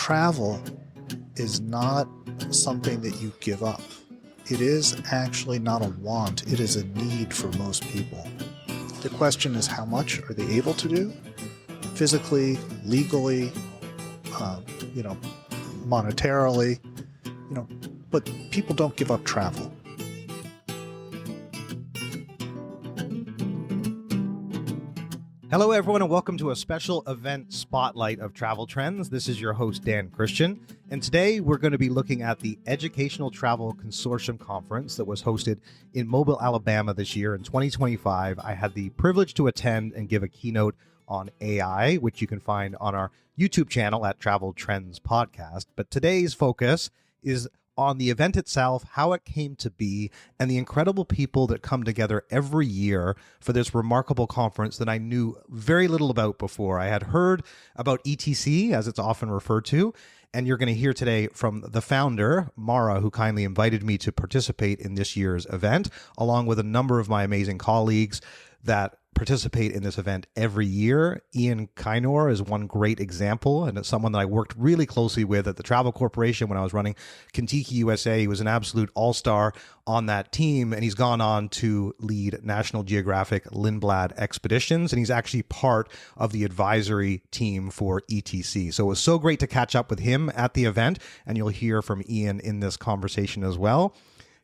travel is not something that you give up. It is actually not a want, it is a need for most people. The question is, how much are they able to do? Physically, legally, monetarily, but people don't give up travel. Hello, everyone, and welcome to a special event spotlight of travel trends. This is your host, Dan Christian, and today we're going to be looking at the Educational Travel Consortium conference that was hosted in Mobile, Alabama this year in 2025. I had the privilege to attend and give a keynote on AI, which you can find on our YouTube channel at Travel Trends Podcast. But today's focus is on the event itself, how it came to be, and the incredible people that come together every year for this remarkable conference that I knew very little about before. I had heard about ETC, as it's often referred to, and you're going to hear today from the founder, Mara, who kindly invited me to participate in this year's event, along with a number of my amazing colleagues that participate in this event every year. Ian Kynor is one great example, and it's someone that I worked really closely with at the Travel Corporation when I was running Kentucky USA. He was an absolute all-star on that team, and he's gone on to lead National Geographic Lindblad Expeditions, and he's actually part of the advisory team for ETC. So it was so great to catch up with him at the event, and you'll hear from Ian in this conversation as well.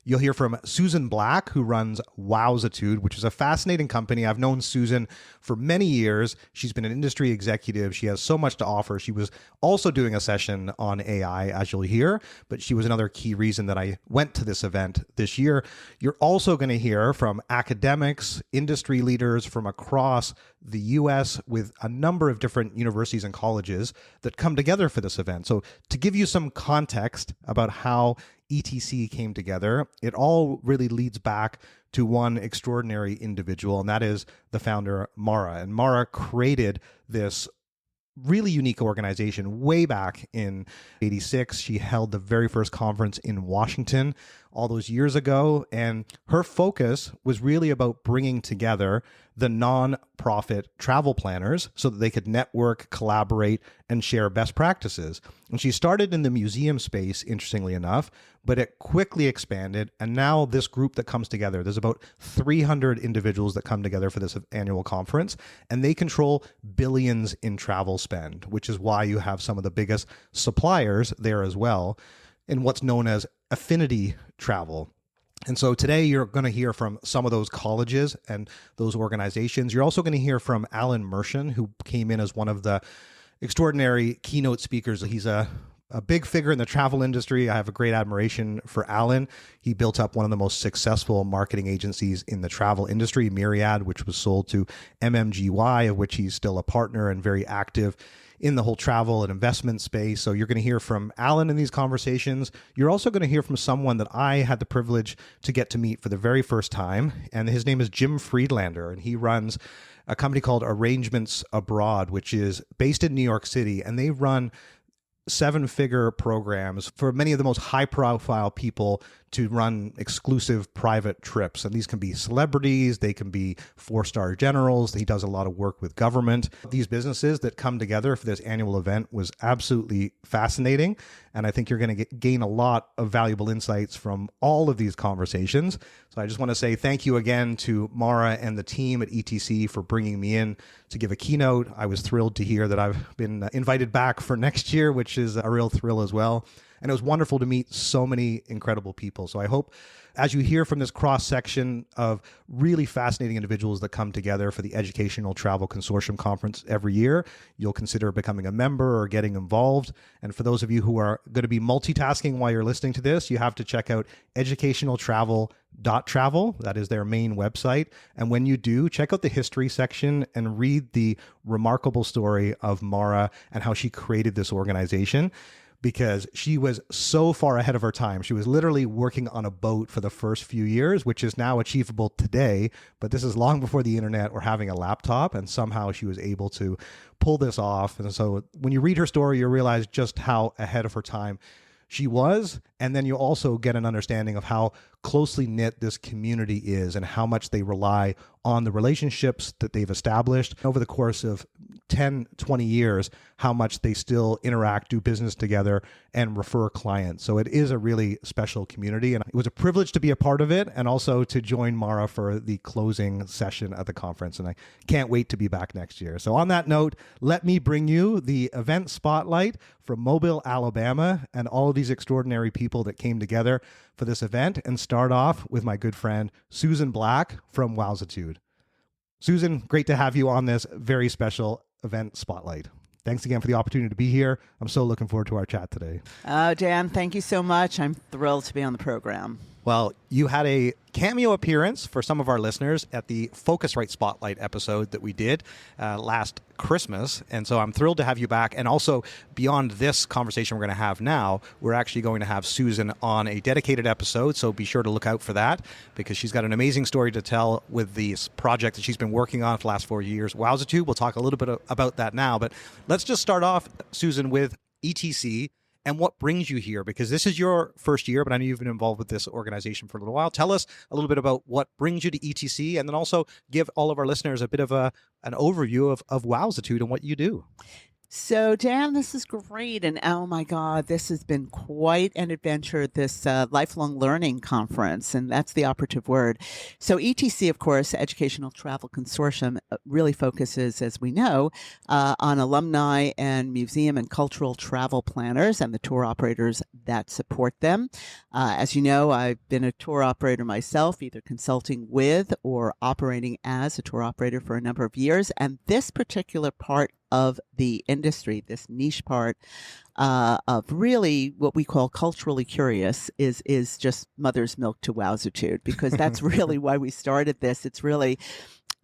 You'll hear from Susan Black, who runs Wowzitude, which is a fascinating company. I've known Susan for many years. She's been an industry executive. She has so much to offer. She was also doing a session on AI, as you'll hear, but she was another key reason that I went to this event this year. You're also going to hear from academics, industry leaders from across the U.S. with a number of different universities and colleges that come together for this event. So to give you some context about how ETC came together, it all really leads back to one extraordinary individual, and that is the founder, Mara. And Mara created this really unique organization way back in '86. She held the very first conference in Washington all those years ago, and her focus was really about bringing together the non-profit travel planners so that they could network, collaborate, and share best practices. And she started in the museum space, interestingly enough, but it quickly expanded. And now this group that comes together, there's about 300 individuals that come together for this annual conference, and they control billions in travel spend, which is why you have some of the biggest suppliers there as well in what's known as affinity travel. And so today you're going to hear from some of those colleges and those organizations. You're also going to hear from Alan Merschen, who came in as one of the extraordinary keynote speakers. He's a big figure in the travel industry. I have a great admiration for Alan. He built up one of the most successful marketing agencies in the travel industry, Myriad, which was sold to MMGY, of which he's still a partner and very active in the whole travel and investment space. So you're going to hear from Alan in these conversations. You're also going to hear from someone that I had the privilege to get to meet for the very first time, and his name is Jim Friedlander, and he runs a company called Arrangements Abroad, which is based in New York City, and they run seven-figure programs for many of the most high-profile people to run exclusive private trips. And these can be celebrities, they can be four-star generals. He does a lot of work with government. These businesses that come together for this annual event was absolutely fascinating. And I think you're going to gain a lot of valuable insights from all of these conversations. So I just want to say thank you again to Mara and the team at ETC for bringing me in to give a keynote. I was thrilled to hear that I've been invited back for next year, which is a real thrill as well. And it was wonderful to meet so many incredible people. So I hope as you hear from this cross-section of really fascinating individuals that come together for the Educational Travel Consortium Conference every year, you'll consider becoming a member or getting involved. And for those of you who are going to be multitasking while you're listening to this, you have to check out educationaltravel.travel. That is their main website. And when you do, check out the history section and read the remarkable story of Mara and how she created this organization, because she was so far ahead of her time. She was literally working on a boat for the first few years, which is now achievable today, but this is long before the internet or having a laptop, and somehow she was able to pull this off. And so when you read her story, you realize just how ahead of her time she was, and then you also get an understanding of how closely knit this community is and how much they rely on the relationships that they've established over the course of 10, 20 years, how much they still interact, do business together, and refer clients. So it is a really special community. And it was a privilege to be a part of it and also to join Mara for the closing session at the conference. And I can't wait to be back next year. So on that note, let me bring you the event spotlight from Mobile, Alabama, and all of these extraordinary people that came together for this event, and start off with my good friend, Susan Black from Wowzitude. Susan, great to have you on this very special event spotlight. Thanks again for the opportunity to be here. I'm so looking forward to our chat today. Oh, Dan, thank you so much. I'm thrilled to be on the program. Well, you had a cameo appearance for some of our listeners at the Focusrite Spotlight episode that we did last Christmas. And so I'm thrilled to have you back. And also, beyond this conversation we're going to have now, we're actually going to have Susan on a dedicated episode. So be sure to look out for that, because she's got an amazing story to tell with the project that she's been working on for the last 4 years. Wowzitude, we'll talk a little bit about that now. But let's just start off, Susan, with ETC. And what brings you here? Because this is your first year, but I know you've been involved with this organization for a little while. Tell us a little bit about what brings you to ETC, and then also give all of our listeners a bit of an overview of Wowzitude and what you do. So, Dan, this is great. And oh my God, this has been quite an adventure, this lifelong learning conference. And that's the operative word. So ETC, of course, Educational Travel Consortium, really focuses, as we know, on alumni and museum and cultural travel planners and the tour operators that support them. As you know, I've been a tour operator myself, either consulting with or operating as a tour operator for a number of years. And this particular part of the industry, this niche part of really what we call culturally curious, is just mother's milk to Wowzitude, because that's really why we started this. It's really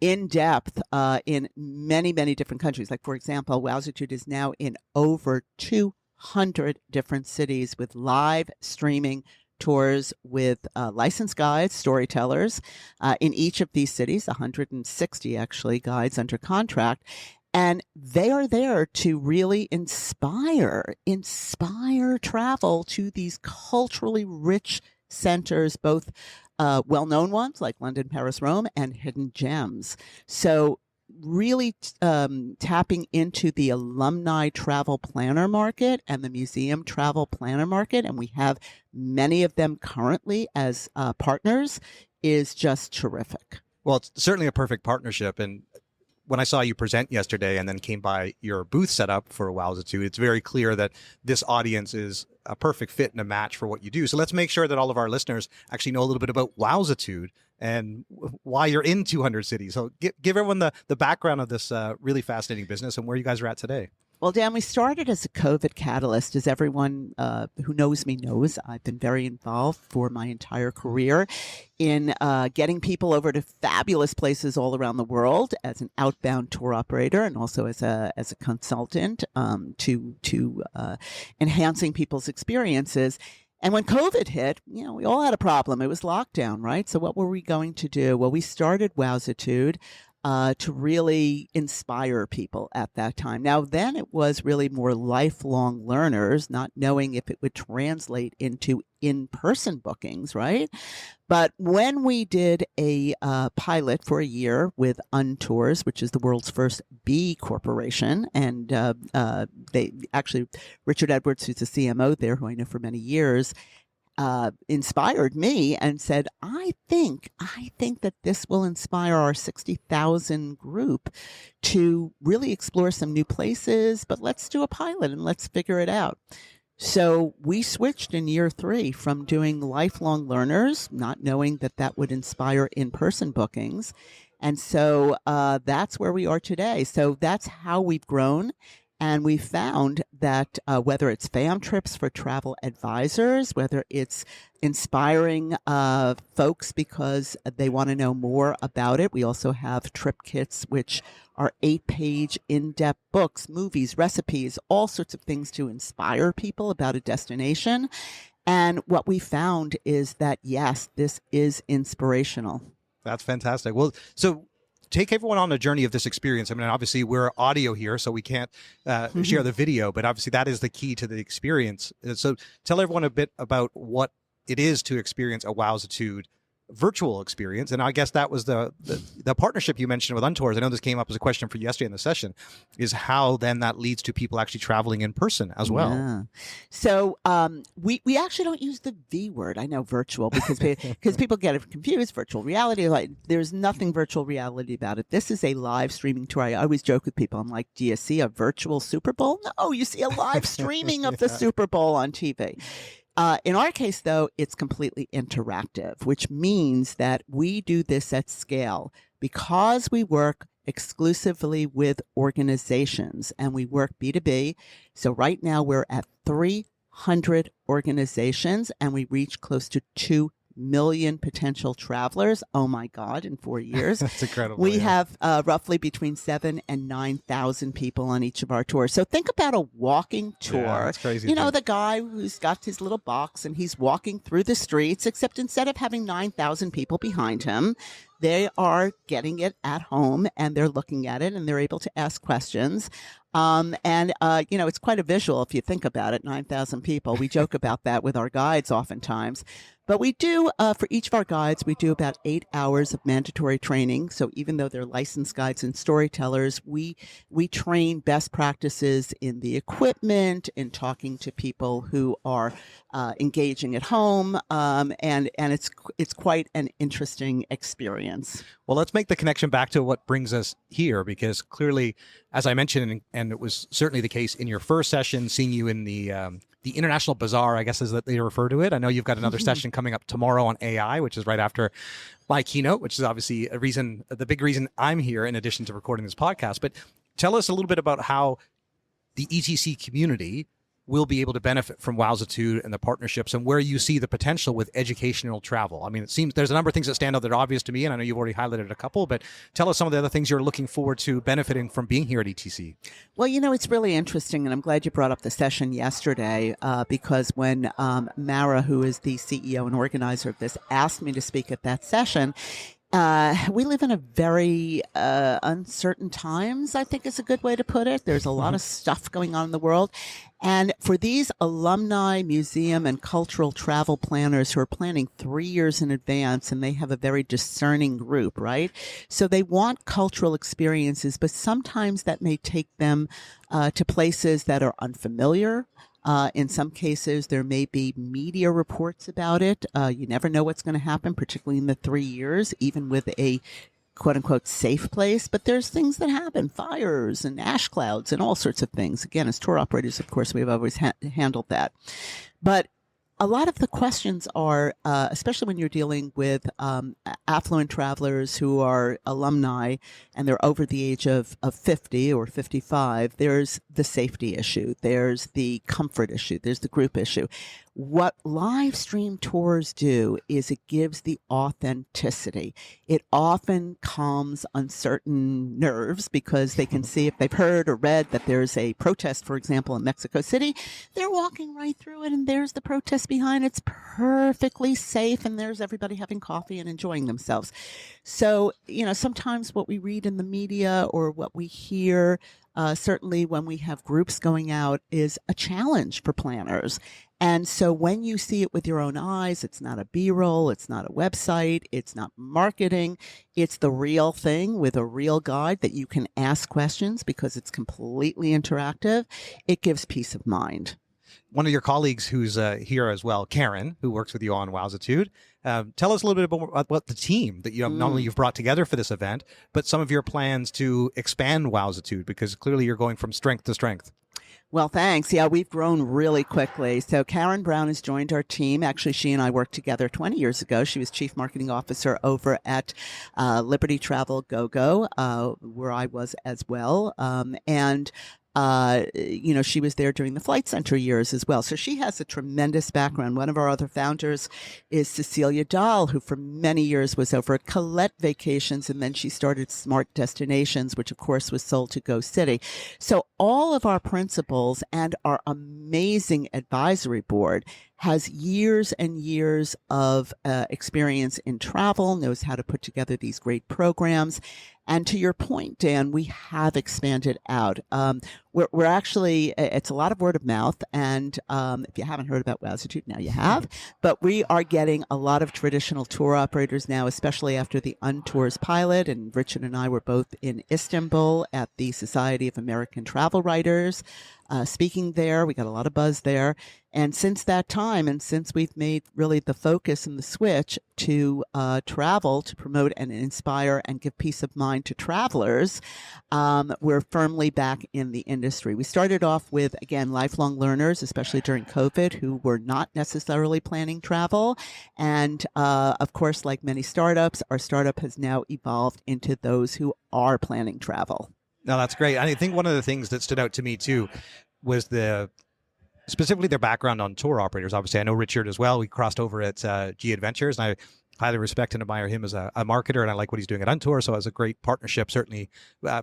in depth in many, many different countries. Like, for example, Wowzitude is now in over 200 different cities with live streaming tours with licensed guides, storytellers in each of these cities, 160 actually guides under contract. And they are there to really inspire travel to these culturally rich centers, both well-known ones like London, Paris, Rome, and hidden gems. So really tapping into the alumni travel planner market and the museum travel planner market, and we have many of them currently as partners, is just terrific. Well, it's certainly a perfect partnership. And when I saw you present yesterday and then came by your booth setup for Wowzitude, it's very clear that this audience is a perfect fit and a match for what you do. So let's make sure that all of our listeners actually know a little bit about Wowzitude and why you're in 200 cities. So give everyone the background of this really fascinating business and where you guys are at today. Well, Dan, we started as a COVID catalyst. As everyone who knows me knows, I've been very involved for my entire career in getting people over to fabulous places all around the world as an outbound tour operator, and also as a consultant to enhancing people's experiences. And when COVID hit, we all had a problem. It was lockdown, right? So what were we going to do? Well, we started Wowzitude to really inspire people at that time. Now, then it was really more lifelong learners, not knowing if it would translate into in-person bookings, right? But when we did a pilot for a year with Untours, which is the world's first B corporation, and they actually, Richard Edwards, who's the CMO there, who I know for many years, inspired me and said, I think that this will inspire our 60,000 group to really explore some new places, but let's do a pilot and let's figure it out. So we switched in year 3 from doing lifelong learners, not knowing that would inspire in-person bookings. And so that's where we are today. So that's how we've grown. And we found that whether it's fam trips for travel advisors, whether it's inspiring folks because they want to know more about it. We also have trip kits, which are 8-page in-depth books, movies, recipes, all sorts of things to inspire people about a destination. And what we found is that, yes, this is inspirational. That's fantastic. Well, so take everyone on a journey of this experience. I mean, obviously we're audio here, so we can't share the video, but obviously that is the key to the experience. So tell everyone a bit about what it is to experience a Wowzitude virtual experience. And I guess that was the partnership you mentioned with Untours. I know this came up as a question for you yesterday in the session, is how then that leads to people actually traveling in person as well. Yeah. So we actually don't use the V word. I know virtual because people get it confused. Virtual reality, like there's nothing virtual reality about it. This is a live streaming tour. I always joke with people. I'm like, do you see a virtual Super Bowl? No, you see a live streaming of the Super Bowl on TV. In our case, though, it's completely interactive, which means that we do this at scale because we work exclusively with organizations and we work B2B. So right now we're at 300 organizations and we reach close to 2 million potential travelers. Oh my God, in 4 years. That's incredible. We have roughly between 7,000 and 9,000 people on each of our tours. So think about a walking tour. Yeah, that's crazy. You know, the guy who's got his little box and he's walking through the streets, except instead of having 9,000 people behind him, they are getting it at home and they're looking at it and they're able to ask questions. You know, it's quite a visual if you think about it, 9,000 people. We joke about that with our guides oftentimes. But we do, for each of our guides, we do about 8 hours of mandatory training. So even though they're licensed guides and storytellers, we train best practices in the equipment, in talking to people who are engaging at home, and it's quite an interesting experience. Well, let's make the connection back to what brings us here, because clearly, as I mentioned, and it was certainly the case in your first session, seeing you in the International Bazaar, I guess is that they refer to it. I know you've got another session coming up tomorrow on AI, which is right after my keynote, which is obviously the big reason I'm here in addition to recording this podcast. But tell us a little bit about how the ETC community will be able to benefit from Wowzitude and the partnerships and where you see the potential with educational travel. I mean, it seems there's a number of things that stand out that are obvious to me, and I know you've already highlighted a couple, but tell us some of the other things you're looking forward to benefiting from being here at ETC. Well, you know, it's really interesting, and I'm glad you brought up the session yesterday because when Mara, who is the CEO and organizer of this, asked me to speak at that session, we live in a very uncertain times, I think is a good way to put it. There's a lot of stuff going on in the world. And for these alumni, museum, and cultural travel planners who are planning 3 years in advance, and they have a very discerning group, right? So they want cultural experiences, but sometimes that may take them to places that are unfamiliar. In some cases, there may be media reports about it. You never know what's going to happen, particularly in the 3 years, even with a quote unquote safe place. But there's things that happen, fires and ash clouds and all sorts of things. Again, as tour operators, of course, we've always handled that. But a lot of the questions are, especially when you're dealing with affluent travelers who are alumni and they're over the age of 50 or 55, there's the safety issue, there's the comfort issue, there's the group issue. What live stream tours do is it gives the authenticity. It often calms uncertain nerves because they can see if they've heard or read that there's a protest, for example, in Mexico City. They're walking right through it and there's the protest behind. It's perfectly safe and there's everybody having coffee and enjoying themselves. So, you know, sometimes what we read in the media or what we hear, certainly when we have groups going out, is a challenge for planners. And so when you see it with your own eyes, it's not a B-roll, it's not a website, it's not marketing, it's the real thing with a real guide that you can ask questions because it's completely interactive. It gives peace of mind. One of your colleagues who's here as well, Karen, who works with you on Wowzitude, tell us a little bit about the team that you have, not only you've brought together for this event, but some of your plans to expand Wowzitude, because clearly you're going from strength to strength. Well, thanks. Yeah, we've grown really quickly. So Karen Brown has joined our team. Actually, she and I worked together 20 years ago. She was chief marketing officer over at Liberty Travel GoGo, where I was as well. You know, she was there during the Flight Center years as well. So she has a tremendous background. One of our other founders is Cecilia Dahl, who for many years was over at Colette Vacations, and then she started Smart Destinations, which of course was sold to Go City. So all of our principals and our amazing advisory board has years and years of experience in travel, knows how to put together these great programs. And to your point, Dan, we have expanded out. We're actually, it's a lot of word of mouth. And if you haven't heard about Wowzitude, now you have. But we are getting a lot of traditional tour operators now, especially after the Untours pilot. And Richard and I were both in Istanbul at the Society of American Travel Writers. Speaking there, we got a lot of buzz there. And since that time, and since we've made really the focus and the switch to travel to promote and inspire and give peace of mind to travelers, we're firmly back in the industry. We started off with, again, lifelong learners, especially during COVID, who were not necessarily planning travel. And of course, like many startups, our startup has now evolved into those who are planning travel. No, that's great. I think one of the things that stood out to me too was specifically their background on tour operators. Obviously, I know Richard as well. We crossed over at G Adventures, and I highly respect and admire him as a marketer, and I like what he's doing at Untour. So it was a great partnership, certainly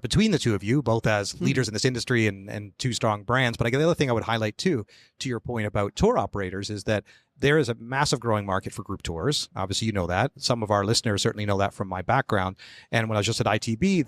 between the two of you, both as leaders in this industry and two strong brands. But the other thing I would highlight too, to your point about tour operators, is that there is a massive growing market for group tours. Obviously, you know that. Some of our listeners certainly know that from my background. And when I was just at ITB,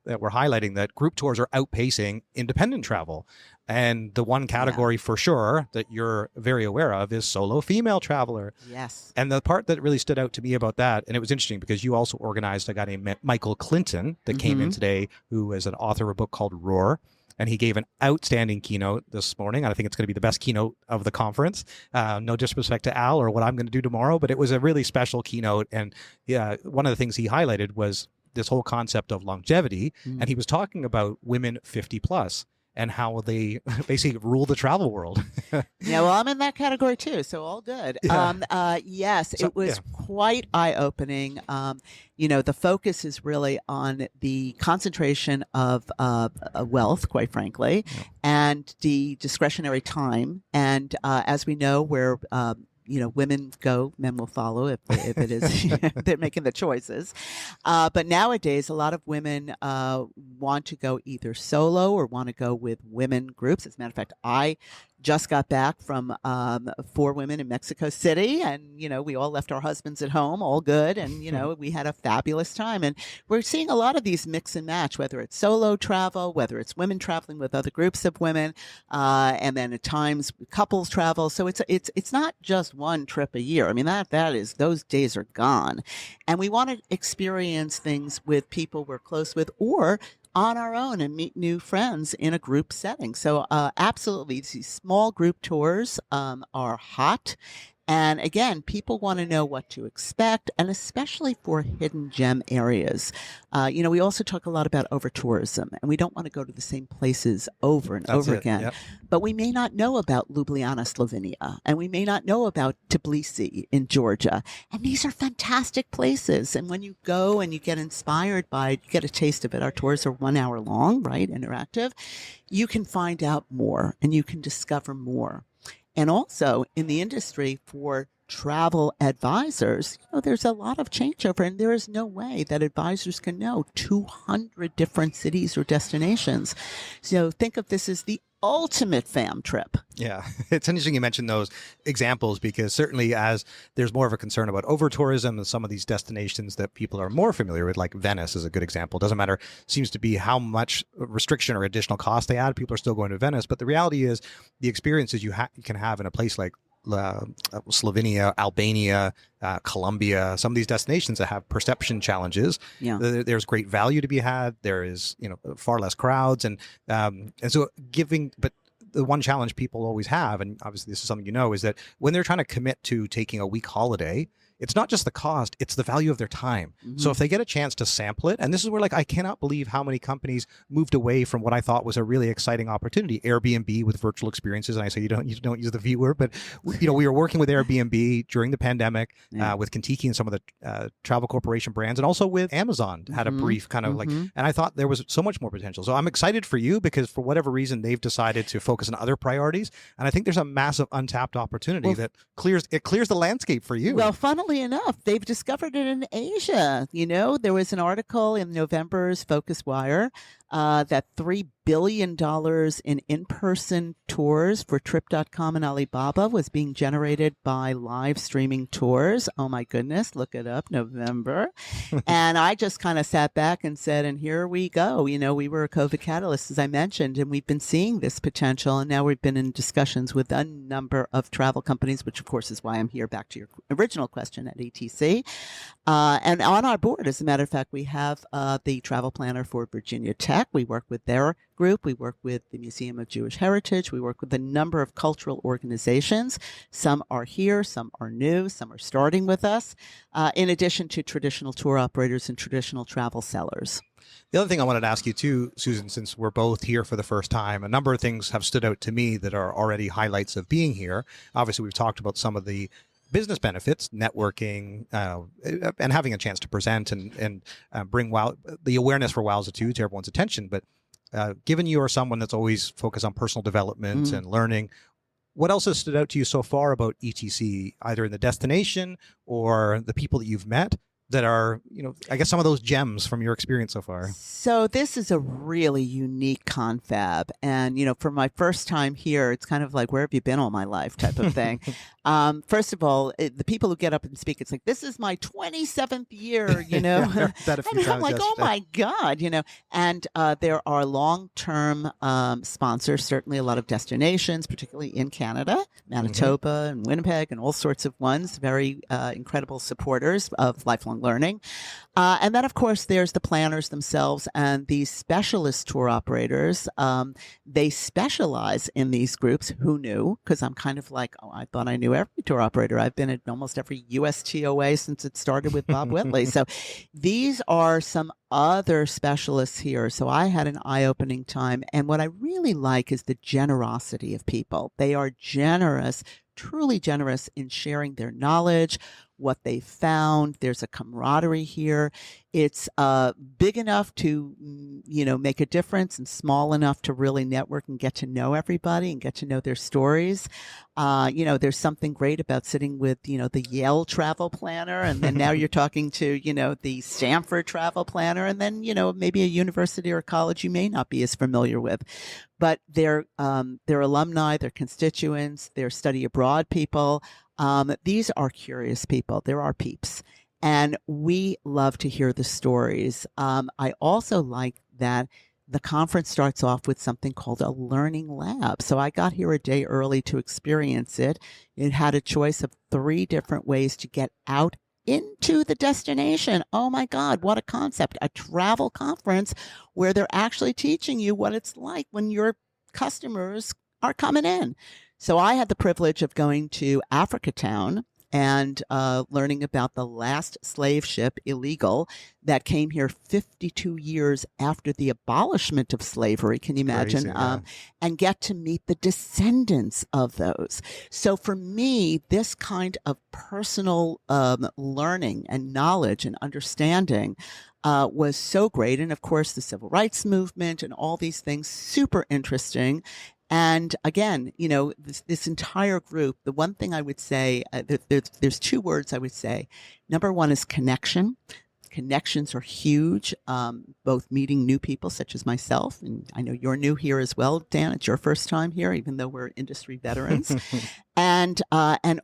that we're highlighting that group tours are outpacing independent travel. And the one category for sure that you're very aware of is solo female traveler. Yes. And the part that really stood out to me about that, and it was interesting because you also organized a guy named Michael Clinton that came in today, who is an author of a book called Roar. And he gave an outstanding keynote this morning. And I think it's going to be the best keynote of the conference. No disrespect to Al or what I'm going to do tomorrow, but it was a really special keynote. And one of the things he highlighted was this whole concept of longevity. And he was talking about women 50 plus and how they basically rule the travel world. Yeah, well, I'm in that category too, so all good. Yeah. Yes, So, it was quite eye-opening. The focus is really on the concentration of wealth, quite frankly, and the discretionary time. And as we know, where women go, men will follow if it is they're making the choices. But nowadays, a lot of women want to go either solo or want to go with women groups. As a matter of fact, I just got back from 4 women in Mexico City, and we all left our husbands at home, all good, and we had a fabulous time. And we're seeing a lot of these mix and match, whether it's solo travel, whether it's women traveling with other groups of women, and then at times couples travel. So it's not just one trip a year. I mean, that is, those days are gone, and we want to experience things with people we're close with, or on our own, and meet new friends in a group setting. So absolutely, these small group tours are hot. And again, people want to know what to expect, and especially for hidden gem areas. We also talk a lot about over-tourism, and we don't want to go to the same places over and over again. Yep. But we may not know about Ljubljana, Slovenia, and we may not know about Tbilisi in Georgia. And these are fantastic places. And when you go and you get inspired by it, you get a taste of it. Our tours are 1 hour long, right? Interactive. You can find out more, and you can discover more. And also in the industry for travel advisors, there's a lot of changeover, and there is no way that advisors can know 200 different cities or destinations. So think of this as the ultimate fam trip. Yeah, it's interesting you mentioned those examples, because certainly as there's more of a concern about over-tourism and some of these destinations that people are more familiar with, like Venice is a good example. Doesn't matter, seems to be how much restriction or additional cost they add, people are still going to Venice. But the reality is the experiences you can have in a place like Slovenia, Albania, Colombia, some of these destinations that have perception challenges. Yeah. There's great value to be had. There is, far less crowds, and so but the one challenge people always have, and obviously this is something is that when they're trying to commit to taking a week holiday, it's not just the cost, it's the value of their time. So if they get a chance to sample it, and this is where I cannot believe how many companies moved away from what I thought was a really exciting opportunity. Airbnb with virtual experiences, and I say you don't use the V word, but we were working with Airbnb during the pandemic, with Kentucky and some of the travel corporation brands, and also with Amazon had a brief kind of and I thought there was so much more potential. So I'm excited for you, because for whatever reason they've decided to focus on other priorities, and I think there's a massive untapped opportunity that clears the landscape for you. Well, funnily funnily enough, they've discovered it in Asia. There was an article in November's Focus Wire that $3 billion in in-person tours for Trip.com and Alibaba was being generated by live streaming tours. Oh my goodness, look it up, November. And I just kind of sat back and said, and here we go. We were a COVID catalyst, as I mentioned, and we've been seeing this potential. And now we've been in discussions with a number of travel companies, which of course is why I'm here, back to your original question, at ETC. And on our board, as a matter of fact, we have the travel planner for Virginia Tech. We work with their group. We work with the Museum of Jewish Heritage. We work with a number of cultural organizations. Some are here, some are new, some are starting with us, in addition to traditional tour operators and traditional travel sellers. The other thing I wanted to ask you too, Susan, since we're both here for the first time, a number of things have stood out to me that are already highlights of being here. Obviously, we've talked about some of the business benefits, networking, and having a chance to present and bring the awareness for Wowzitude to everyone's attention. But given you are someone that's always focused on personal development and learning, what else has stood out to you so far about ETC, either in the destination or the people that you've met, that are, I guess some of those gems from your experience so far? So this is a really unique confab. And, for my first time here, it's kind of like, where have you been all my life type of thing. First of all, the people who get up and speak, it's like, this is my 27th year, Yeah, I heard that a few and I'm times like, oh yesterday. my God, and there are long-term sponsors, certainly a lot of destinations, particularly in Canada, Manitoba and Winnipeg and all sorts of ones, very incredible supporters of lifelong learning. And then, of course, there's the planners themselves and these specialist tour operators. They specialize in these groups. Who knew? Because I'm kind of like, I thought I knew every tour operator. I've been at almost every USTOA since it started with Bob Whitley. So these are some other specialists here. So I had an eye-opening time. And what I really like is the generosity of people. They are generous, truly generous in sharing their knowledge, what they found. There's a camaraderie here. It's big enough to, make a difference, and small enough to really network and get to know everybody and get to know their stories. There's something great about sitting with, the Yale travel planner, and then now you're talking to, the Stanford travel planner, and then, maybe a university or a college you may not be as familiar with. But they're alumni, they're constituents, they're study abroad people. These are curious people. There are peeps. And we love to hear the stories. I also like that the conference starts off with something called a learning lab. So I got here a day early to experience it. It had a choice of 3 different ways to get out into the destination. Oh my God, what a concept. A travel conference where they're actually teaching you what it's like when your customers are coming in. So I had the privilege of going to Africa Town and learning about the last slave ship, illegal, that came here 52 years after the abolishment of slavery. Can you imagine? Crazy, yeah. And get to meet the descendants of those. So for me, this kind of personal learning and knowledge and understanding was so great. And of course, the civil rights movement and all these things, super interesting. And again, this entire group, the one thing I would say, there's 2 words I would say. Number one is connection. Connections are huge, both meeting new people such as myself. And I know you're new here as well, Dan. It's your first time here, even though we're industry veterans. and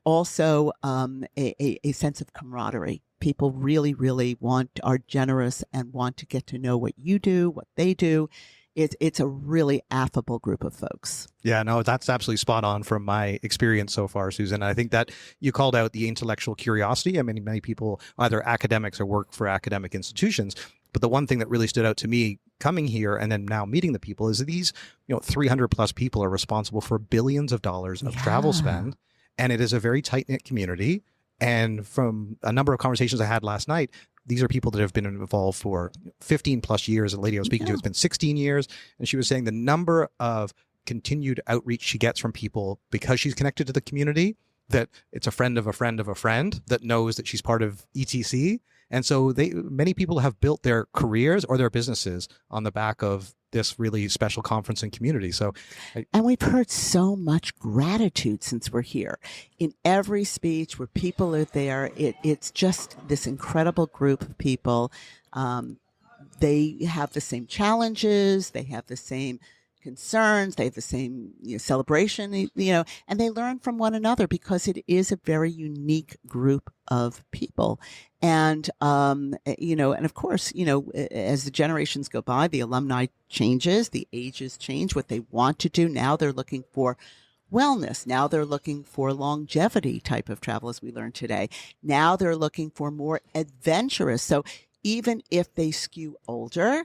also a sense of camaraderie. People really, really are generous and want to get to know what you do, what they do. It's a really affable group of folks. Yeah, no, that's absolutely spot on from my experience so far, Susan. I think that you called out the intellectual curiosity. I mean, many people, either academics or work for academic institutions. But the one thing that really stood out to me coming here and then now meeting the people is these, 300 plus people are responsible for billions of dollars of travel spend. And it is a very tight-knit community. And from a number of conversations I had last night, these are people that have been involved for 15 plus years. A lady I was speaking to has been 16 years. And she was saying the number of continued outreach she gets from people because she's connected to the community, that it's a friend of a friend of a friend that knows that she's part of ETC. And so many people have built their careers or their businesses on the back of this really special conference and community. So, and we've heard so much gratitude since we're here. In every speech where people are there, it's just this incredible group of people. They have the same challenges, they have the same concerns, they have the same celebration, and they learn from one another because it is a very unique group of people. And, and of course, as the generations go by, the alumni changes, the ages change, what they want to do. Now they're looking for wellness. Now they're looking for longevity type of travel, as we learned today. Now they're looking for more adventurous. So even if they skew older,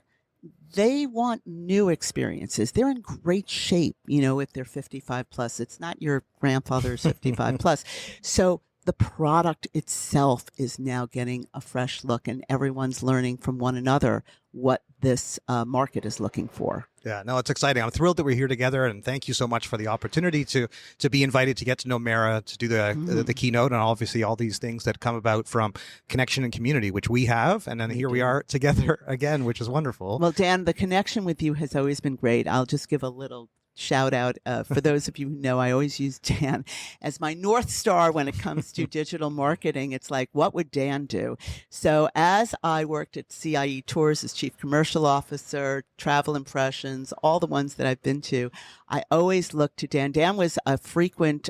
they want new experiences. They're in great shape, if they're 55 plus. It's not your grandfather's 55 plus. So the product itself is now getting a fresh look, and everyone's learning from one another what this market is looking for. Yeah, no, it's exciting. I'm thrilled that we're here together, and thank you so much for the opportunity to be invited to get to know Mara, to do the keynote, and obviously all these things that come about from connection and community, which we have, and then here we are together again, which is wonderful. Well, Dan, the connection with you has always been great. I'll just give a little shout out for those of you who know, I always use Dan as my North Star when it comes to digital marketing. It's like, what would Dan do? So as I worked at CIE Tours as Chief Commercial Officer, Travel Impressions, all the ones that I've been to, I always looked to Dan. Dan was a frequent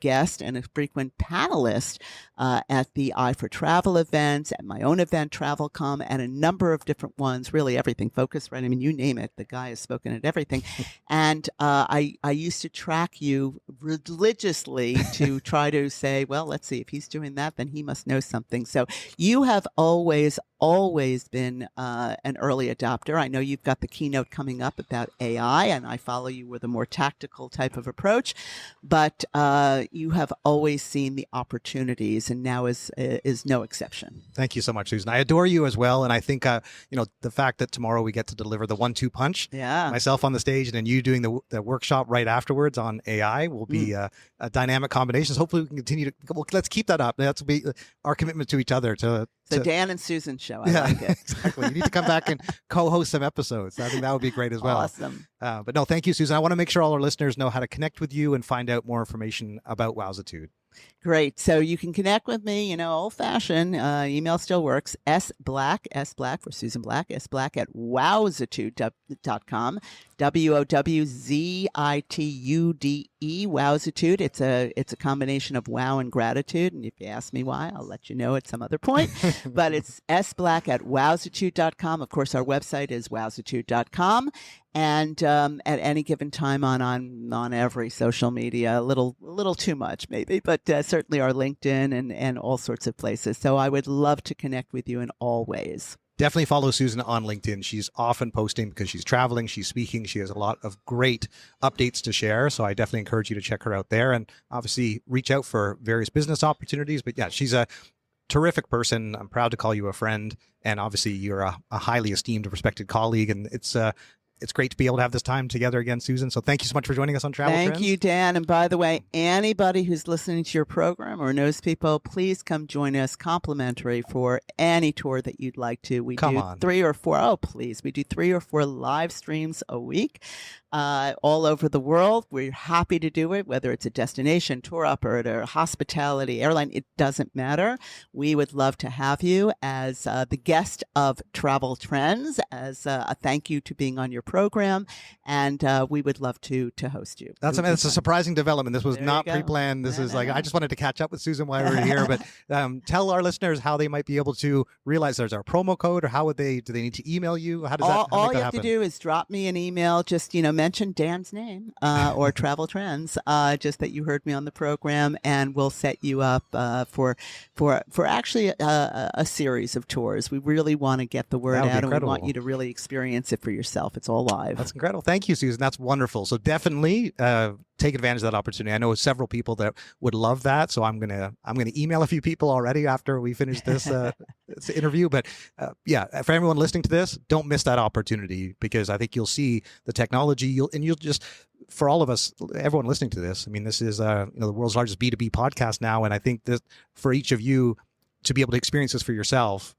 guest and a frequent panelist at the Eye for Travel events, at my own event, TravelCom, and a number of different ones, really everything, Focusrite. I mean, you name it. The guy has spoken at everything. And I used to track you religiously to try to say, well, let's see, if he's doing that, then he must know something. So you have always been an early adopter. I know you've got the keynote coming up about AI, and I follow you with a more tactical type of approach, but you have always seen the opportunities, and now is no exception. Thank you so much, Susan. I adore you as well, and I think the fact that tomorrow we get to deliver the 1-2 punch, myself on the stage and then you doing the workshop right afterwards on AI will be a dynamic combination. So hopefully we can continue to, let's keep that up. That's be our commitment to each other. So Dan and Susan show. I like it. Exactly. You need to come back and co-host some episodes. I think that would be great as well. Awesome. But no, thank you, Susan. I want to make sure all our listeners know how to connect with you and find out more information about Wowzitude. Great. So you can connect with me, old fashioned. Email still works. S Black for Susan Black, sblack at wowzitude.com. WOWZITUDE, Wowzitude. It's a combination of wow and gratitude. And if you ask me why, I'll let you know at some other point. But it's sblack at wowzitude.com. Of course, our website is wowzitude.com. And at any given time on every social media, a little too much maybe, but certainly our LinkedIn and all sorts of places. So I would love to connect with you in all ways. Definitely follow Susan on LinkedIn. She's often posting because she's traveling, she's speaking. She has a lot of great updates to share. So I definitely encourage you to check her out there, and obviously reach out for various business opportunities. But yeah, she's a terrific person. I'm proud to call you a friend. And obviously you're a highly esteemed, respected colleague. And it's great to be able to have this time together again, Susan. So thank you so much for joining us on Travel Trends. Thank you, Dan. And by the way, anybody who's listening to your program or knows people, please come join us complimentary for any tour that you'd like to. We do 3 or 4. Oh, please. We do 3 or 4 live streams a week. All over the world. We're happy to do it, whether it's a destination, tour operator, hospitality, airline, it doesn't matter. We would love to have you as the guest of Travel Trends, as a thank you to being on your program, and we would love to host you. That's a surprising development. This was not pre-planned. This is I just wanted to catch up with Susan while we were here, but tell our listeners how they might be able to realize there's our promo code, or do they need to email you? How does that happen? All you have to do is drop me an email, just mention Dan's name or Travel Trends, just that you heard me on the program, and we'll set you up for actually a series of tours. We really want to get the word out, and we want you to really experience it for yourself. It's all live. That's incredible. Thank you, Susan. That's wonderful. So definitely take advantage of that opportunity. I know several people that would love that, so I'm gonna email a few people already after we finish this interview. But yeah, for everyone listening to this, don't miss that opportunity, because I think you'll see the technology. You'll just, for all of us, everyone listening to this, I mean, this is the world's largest B2B podcast now, and I think that for each of you to be able to experience this for yourself,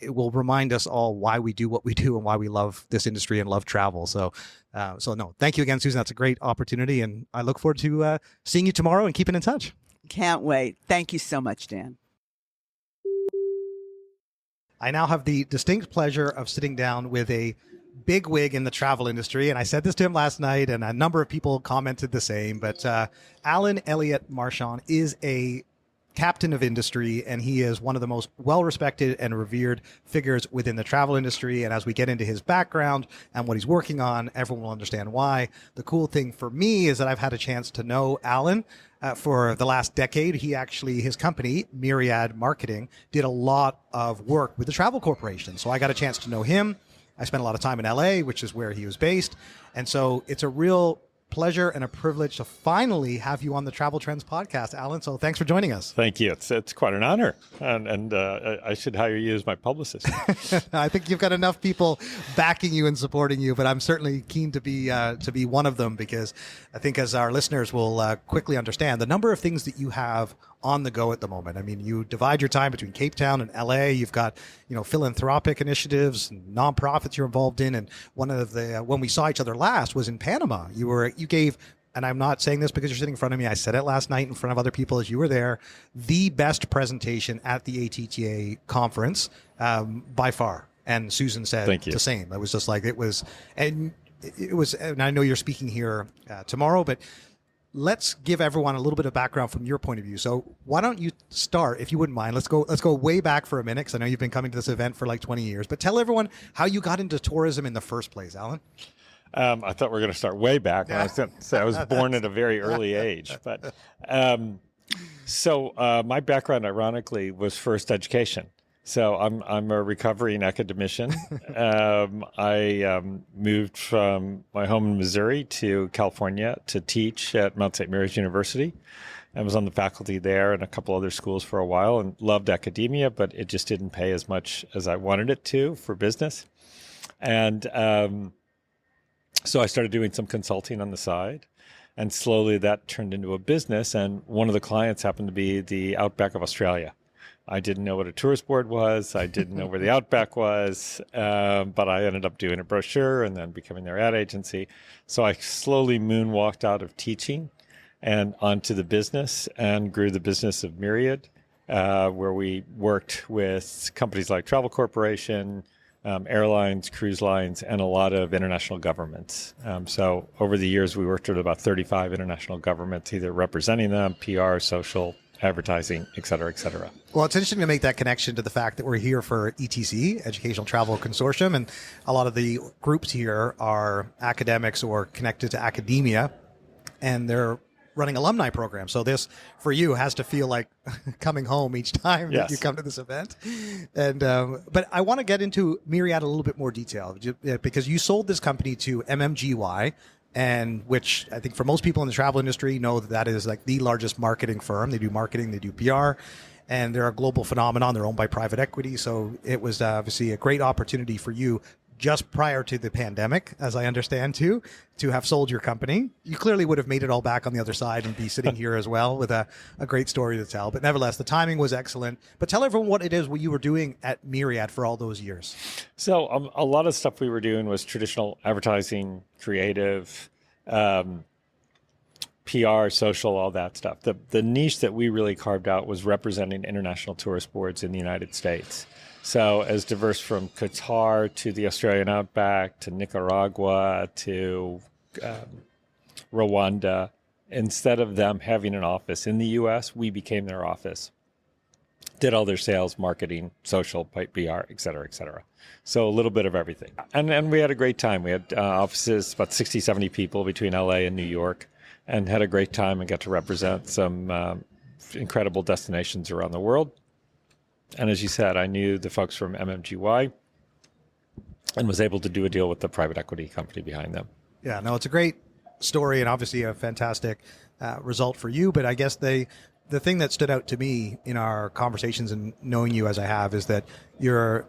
it will remind us all why we do what we do and why we love this industry and love travel. So no, thank you again, Susan. That's a great opportunity. And I look forward to seeing you tomorrow and keeping in touch. Can't wait. Thank you so much, Dan. I now have the distinct pleasure of sitting down with a bigwig in the travel industry. And I said this to him last night, and a number of people commented the same. But Alan Elliott Merschen is a captain of industry, and he is one of the most well-respected and revered figures within the travel industry. And as we get into his background and what he's working on, everyone will understand why. The cool thing for me is that I've had a chance to know Alan for the last decade. His company, Myriad Marketing, did a lot of work with the Travel Corporation. So I got a chance to know him. I spent a lot of time in LA, which is where he was based. And so it's a real pleasure and a privilege to finally have you on the Travel Trends podcast, Alan. So thanks for joining us. Thank you. It's quite an honor, and I should hire you as my publicist. I think you've got enough people backing you and supporting you, but I'm certainly keen to be one of them, because I think, as our listeners will quickly understand, the number of things that you have on the go at the moment. I mean, you divide your time between Cape Town and LA. You've got, philanthropic initiatives and nonprofits you're involved in. And one of the, when we saw each other last was in Panama. You gave, and I'm not saying this because you're sitting in front of me, I said it last night in front of other people as you were there, the best presentation at the ATTA conference by far. And Susan said the same. It was just like, and I know you're speaking here tomorrow, but let's give everyone a little bit of background from your point of view. So why don't you start, if you wouldn't mind? Let's go way back for a minute, because I know you've been coming to this event for like 20 years. But tell everyone how you got into tourism in the first place, Alan. I thought we were going to start way back. Yeah. I was born at a very early age. But my background, ironically, was first education. So I'm a recovering academician. I moved from my home in Missouri to California to teach at Mount St. Mary's University. I was on the faculty there and a couple other schools for a while, and loved academia, but it just didn't pay as much as I wanted it to for business. And so I started doing some consulting on the side, and slowly that turned into a business. And one of the clients happened to be the outback of Australia. I didn't know what a tourist board was. I didn't know where the Outback was, but I ended up doing a brochure and then becoming their ad agency. So I slowly moonwalked out of teaching and onto the business, and grew the business of Myriad, where we worked with companies like Travel Corporation, airlines, cruise lines, and a lot of international governments. So over the years, we worked with about 35 international governments, either representing them, PR, social, advertising, et cetera, et cetera. Well, it's interesting to make that connection to the fact that we're here for ETC, Educational Travel Consortium, and a lot of the groups here are academics or connected to academia, and they're running alumni programs. So this, for you, has to feel like coming home each time that you come to this event. And but I want to get into Myriad a little bit more detail, because you sold this company to MMGY, and which I think for most people in the travel industry know that is like the largest marketing firm. They do marketing, they do PR, and they're a global phenomenon. They're owned by private equity. So it was obviously a great opportunity for you just prior to the pandemic, as I understand too, to have sold your company. You clearly would have made it all back on the other side and be sitting here as well with a great story to tell. But nevertheless, the timing was excellent. But tell everyone what it is, what you were doing at Myriad for all those years. So a lot of stuff we were doing was traditional advertising, creative, PR, social, all that stuff. The niche that we really carved out was representing international tourist boards in the United States. So as diverse from Qatar to the Australian Outback to Nicaragua to Rwanda, instead of them having an office in the U.S., we became their office. Did all their sales, marketing, social, PR, et cetera, et cetera. So a little bit of everything. And we had a great time. We had offices, about 60, 70 people between LA and New York, and had a great time and got to represent some incredible destinations around the world. And as you said, I knew the folks from MMGY and was able to do a deal with the private equity company behind them. Yeah, no, it's a great story and obviously a fantastic result for you. But I guess the thing that stood out to me in our conversations and knowing you as I have is that you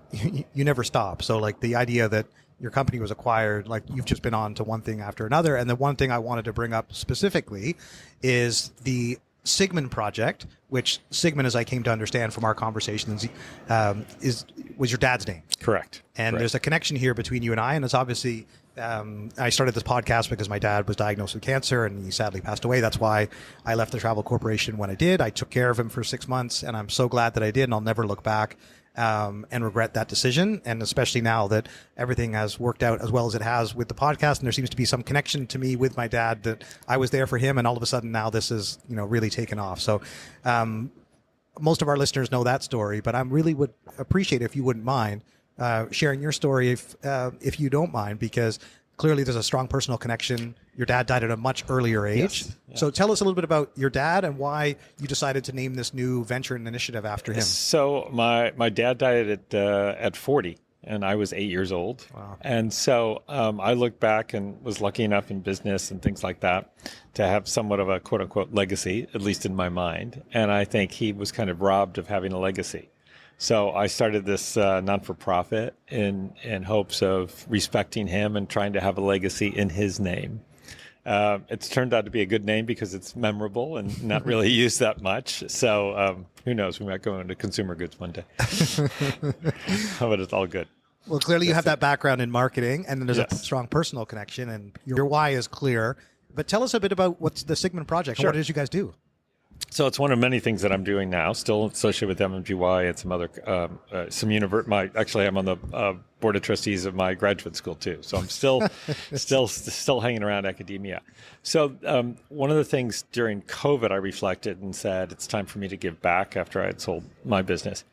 never stop. So like the idea that your company was acquired, like you've just been on to one thing after another. And the one thing I wanted to bring up specifically is the Sigmund project, which Sigmund, as I came to understand from our conversations, was your dad's name. Correct. And there's a connection here between you and I, and it's obviously, I started this podcast because my dad was diagnosed with cancer and he sadly passed away. That's why I left the Travel Corporation when I did. I took care of him for 6 months, and I'm so glad that I did, and I'll never look back and regret that decision. And especially now that everything has worked out as well as it has with the podcast, and there seems to be some connection to me with my dad, that I was there for him, and all of a sudden now this is, really taken off. So most of our listeners know that story, but I really would appreciate if you wouldn't mind sharing your story, if you don't mind, because clearly there's a strong personal connection. Your dad died at a much earlier age. Yes. Yeah. So tell us a little bit about your dad and why you decided to name this new venture and initiative after him. So my dad died at 40, and I was 8 years old. Wow. And so I look back and was lucky enough in business and things like that to have somewhat of a quote unquote legacy, at least in my mind. And I think he was kind of robbed of having a legacy. So I started this non-for-profit in hopes of respecting him and trying to have a legacy in his name. It's turned out to be a good name because it's memorable and not really used that much. So who knows? We might go into consumer goods one day. But it's all good. Well, clearly you have that background in marketing, and then there's a Yes. strong personal connection, and your why is clear. But tell us a bit about what's the Sigmund Project and Sure. what it is you guys do. So it's one of many things that I'm doing now, still associated with MMGY and some other, actually I'm on the board of trustees of my graduate school too. So I'm still hanging around academia. So one of the things during COVID, I reflected and said, it's time for me to give back after I had sold my business.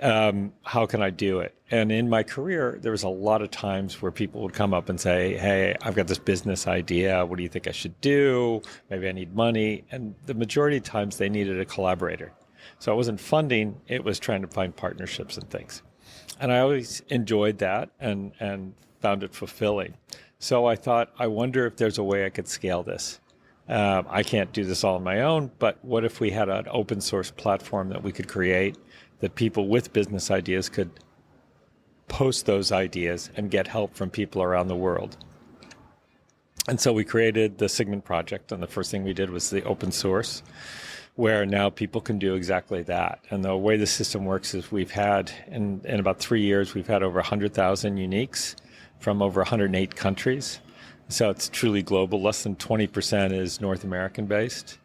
How can I do it? And in my career, there was a lot of times where people would come up and say, hey, I've got this business idea. What do you think I should do? Maybe I need money. And the majority of times they needed a collaborator. So it wasn't funding, it was trying to find partnerships and things. And I always enjoyed that and found it fulfilling. So I thought, I wonder if there's a way I could scale this. I can't do this all on my own, but what if we had an open source platform that we could create that people with business ideas could post those ideas and get help from people around the world. And so we created the Sigmund Project, and the first thing we did was the open source, where now people can do exactly that. And the way the system works is we've had, in about 3 years, we've had over 100,000 uniques from over 108 countries. So it's truly global. Less than 20% is North American based.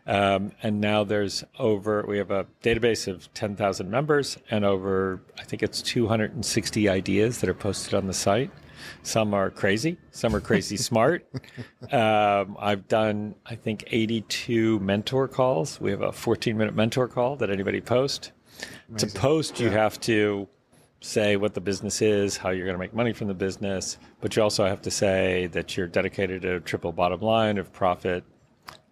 And now we have a database of 10,000 members and over, I think it's 260 ideas that are posted on the site. Some are crazy, some are crazy smart. I've done, I think, 82 mentor calls. We have a 14-minute mentor call that anybody post. Amazing. To post, you have to say what the business is, how you're going to make money from the business, but you also have to say that you're dedicated to a triple bottom line of profit,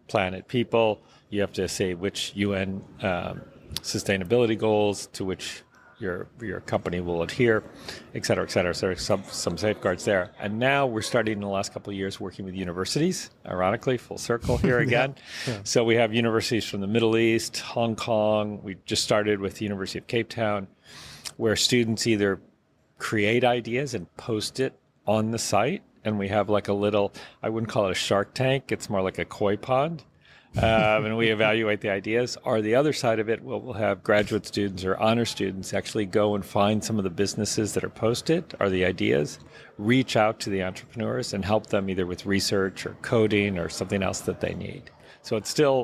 planet, people. You have to say which UN sustainability goals to which your company will adhere, et cetera, et cetera. So there's some safeguards there. And now we're starting in the last couple of years working with universities, ironically, full circle here again. Yeah. So we have universities from the Middle East, Hong Kong. We just started with the University of Cape Town, where students either create ideas and post it on the site. And we have like a little, I wouldn't call it a shark tank. It's more like a koi pond. And we evaluate the ideas. Or the other side of it, we'll have graduate students or honor students actually go and find some of the businesses that are posted or the ideas, reach out to the entrepreneurs and help them either with research or coding or something else that they need. So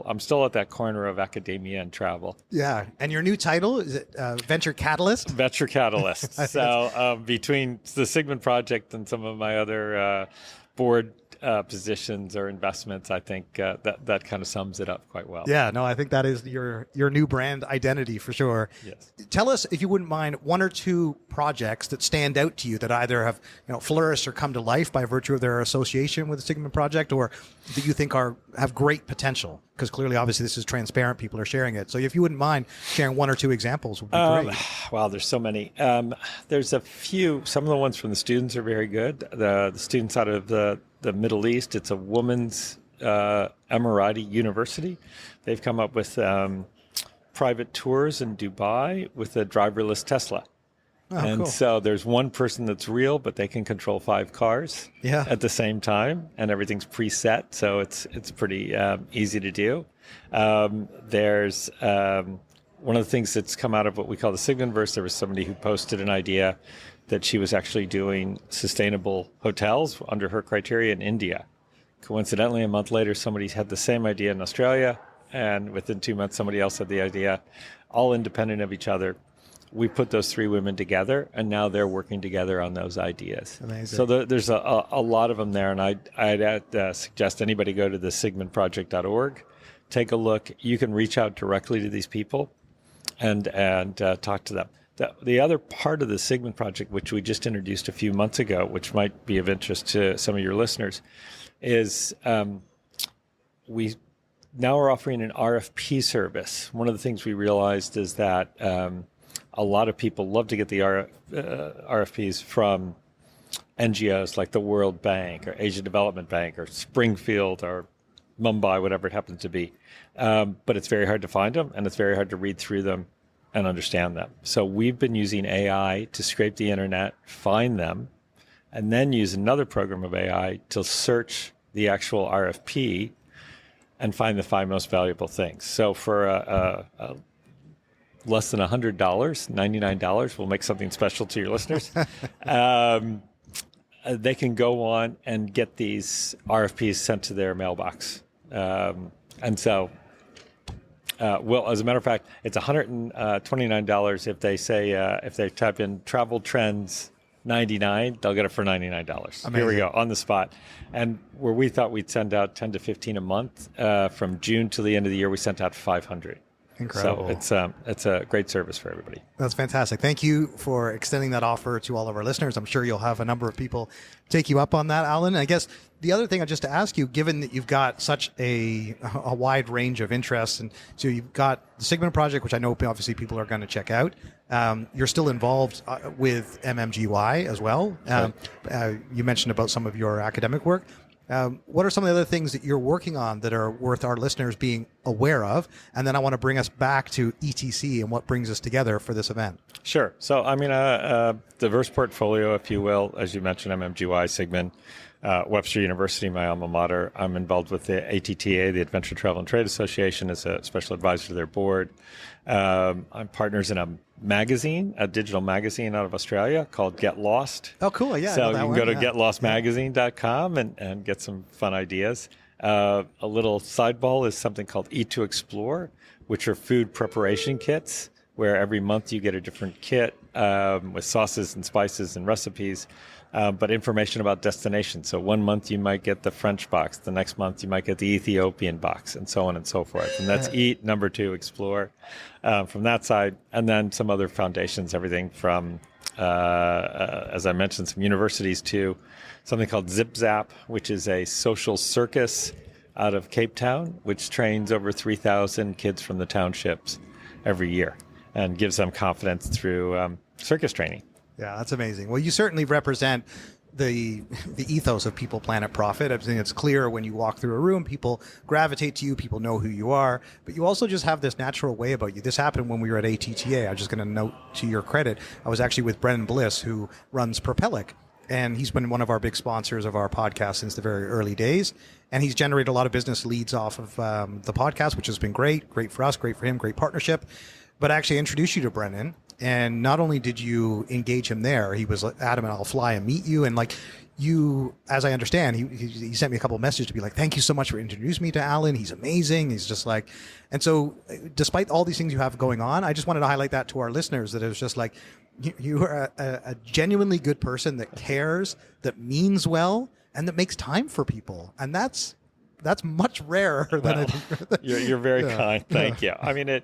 I'm still at that corner of academia and travel. Yeah. And your new title, is it Venture Catalyst? Venture Catalyst. So between the Sigmund Project and some of my other board positions or investments, I think that kind of sums it up quite well. Yeah, no, I think that is your new brand identity for sure. Yes. Tell us, if you wouldn't mind, one or two projects that stand out to you that either have flourished or come to life by virtue of their association with the Sigmund Project, or that you think have great potential. Because clearly, obviously, this is transparent. People are sharing it. So if you wouldn't mind sharing one or two examples, would be great. Wow, there's so many. There's a few. Some of the ones from the students are very good. The students out of the Middle East, it's a women's Emirati university. They've come up with private tours in Dubai with a driverless Tesla. And cool. so there's one person that's real, but they can control 5 cars Yeah. at the same time, and everything's preset, so it's pretty easy to do. There's one of the things that's come out of what we call the Sigmundverse. There was somebody who posted an idea that she was actually doing sustainable hotels under her criteria in India. Coincidentally, a month later, somebody had the same idea in Australia, and within 2 months, somebody else had the idea, all independent of each other. We put those 3 women together, and now they're working together on those ideas. Amazing. So there's a lot of them there, and I'd suggest anybody go to the sigmundproject.org, take a look. You can reach out directly to these people and talk to them. The other part of the Sigmund Project, which we just introduced a few months ago, which might be of interest to some of your listeners, is we now are offering an RFP service. One of the things we realized is that a lot of people love to get the RFPs from NGOs like the World Bank or Asia Development Bank or Springfield or Mumbai, whatever it happens to be. But it's very hard to find them, and it's very hard to read through them and understand them. So we've been using AI to scrape the internet, find them, and then use another program of AI to search the actual RFP and find the 5 most valuable things. So for less than $100, $99, we'll make something special to your listeners. They can go on and get these RFPs sent to their mailbox. And so, well, as a matter of fact, it's $129 if they say, if they type in travel trends 99, they'll get it for $99. Amazing. Here we go, on the spot. And where we thought we'd send out 10 to 15 a month, from June to the end of the year, we sent out 500. Incredible. So it's a great service for everybody. That's fantastic. Thank you for extending that offer to all of our listeners. I'm sure you'll have a number of people take you up on that, Alan. I guess the other thing, just to ask you, given that you've got such a wide range of interests, and so you've got the Sigmund Project, which I know obviously people are going to check out. You're still involved with MMGY as well. You mentioned about some of your academic work. What are some of the other things that you're working on that are worth our listeners being aware of? And then I want to bring us back to ETC and what brings us together for this event. Sure. So, I mean, a diverse portfolio, if you will, as you mentioned, MMGY, Sigmund, Webster University, my alma mater. I'm involved with the ATTA, the Adventure Travel and Trade Association, as a special advisor to their board. I'm partners in a magazine, a digital magazine out of Australia called Get Lost. Oh, cool. Yeah. So you can go to getlostmagazine.com and get some fun ideas. A little sideball is something called Eat to Explore, which are food preparation kits, where every month you get a different kit with sauces and spices and recipes, but information about destinations. So 1 month you might get the French box, the next month you might get the Ethiopian box, and so on and so forth. And that's Eat, number 2, Explore from that side. And then some other foundations, everything from, as I mentioned, some universities to something called Zip Zap, which is a social circus out of Cape Town, which trains over 3,000 kids from the townships every year and gives them confidence through circus training. Yeah, that's amazing. Well, you certainly represent the ethos of People, Planet, Profit. I think it's clear when you walk through a room, people gravitate to you, people know who you are, but you also just have this natural way about you. This happened when we were at ATTA. I'm just going to note to your credit, I was actually with Brennan Bliss, who runs Propelic, and he's been one of our big sponsors of our podcast since the very early days, and he's generated a lot of business leads off of the podcast, which has been great for us, great for him, great partnership. But I actually introduced you to Brennan. And not only did you engage him there, he was adamant, I'll fly and meet you. And like you, as I understand, he sent me a couple of messages to be like, thank you so much for introducing me to Alan. He's amazing. He's just like, and so despite all these things you have going on, I just wanted to highlight that to our listeners, that it was just like, you are a genuinely good person that cares, that means well, and that makes time for people. And that's much rarer than I think. You're very kind. Thank you. I mean,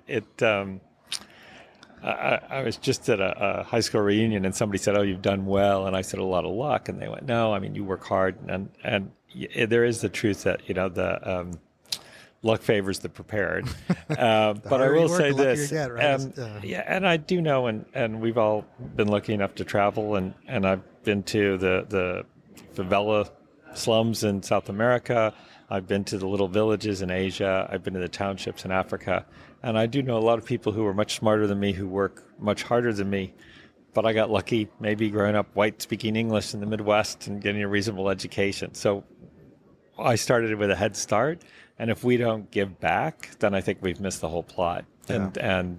I was just at a high school reunion and somebody said, "Oh, you've done well," and I said, "A lot of luck," and they went, "No, I mean, you work hard," and there is the truth that the luck favors the prepared. But I will say this, and I do know, and we've all been lucky enough to travel, and I've been to the favela slums in South America. I've been to the little villages in Asia. I've been to the townships in Africa. And I do know a lot of people who are much smarter than me, who work much harder than me. but I got lucky maybe growing up white, speaking English in the Midwest and getting a reasonable education. So I started with a head start. And if we don't give back, then I think we've missed the whole plot. Yeah. And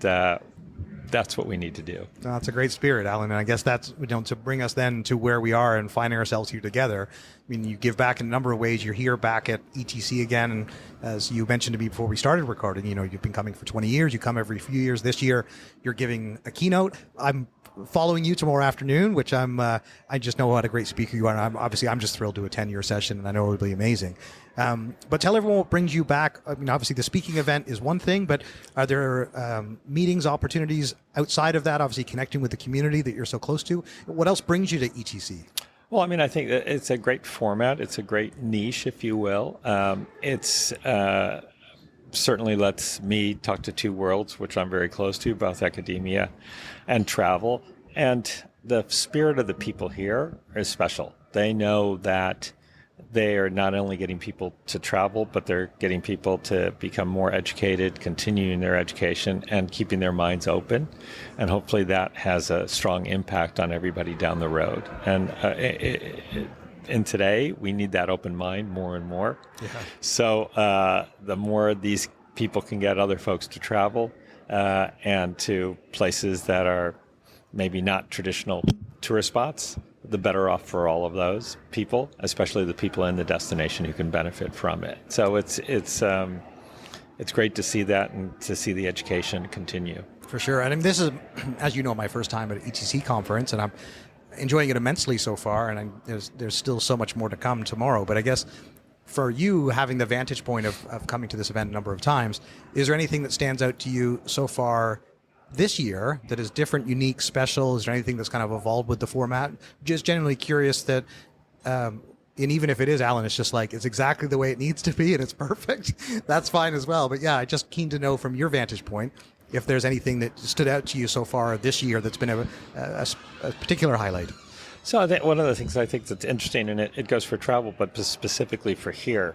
that's what we need to do. No, that's a great spirit, Alan. And I guess that's, to bring us then to where we are and finding ourselves here together. I mean, you give back in a number of ways. You're here back at ETC again. And as you mentioned to me before we started recording, you've been coming for 20 years. You come every few years. This year, you're giving a keynote. I'm following you tomorrow afternoon, which I just know what a great speaker you are. And I'm just thrilled to attend your session, and I know it will be amazing. But tell everyone what brings you back. I mean, obviously the speaking event is one thing, but are there meetings, opportunities outside of that, obviously connecting with the community that you're so close to? What else brings you to ETC? Well, I mean, I think that it's a great format. It's a great niche, if you will. It's certainly lets me talk to two worlds, which I'm very close to, both academia and travel. And the spirit of the people here is special. They know that they are not only getting people to travel, but they're getting people to become more educated, continuing their education, and keeping their minds open. And hopefully that has a strong impact on everybody down the road. And in today, we need that open mind more and more. Yeah. So the more these people can get other folks to travel and to places that are maybe not traditional tourist spots, the better off for all of those people, especially the people in the destination who can benefit from it. So it's great to see that and to see the education continue. For sure. And I mean, this is, as you know, my first time at an ETC conference, and I'm enjoying it immensely so far. And there's still so much more to come tomorrow. But I guess for you, having the vantage point of coming to this event a number of times, is there anything that stands out to you so far this year that is different, unique, special? Is there anything that's kind of evolved with the format? Just genuinely curious that, and even if it is, Alan, it's just like, it's exactly the way it needs to be and it's perfect. That's fine as well. But yeah, I'm just keen to know from your vantage point, if there's anything that stood out to you so far this year that's been a particular highlight. So I think one of the things I think that's interesting, and it goes for travel, but specifically for here,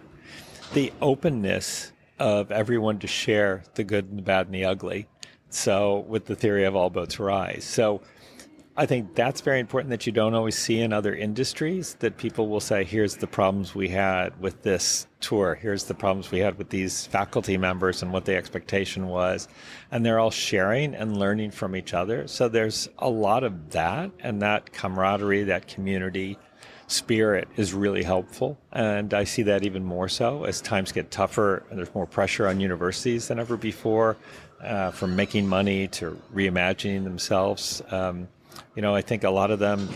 the openness of everyone to share the good and the bad and the ugly. So with the theory of all boats rise. So I think that's very important that you don't always see in other industries, that people will say, here's the problems we had with this tour. Here's the problems we had with these faculty members and what the expectation was. And they're all sharing and learning from each other. So there's a lot of that, and that camaraderie, that community spirit is really helpful. And I see that even more so as times get tougher and there's more pressure on universities than ever before, from making money to reimagining themselves. I think a lot of them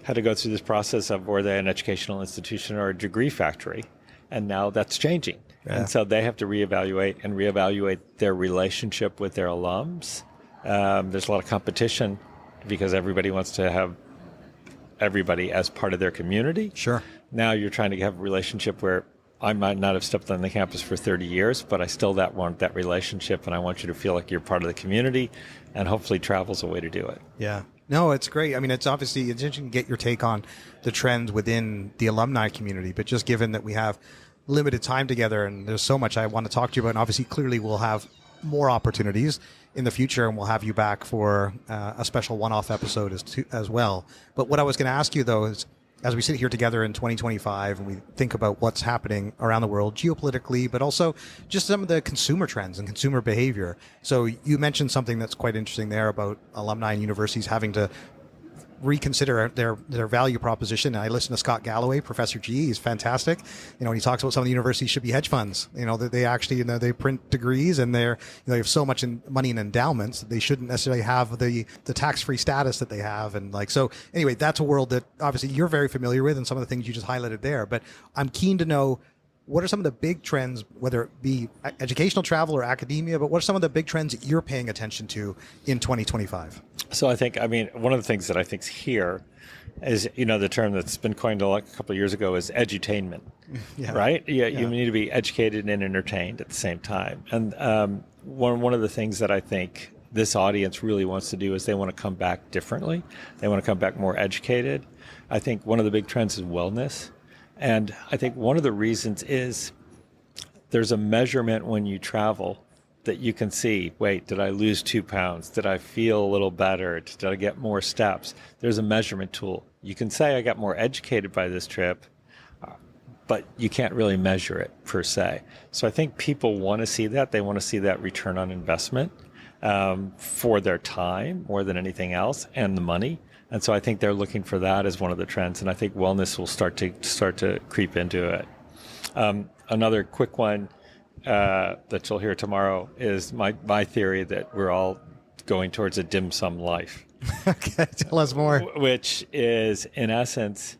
had to go through this process of, were they an educational institution or a degree factory? And now that's changing. Yeah. And so they have to reevaluate their relationship with their alums. There's a lot of competition because everybody wants to have everybody as part of their community. Sure. Now you're trying to have a relationship where I might not have stepped on the campus for 30 years, but I still want that relationship, and I want you to feel like you're part of the community, and hopefully travel's a way to do it. Yeah. No, it's great. I mean, it's interesting to get your take on the trends within the alumni community, but just given that we have limited time together and there's so much I want to talk to you about, and obviously clearly we'll have more opportunities in the future, and we'll have you back for a special one-off episode as well. But what I was going to ask you, though, is as we sit here together in 2025 and we think about what's happening around the world geopolitically, but also just some of the consumer trends and consumer behavior. So you mentioned something that's quite interesting there about alumni and universities having to reconsider their value proposition. And I listen to Scott Galloway, Professor G. He's fantastic. When he talks about some of the universities should be hedge funds. That they actually, they print degrees and they have so much money in endowments that they shouldn't necessarily have the tax-free status that they have. And so anyway, that's a world that obviously you're very familiar with, and some of the things you just highlighted there. But I'm keen to know, what are some of the big trends, whether it be educational travel or academia, but what are some of the big trends that you're paying attention to in 2025? So one of the things that I think's here is, the term that's been coined a couple of years ago is edutainment, yeah. Right? Yeah. You need to be educated and entertained at the same time. And one of the things that I think this audience really wants to do is they want to come back differently. They want to come back more educated. I think one of the big trends is wellness. And I think one of the reasons is there's a measurement when you travel that you can see, wait, did I lose 2 pounds? Did I feel a little better? Did I get more steps? There's a measurement tool. You can say I got more educated by this trip, but you can't really measure it per se. So I think people want to see that. They want to see that return on investment for their time more than anything else, and the money. And so I think they're looking for that as one of the trends. And I think wellness will start to creep into it. Another quick one that you'll hear tomorrow is my theory that we're all going towards a dim sum life. Okay, tell us more. Which is, in essence,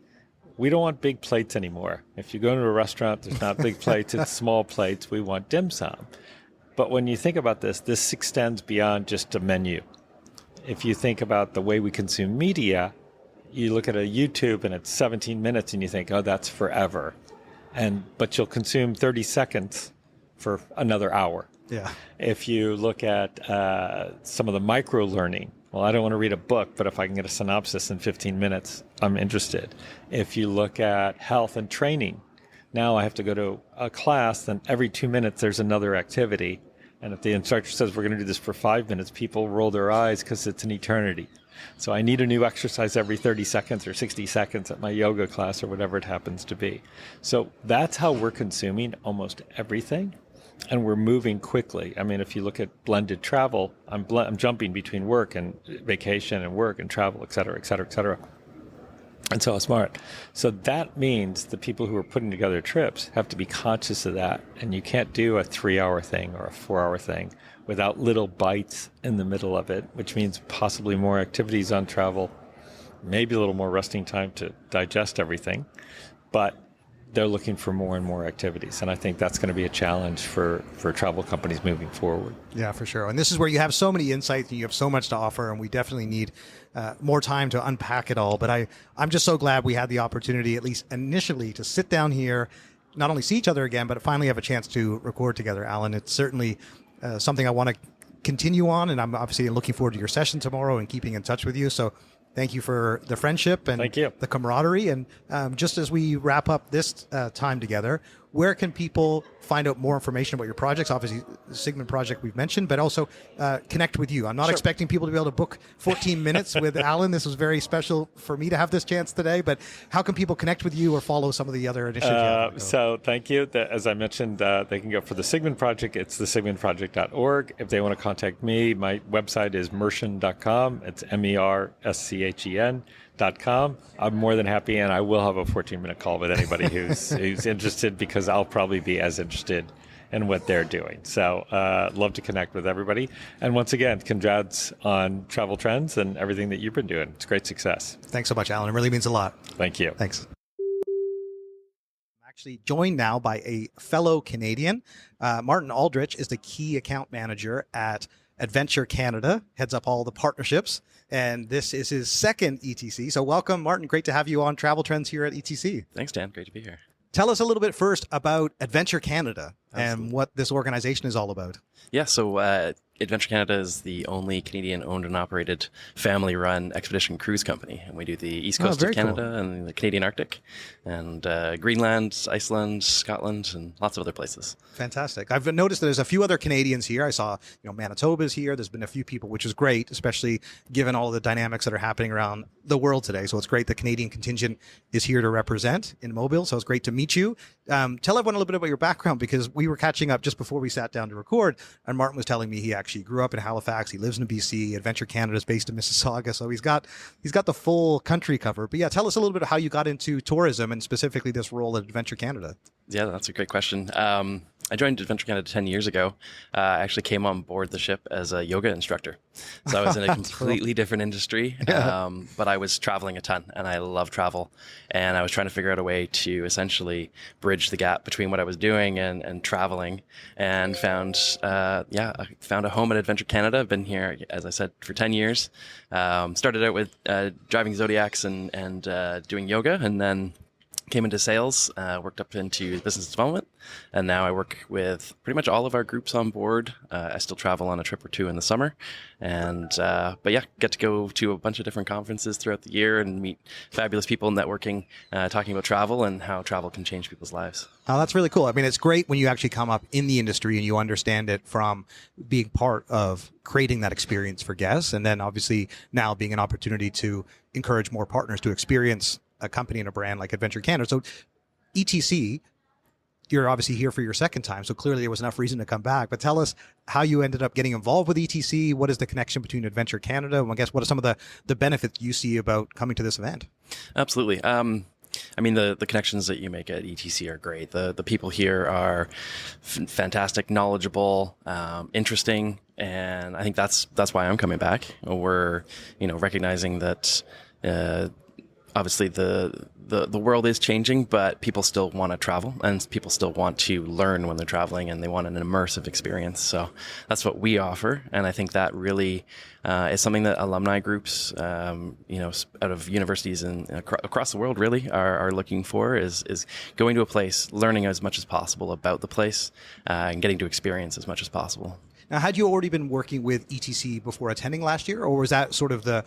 we don't want big plates anymore. If you go to a restaurant, there's not big plates, it's small plates. We want dim sum. But when you think about this extends beyond just a menu. If you think about the way we consume media, you look at a YouTube and it's 17 minutes and you think, oh, that's forever. But you'll consume 30 seconds for another hour. Yeah. If you look at some of the micro learning, well, I don't want to read a book, but if I can get a synopsis in 15 minutes, I'm interested. If you look at health and training, now I have to go to a class, then every 2 minutes there's another activity. And if the instructor says we're going to do this for 5 minutes, people roll their eyes because it's an eternity. So I need a new exercise every 30 seconds or 60 seconds at my yoga class or whatever it happens to be. So that's how we're consuming almost everything. And we're moving quickly. I mean, if you look at blended travel, I'm jumping between work and vacation and work and travel, et cetera, et cetera, et cetera. And so smart. So that means the people who are putting together trips have to be conscious of that. And you can't do a 3-hour thing or a 4-hour thing without little bites in the middle of it, which means possibly more activities on travel, maybe a little more resting time to digest everything. But they're looking for more and more activities. And I think that's going to be a challenge for travel companies moving forward. Yeah, for sure. And this is where you have so many insights and you have so much to offer, and we definitely need more time to unpack it all. But I'm just so glad we had the opportunity, at least initially, to sit down here, not only see each other again, but finally have a chance to record together. Alan, it's certainly something I want to continue on, and I'm obviously looking forward to your session tomorrow and keeping in touch with you. So thank you for the friendship and the camaraderie. And just as we wrap up this time together, where can people find out more information about your projects? Obviously, the Sigmund project we've mentioned, but also connect with you. I'm not expecting people to be able to book 14 minutes with Alan. This was very special for me to have this chance today, but how can people connect with you or follow some of the other initiatives? So thank you. As I mentioned, they can go for the Sigmund project. It's thesigmundproject.org. If they want to contact me, my website is merschen.com. It's MERSCHEN.com. I'm more than happy, and I will have a 14-minute call with anybody who's interested, because I'll probably be as interested in what they're doing. So love to connect with everybody. And once again, congrats on Travel Trends and everything that you've been doing. It's great success. Thanks so much, Alan. It really means a lot. Thank you. Thanks. I'm actually joined now by a fellow Canadian. Martin Aldrich is the key account manager at Adventure Canada, heads up all the partnerships, and this is his second ETC. So welcome, Martin. Great to have you on Travel Trends here at ETC. Thanks, Dan. Great to be here. Tell us a little bit first about Adventure Canada and what this organization is all about. Yeah, so Adventure Canada is the only Canadian-owned and operated family-run expedition cruise company. And we do the east coast of Canada and the Canadian Arctic, and Greenland, Iceland, Scotland, and lots of other places. Fantastic. I've noticed that there's a few other Canadians here. I saw, Manitoba's here. There's been a few people, which is great, especially given all the dynamics that are happening around the world today. So it's great the Canadian contingent is here to represent in Mobile. So it's great to meet you. Tell everyone a little bit about your background, because we were catching up just before we sat down to record, and Martin was telling me he actually grew up in Halifax. He lives in BC. Adventure Canada is based in Mississauga. So he's got the full country cover. But yeah, tell us a little bit of how you got into tourism and specifically this role at Adventure Canada. Yeah, that's a great question. I joined Adventure Canada 10 years ago. I actually came on board the ship as a yoga instructor. So I was in a completely different industry, but I was traveling a ton, and I love travel. And I was trying to figure out a way to essentially bridge the gap between what I was doing and traveling, and found a home at Adventure Canada. I've been here, as I said, for 10 years. Started out with driving Zodiacs and doing yoga, and then came into sales, worked up into business development, and now I work with pretty much all of our groups on board. I still travel on a trip or two in the summer, and but yeah, get to go to a bunch of different conferences throughout the year and meet fabulous people networking, talking about travel and how travel can change people's lives. Oh, that's really cool. I mean, it's great when you actually come up in the industry and you understand it from being part of creating that experience for guests, and then obviously now being an opportunity to encourage more partners to experience a company and a brand like Adventure Canada. So ETC, you're obviously here for your second time, so clearly there was enough reason to come back. But tell us how you ended up getting involved with ETC. What is the connection between Adventure Canada? And I guess what are some of the benefits you see about coming to this event? Absolutely. I mean, the connections that you make at ETC are great. The people here are fantastic, knowledgeable, interesting, and I think that's why I'm coming back. We're recognizing that obviously the world is changing, but people still want to travel and people still want to learn when they're traveling, and they want an immersive experience. So that's what we offer. And I think that really is something that alumni groups, out of universities and across the world really are looking for is going to a place, learning as much as possible about the place, and getting to experience as much as possible. Now, had you already been working with ETC before attending last year, or was that sort of the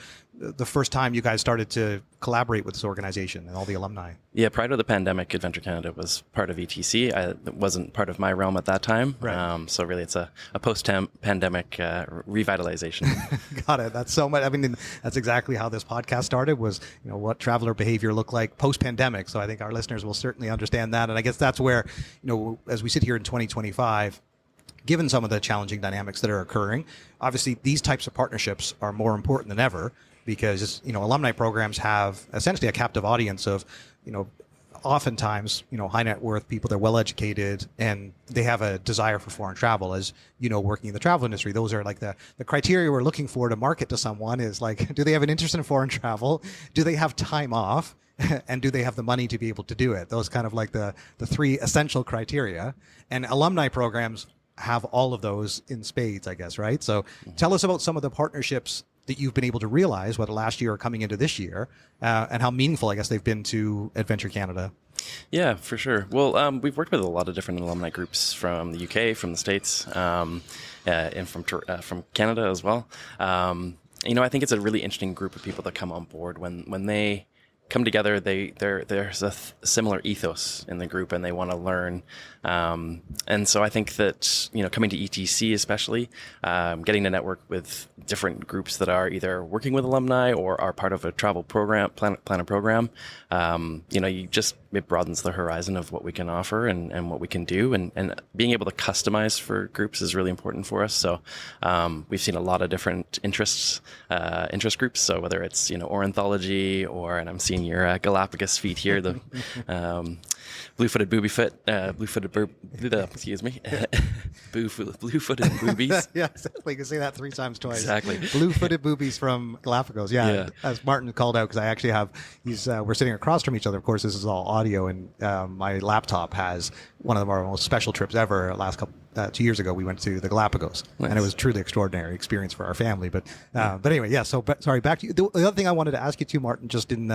first time you guys started to collaborate with this organization and all the alumni? Yeah, prior to the pandemic, Adventure Canada was part of ETC. It wasn't part of my realm at that time. Right. So really, it's a post-pandemic revitalization. Got it. That's so much. I mean, that's exactly how this podcast started, was, what traveler behavior looked like post-pandemic. So I think our listeners will certainly understand that. And I guess that's where, as we sit here in 2025, given some of the challenging dynamics that are occurring, obviously these types of partnerships are more important than ever, because alumni programs have essentially a captive audience of oftentimes high net worth people. They're well educated and they have a desire for foreign travel. As working in the travel industry, those are like the criteria we're looking for to market to someone is like, do they have an interest in foreign travel? Do they have time off? And do they have the money to be able to do it? Those kind of like the three essential criteria. And alumni programs have all of those in spades, I guess, right? So tell us about some of the partnerships that you've been able to realize, whether last year or coming into this year, and how meaningful, I guess, they've been to Adventure Canada. Yeah, for sure. Well, we've worked with a lot of different alumni groups from the UK, from the States, and from Canada as well. I think it's a really interesting group of people that come on board when they come together. There's a similar ethos in the group, and they want to learn. And so I think that coming to ETC especially, getting to network with different groups that are either working with alumni or are part of a travel program, planner program, it broadens the horizon of what we can offer and what we can do, and being able to customize for groups is really important for us. So we've seen a lot of different interest groups. So whether it's ornithology, and I'm seeing your Galapagos feet here, the blue-footed blue-footed boobies. Yeah, exactly. You can say that 3 times twice. Exactly. Blue-footed boobies from Galapagos. Yeah. As Martin called out, because I actually have, we're sitting across from each other. Of course, this is all audio, and my laptop has one of our most special trips ever. Last couple 2 years ago, we went to the Galapagos, nice. And it was a truly extraordinary experience for our family. But anyway, yeah. So, sorry, back to you. The other thing I wanted to ask you too, Martin, just in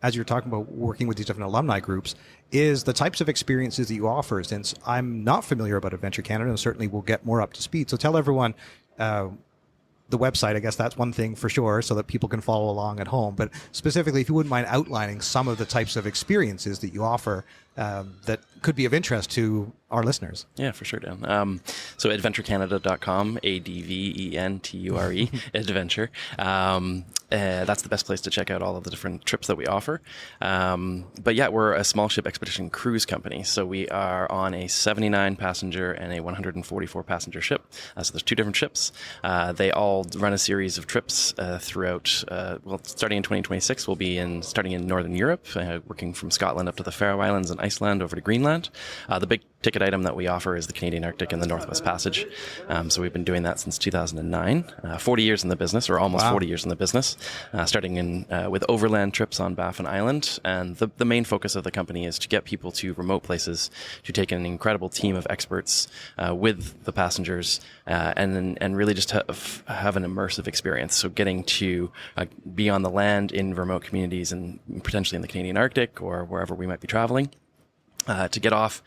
as you're talking about working with these different alumni groups, is the types of experiences that you offer. Since I'm not familiar about Adventure Canada, and certainly we'll get more up to speed. So tell everyone the website. I guess that's one thing for sure, so that people can follow along at home. But specifically, if you wouldn't mind outlining some of the types of experiences that you offer that could be of interest to our listeners. Yeah, for sure, Dan. So adventurecanada.com, ADVENTURE, adventure. That's the best place to check out all of the different trips that we offer. But yeah, we're a small ship expedition cruise company. So we are on a 79 passenger and a 144 passenger ship. So there's 2 different ships. They all run a series of trips throughout, starting in 2026, we'll be starting in Northern Europe, working from Scotland up to the Faroe Islands and Iceland over to Greenland. The big ticket item that we offer is the Canadian Arctic and the Northwest Passage. So we've been doing that since 2009, 40 years in the business, or almost 40 years in the business. starting with overland trips on Baffin Island. And the main focus of the company is to get people to remote places, to take an incredible team of experts with the passengers, and really just have an immersive experience. So getting to be on the land in remote communities and potentially in the Canadian Arctic or wherever we might be traveling, to get off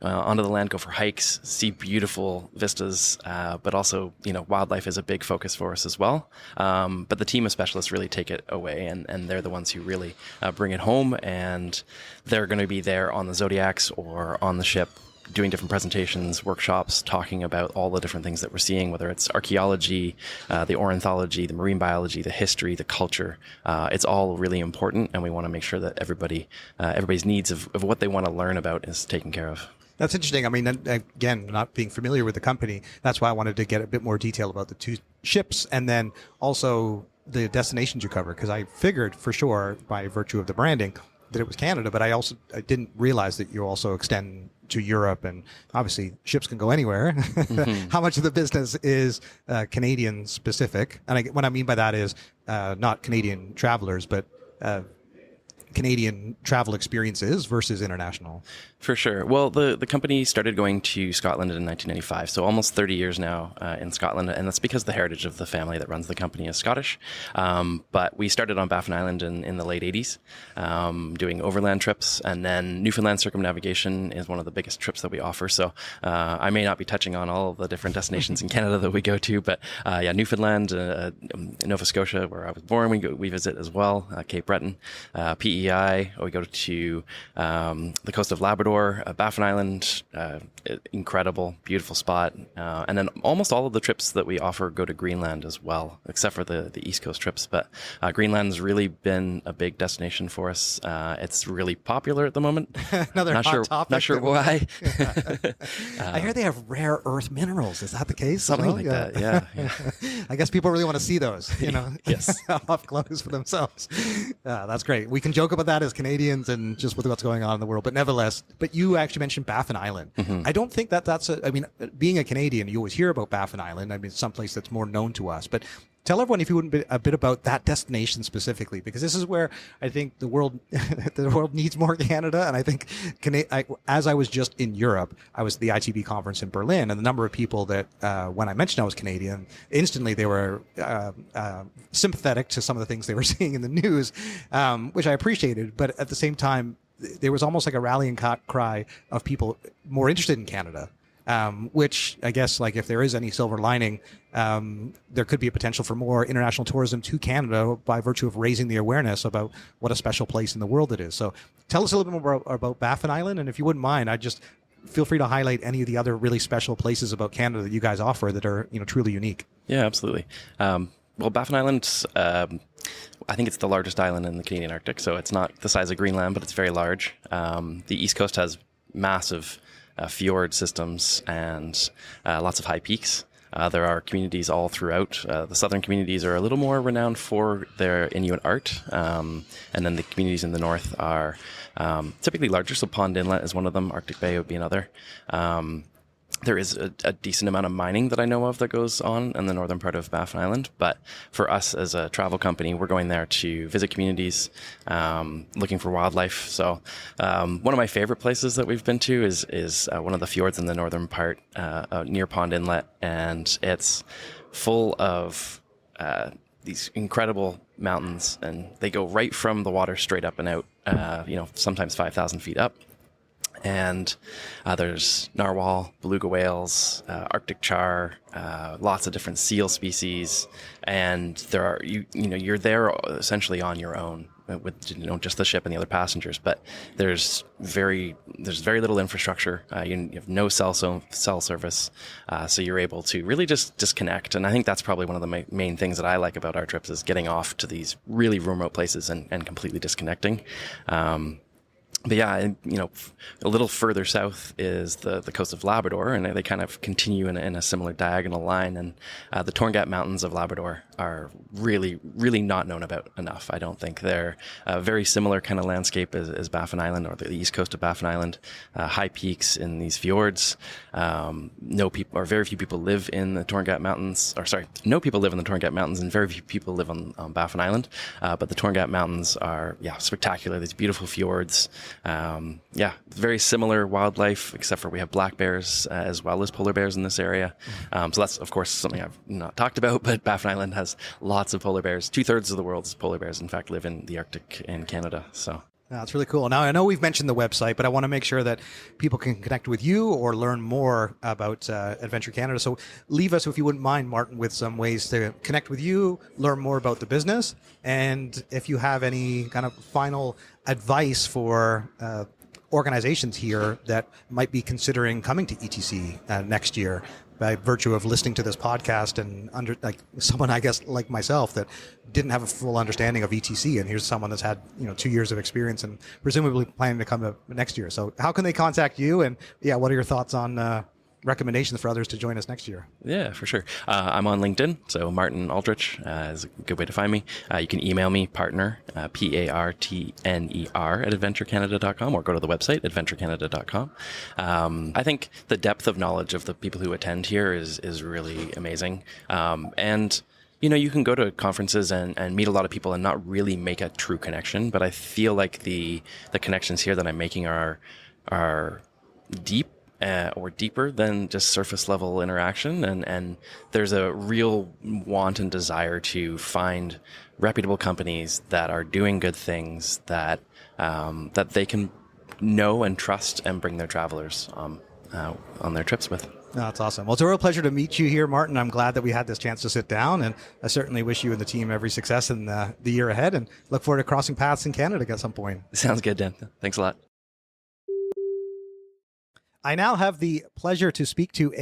onto the land, go for hikes, see beautiful vistas, but also, wildlife is a big focus for us as well. But the team of specialists really take it away, and they're the ones who really bring it home, and they're going to be there on the Zodiacs or on the ship doing different presentations, workshops, talking about all the different things that we're seeing, whether it's archaeology, the ornithology, the marine biology, the history, the culture. It's all really important, and we want to make sure that everybody's needs of what they want to learn about is taken care of. That's interesting. I mean, again, not being familiar with the company, that's why I wanted to get a bit more detail about the two ships and then also the destinations you cover, because I figured for sure by virtue of the branding that it was Canada, but I didn't realize that you also extend to Europe, and obviously ships can go anywhere. Mm-hmm. How much of the business is Canadian specific? And what I mean by that is not Canadian travelers, but Canadian travel experiences versus international. For sure. Well, the company started going to Scotland in 1995, so almost 30 years now in Scotland, and that's because the heritage of the family that runs the company is Scottish. But we started on Baffin Island in the late 80s, doing overland trips, and then Newfoundland circumnavigation is one of the biggest trips that we offer. So I may not be touching on all of the different destinations in Canada that we go to, but Newfoundland, Nova Scotia, where I was born, we visit as well, Cape Breton, PEI, we go to the coast of Labrador, Baffin Island, incredible, beautiful spot. And then almost all of the trips that we offer go to Greenland as well, except for the East Coast trips. But Greenland's really been a big destination for us. It's really popular at the moment. Another hot topic. Not sure why. I hear they have rare earth minerals. Is that the case? Something like that, yeah. I guess people really want to see those, Yes. up close for themselves. That's great. We can joke about that as Canadians and just with what's going on in the world, but nevertheless. But you actually mentioned Baffin Island. Mm-hmm. I don't think that's being a Canadian, you always hear about Baffin Island. I mean, it's someplace that's more known to us. But tell everyone, if you wouldn't, a bit about that destination specifically, because this is where I think the world needs more Canada. And I think as I was just in Europe, I was at the ITB conference in Berlin, and the number of people that when I mentioned I was Canadian, instantly they were sympathetic to some of the things they were seeing in the news, which I appreciated. But at the same time, there was almost like a rallying cry of people more interested in Canada, which I guess, like, if there is any silver lining, there could be a potential for more international tourism to Canada by virtue of raising the awareness about what a special place in the world it is. So tell us a little bit more about Baffin Island, and if you wouldn't mind, I'd just feel free to highlight any of the other really special places about Canada that you guys offer that are truly unique. Yeah, absolutely. Well, Baffin Island, I think it's the largest island in the Canadian Arctic, so it's not the size of Greenland, but it's very large. The East Coast has massive fjord systems and lots of high peaks. There are communities all throughout. The southern communities are a little more renowned for their Inuit art, and then the communities in the north are typically larger, so Pond Inlet is one of them, Arctic Bay would be another. There is a decent amount of mining that I know of that goes on in the northern part of Baffin Island. But for us as a travel company, we're going there to visit communities, looking for wildlife. So one of my favorite places that we've been to is one of the fjords in the northern part near Pond Inlet. And it's full of these incredible mountains, and they go right from the water straight up and out, sometimes 5,000 feet up. And there's narwhal, beluga whales, Arctic char, lots of different seal species, and there are you're there essentially on your own with just the ship and the other passengers. But there's very little infrastructure. You have no cell service, so you're able to really just disconnect. And I think that's probably one of the main things that I like about our trips is getting off to these really remote places and completely disconnecting. But yeah, a little further south is the coast of Labrador, and they kind of continue in a similar diagonal line. And the Torngat Mountains of Labrador are really, really not known about enough. I don't think they're a very similar kind of landscape as Baffin Island or the east coast of Baffin Island. High peaks in these fjords. No people, or very few people live in the Torngat Mountains. Or sorry, no people live in the Torngat Mountains, and very few people live on Baffin Island. But the Torngat Mountains are spectacular. These beautiful fjords. Very similar wildlife, except for we have black bears as well as polar bears in this area. So that's, of course, something I've not talked about, but Baffin Island has lots of polar bears. 2/3 of the world's polar bears, in fact, live in the Arctic in Canada. So. That's really cool. Now, I know we've mentioned the website, but I want to make sure that people can connect with you or learn more about Adventure Canada. So leave us, if you wouldn't mind, Martin, with some ways to connect with you, learn more about the business, and if you have any kind of final advice for organizations here that might be considering coming to ETC next year by virtue of listening to this podcast and someone, I guess, like myself that didn't have a full understanding of ETC, and here's someone that's had 2 years of experience and presumably planning to come next year. So how can they contact you, and what are your thoughts on recommendations for others to join us next year? Yeah, for sure. I'm on LinkedIn, so Martin Aldrich is a good way to find me. You can email me, partner, PARTNER at adventurecanada.com, or go to the website, adventurecanada.com. I think the depth of knowledge of the people who attend here is really amazing. And you can go to conferences and meet a lot of people and not really make a true connection, but I feel like the connections here that I'm making are deep, or deeper than just surface level interaction. And there's a real want and desire to find reputable companies that are doing good things that they can know and trust and bring their travelers on their trips with. No, that's awesome. Well, it's a real pleasure to meet you here, Martin. I'm glad that we had this chance to sit down, and I certainly wish you and the team every success in the year ahead, and look forward to crossing paths in Canada at some point. Sounds good, Dan. Thanks a lot. I now have the pleasure to speak to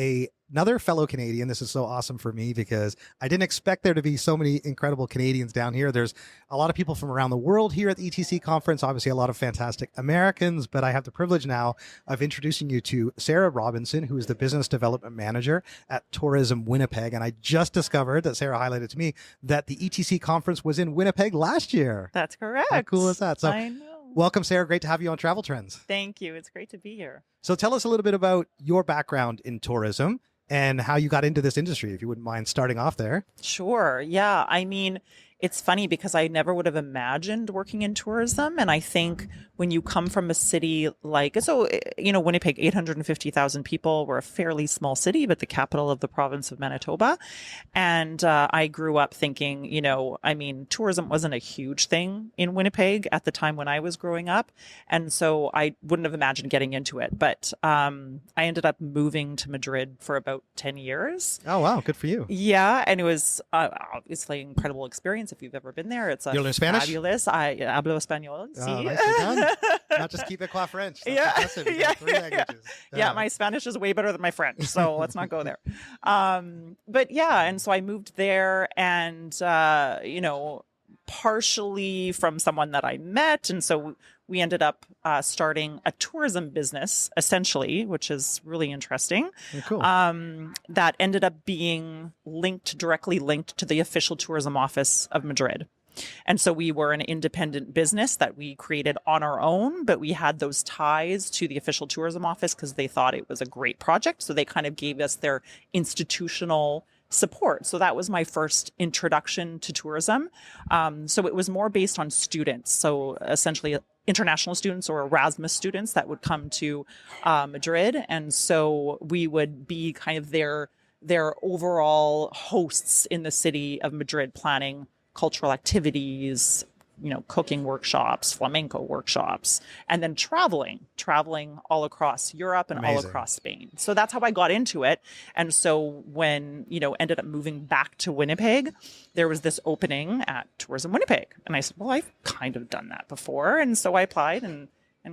another fellow Canadian. This is so awesome for me because I didn't expect there to be so many incredible Canadians down here. There's a lot of people from around the world here at the ETC conference, obviously a lot of fantastic Americans, but I have the privilege now of introducing you to Sarah Robinson, who is the Business Development Manager at Tourism Winnipeg. And I just discovered that Sarah highlighted to me that the ETC conference was in Winnipeg last year. That's correct. How cool is that? So, I know. welcome, Sarah. Great to have you on Travel Trends. Thank you. It's great to be here. So tell us a little bit about your background in tourism and how you got into this industry, if you wouldn't mind starting off there. Sure. Yeah. I mean, it's funny because I never would have imagined working in tourism. And I think when you come from a city Winnipeg, 850,000 people, we're a fairly small city, but the capital of the province of Manitoba. And I grew up thinking, tourism wasn't a huge thing in Winnipeg at the time when I was growing up. And so I wouldn't have imagined getting into it. But I ended up moving to Madrid for about 10 years. Oh, wow. Good for you. Yeah. And it was obviously an incredible experience. If you've ever been there, it's you learn Spanish? Fabulous. I hablo español. Sí. Nicely done. Not just keep it qua French. That's three languages. Yeah, my Spanish is way better than my French, so let's not go there. But yeah, and so I moved there, and partially from someone that I met, and so we ended up starting a tourism business, essentially, which is really interesting. Cool. That ended up being directly linked to the official tourism office of Madrid. And so we were an independent business that we created on our own, but we had those ties to the official tourism office because they thought it was a great project. So they kind of gave us their institutional support. So that was my first introduction to tourism. So it was more based on students. So essentially international students or Erasmus students that would come to Madrid. And so we would be kind of their overall hosts in the city of Madrid, planning cultural activities, cooking workshops, flamenco workshops, and then traveling all across Europe and all across Spain. So that's how I got into it. And so when, ended up moving back to Winnipeg, there was this opening at Tourism Winnipeg. And I said, well, I've kind of done that before. And so I applied and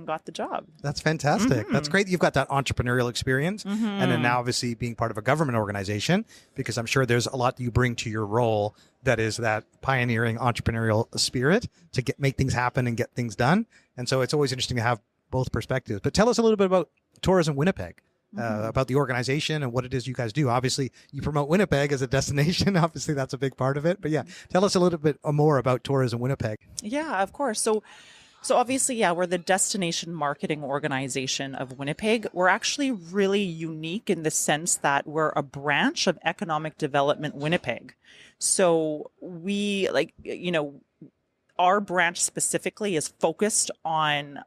got the job. That's fantastic. Mm-hmm. That's great. You've got that entrepreneurial experience. Mm-hmm. And then now obviously being part of a government organization, because I'm sure there's a lot you bring to your role that is that pioneering entrepreneurial spirit to make things happen and get things done. And so it's always interesting to have both perspectives. But tell us a little bit about Tourism Winnipeg. About the organization and what it is you guys do. Obviously, you promote Winnipeg as a destination. Obviously, that's a big part of it. But yeah, tell us a little bit more about Tourism Winnipeg. Yeah, of course. So obviously, yeah, we're the destination marketing organization of Winnipeg. We're actually really unique in the sense that we're a branch of Economic Development Winnipeg. So we our branch specifically is focused on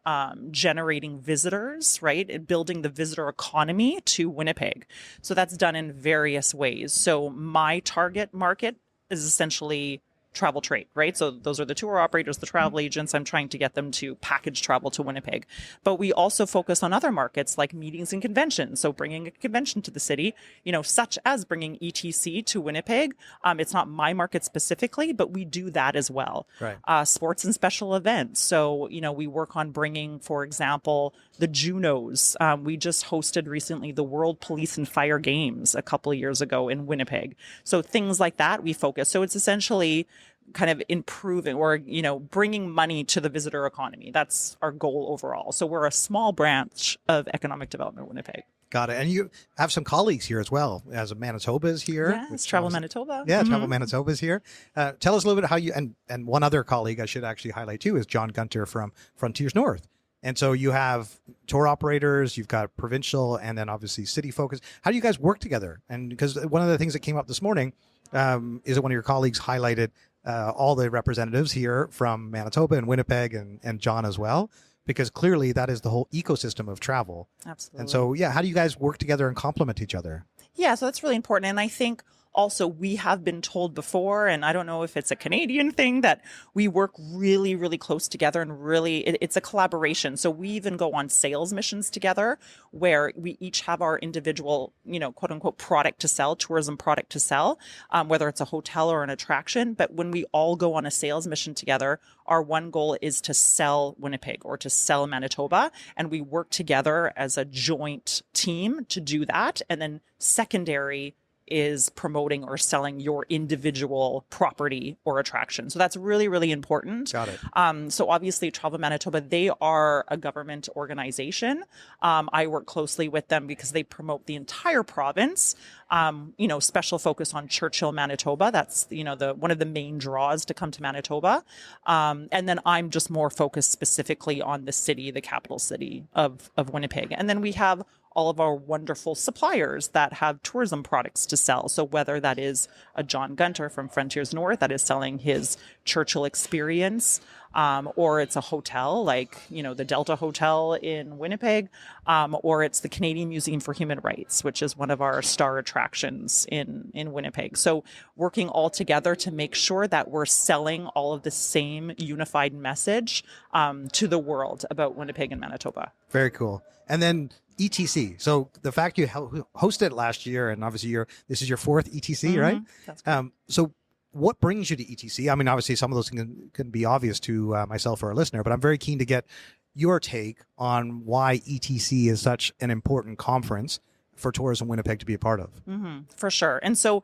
generating visitors, right? And building the visitor economy to Winnipeg. So that's done in various ways. So my target market is essentially travel trade, right? So those are the tour operators, the travel agents. I'm trying to get them to package travel to Winnipeg. But we also focus on other markets like meetings and conventions. So bringing a convention to the city, such as bringing ETC to Winnipeg. It's not my market specifically, but we do that as well. Right. Sports and special events. So, we work on bringing, for example, the Junos. We just hosted recently the World Police and Fire Games a couple of years ago in Winnipeg. So things like that we focus. So it's essentially kind of improving or, bringing money to the visitor economy. That's our goal overall. So we're a small branch of Economic Development Winnipeg. Got it. And you have some colleagues here as well, as Manitoba is here. Yes, Travel Manitoba. Yeah, Travel Manitoba is here. Tell us a little bit how you, and one other colleague I should actually highlight too is John Gunter from Frontiers North. And so you have tour operators, you've got provincial, and then obviously city focus. How do you guys work together? And because one of the things that came up this morning is that one of your colleagues highlighted all the representatives here from Manitoba and Winnipeg and John as well, because clearly that is the whole ecosystem of travel. Absolutely. And so, yeah, how do you guys work together and complement each other? Yeah, so that's really important. And I think also we have been told before, and I don't know if it's a Canadian thing, that we work really, really close together and really it's a collaboration. So we even go on sales missions together where we each have our individual, quote unquote, product to sell, tourism product to sell, whether it's a hotel or an attraction. But when we all go on a sales mission together, our one goal is to sell Winnipeg or to sell Manitoba. And we work together as a joint team to do that. And then secondary is promoting or selling your individual property or attraction. So that's really, really important. Got it. So obviously Travel Manitoba, they are a government organization. I work closely with them because they promote the entire province. Special focus on Churchill, Manitoba. That's, one of the main draws to come to Manitoba. And then I'm just more focused specifically on the city, the capital city of Winnipeg. And then we have all of our wonderful suppliers that have tourism products to sell. So whether that is a John Gunter from Frontiers North that is selling his Churchill experience, or it's a hotel like, the Delta Hotel in Winnipeg, or it's the Canadian Museum for Human Rights, which is one of our star attractions in Winnipeg. So working all together to make sure that we're selling all of the same unified message to the world about Winnipeg and Manitoba. Very cool. And then ETC. So the fact you hosted it last year, and obviously this is your fourth ETC, right? That's correct. So what brings you to ETC? I mean, obviously some of those can be obvious to myself or a listener, but I'm very keen to get your take on why ETC is such an important conference for Tourism Winnipeg to be a part of. For sure. And so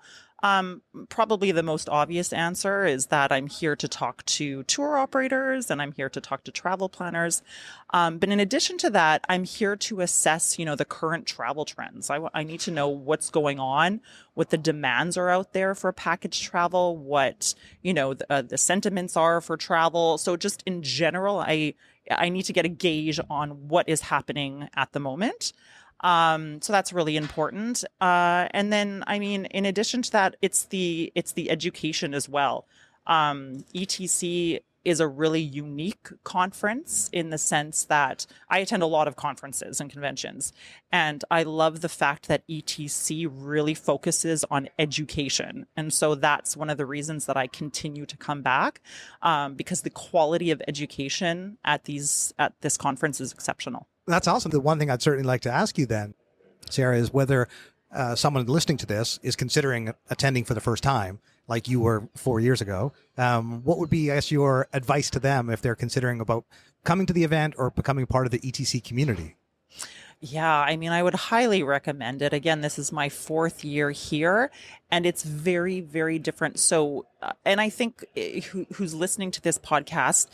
probably the most obvious answer is that I'm here to talk to tour operators and I'm here to talk to travel planners. But in addition to that, I'm here to assess, the current travel trends. I need to know what's going on, what the demands are out there for package travel, what, the sentiments are for travel. So just in general, I need to get a gauge on what is happening at the moment. So that's really important. And then, in addition to that, it's the education as well. ETC is a really unique conference in the sense that I attend a lot of conferences and conventions, and I love the fact that ETC really focuses on education. And so that's one of the reasons that I continue to come back, because the quality of education at this conference is exceptional. That's awesome. The one thing I'd certainly like to ask you then, Sarah, is whether someone listening to this is considering attending for the first time, like you were 4 years ago. What would be, I guess, your advice to them if they're considering about coming to the event or becoming part of the ETC community? Yeah, I mean, I would highly recommend it. Again, this is my 4th year here, and it's very, very different. So, and I think who's listening to this podcast,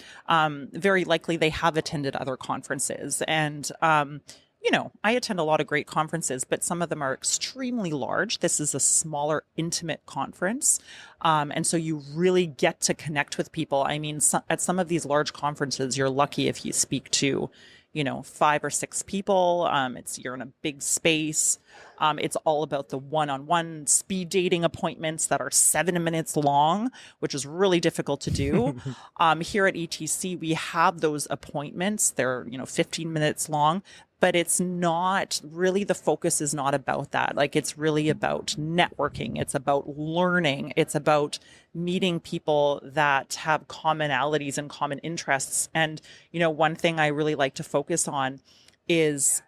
very likely they have attended other conferences. And, I attend a lot of great conferences, but some of them are extremely large. This is a smaller, intimate conference. And so you really get to connect with people. I mean, at some of these large conferences, you're lucky if you speak to 5 or 6 people. You're in a big space. It's all about the one-on-one speed dating appointments that are 7 minutes long, which is really difficult to do. Here at ETC, we have those appointments. They're 15 minutes long, but it's not really, the focus is not about that. Like, it's really about networking. It's about learning. It's about meeting people that have commonalities and common interests. And, one thing I really like to focus on is,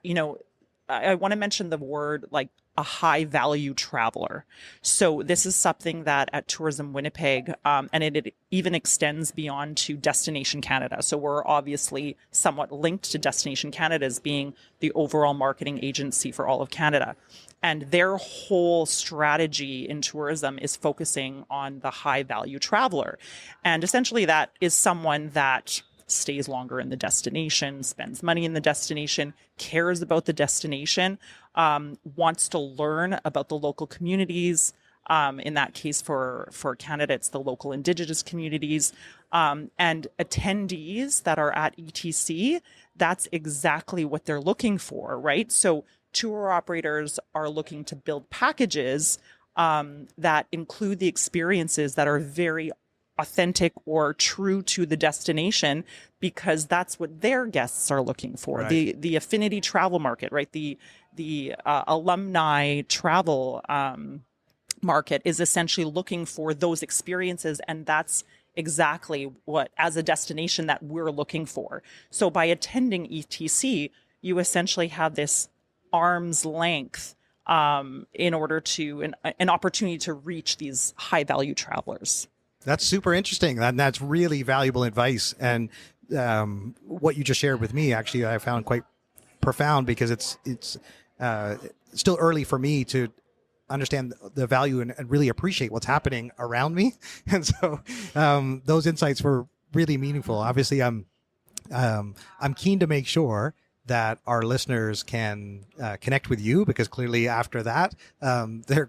I want to mention the word, like, a high value traveler. So this is something that at Tourism Winnipeg, and it even extends beyond to Destination Canada. So we're obviously somewhat linked to Destination Canada as being the overall marketing agency for all of Canada. And their whole strategy in tourism is focusing on the high value traveler. And essentially that is someone that stays longer in the destination, spends money in the destination, cares about the destination, wants to learn about the local communities. In that case, for Canada, it's the local Indigenous communities. And attendees that are at ETC, that's exactly what they're looking for, right? So tour operators are looking to build packages that include the experiences that are very authentic or true to the destination, because that's what their guests are looking for. Right. The affinity travel market, right? The alumni travel market is essentially looking for those experiences, and that's exactly what, as a destination, that we're looking for. So by attending ETC, you essentially have this arm's length in order to an opportunity to reach these high value travelers. That's super interesting. And that's really valuable advice. And what you just shared with me, actually, I found quite profound, because it's still early for me to understand the value and really appreciate what's happening around me. And so those insights were really meaningful. Obviously, I'm keen to make sure that our listeners can connect with you, because clearly after that, they're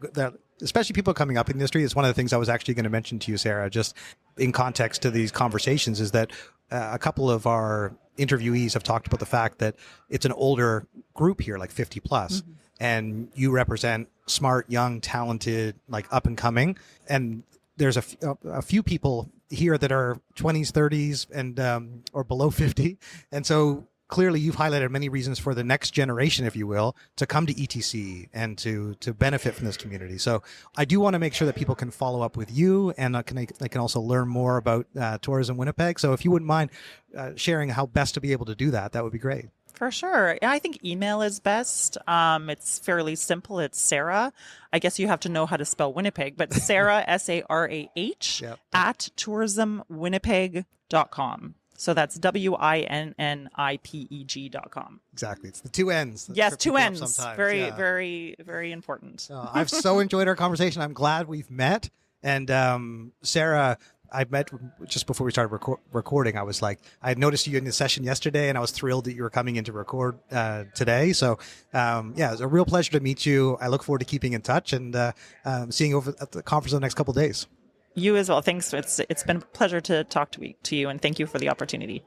especially people coming up in the industry. It's one of the things I was actually going to mention to you, Sarah, just in context to these conversations, is that a couple of our interviewees have talked about the fact that it's an older group here, like 50 plus, mm-hmm. and you represent smart, young, talented, like up and coming. And there's a few people here that are 20s, 30s, and or below 50. And so clearly you've highlighted many reasons for the next generation, if you will, to come to ETC and to benefit from this community. So I do want to make sure that people can follow up with you, and they can also learn more about Tourism Winnipeg. So if you wouldn't mind sharing how best to be able to do that, that would be great. For sure. I think email is best. It's fairly simple. It's Sarah. I guess you have to know how to spell Winnipeg, but Sarah, Sarah, yep. at tourismwinnipeg.com. So that's WINNIPEG.com. Exactly. It's the 2 N's. Yes, 2 N's. Very, very, very important. I've so enjoyed our conversation. I'm glad we've met. And Sarah, I met just before we started recording. I was like, I had noticed you in the session yesterday, and I was thrilled that you were coming in to record today. So, it was a real pleasure to meet you. I look forward to keeping in touch and seeing you over at the conference in the next couple of days. You as well. Thanks. It's been a pleasure to talk to you, and thank you for the opportunity.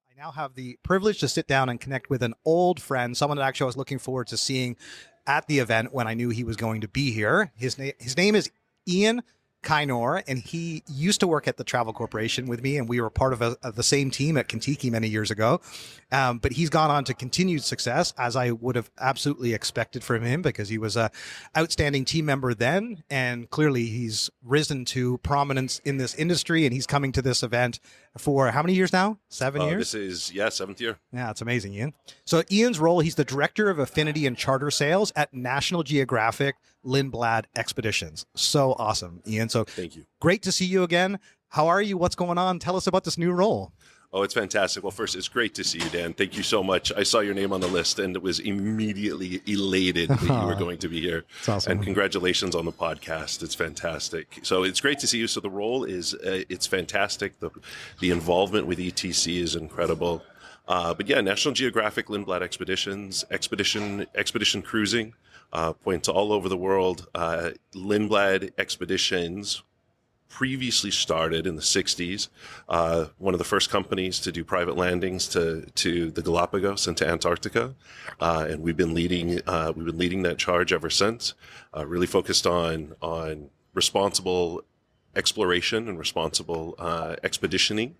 I now have the privilege to sit down and connect with an old friend, someone that actually I was looking forward to seeing at the event when I knew he was going to be here. His name is Ian Kainor, and he used to work at the Travel Corporation with me, and we were part of the same team at Kentucky many years ago. But he's gone on to continued success, as I would have absolutely expected from him, because he was an outstanding team member then, and clearly he's risen to prominence in this industry, and he's coming to this event for how many years now? 7 years? This is, 7th year. Yeah, it's amazing, Ian. So Ian's role, he's the Director of Affinity and Charter Sales at National Geographic Lindblad Expeditions. So awesome, Ian. So thank you. Great to see you again. How are you? What's going on? Tell us about this new role. Oh, it's fantastic. Well, first, it's great to see you, Dan. Thank you so much. I saw your name on the list and was immediately elated that you were going to be here. That's awesome. And congratulations on the podcast. It's fantastic. So it's great to see you. So the role is, it's fantastic. The involvement with ETC is incredible. But yeah, National Geographic Lindblad Expeditions, expedition cruising, points all over the world. Lindblad Expeditions previously started in the 60s, one of the first companies to do private landings to the Galapagos and to Antarctica, and we've been leading that charge ever since. Really focused on responsible exploration and responsible expeditioning.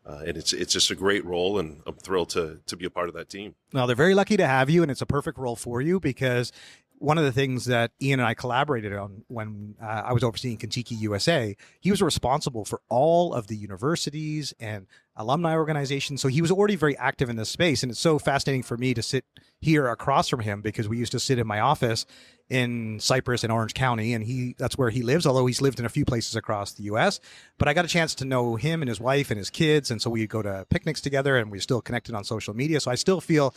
And it's just a great role, and I'm thrilled to be a part of that team. Well, they're very lucky to have you, and it's a perfect role for you because one of the things that Ian and I collaborated on when I was overseeing Kentucky, USA, he was responsible for all of the universities and alumni organizations. So he was already very active in this space. And it's so fascinating for me to sit here across from him because we used to sit in my office in Cypress in Orange County, and that's where he lives, although he's lived in a few places across the U.S. But I got a chance to know him and his wife and his kids, and so we go to picnics together, and we're still connected on social media. So I still feel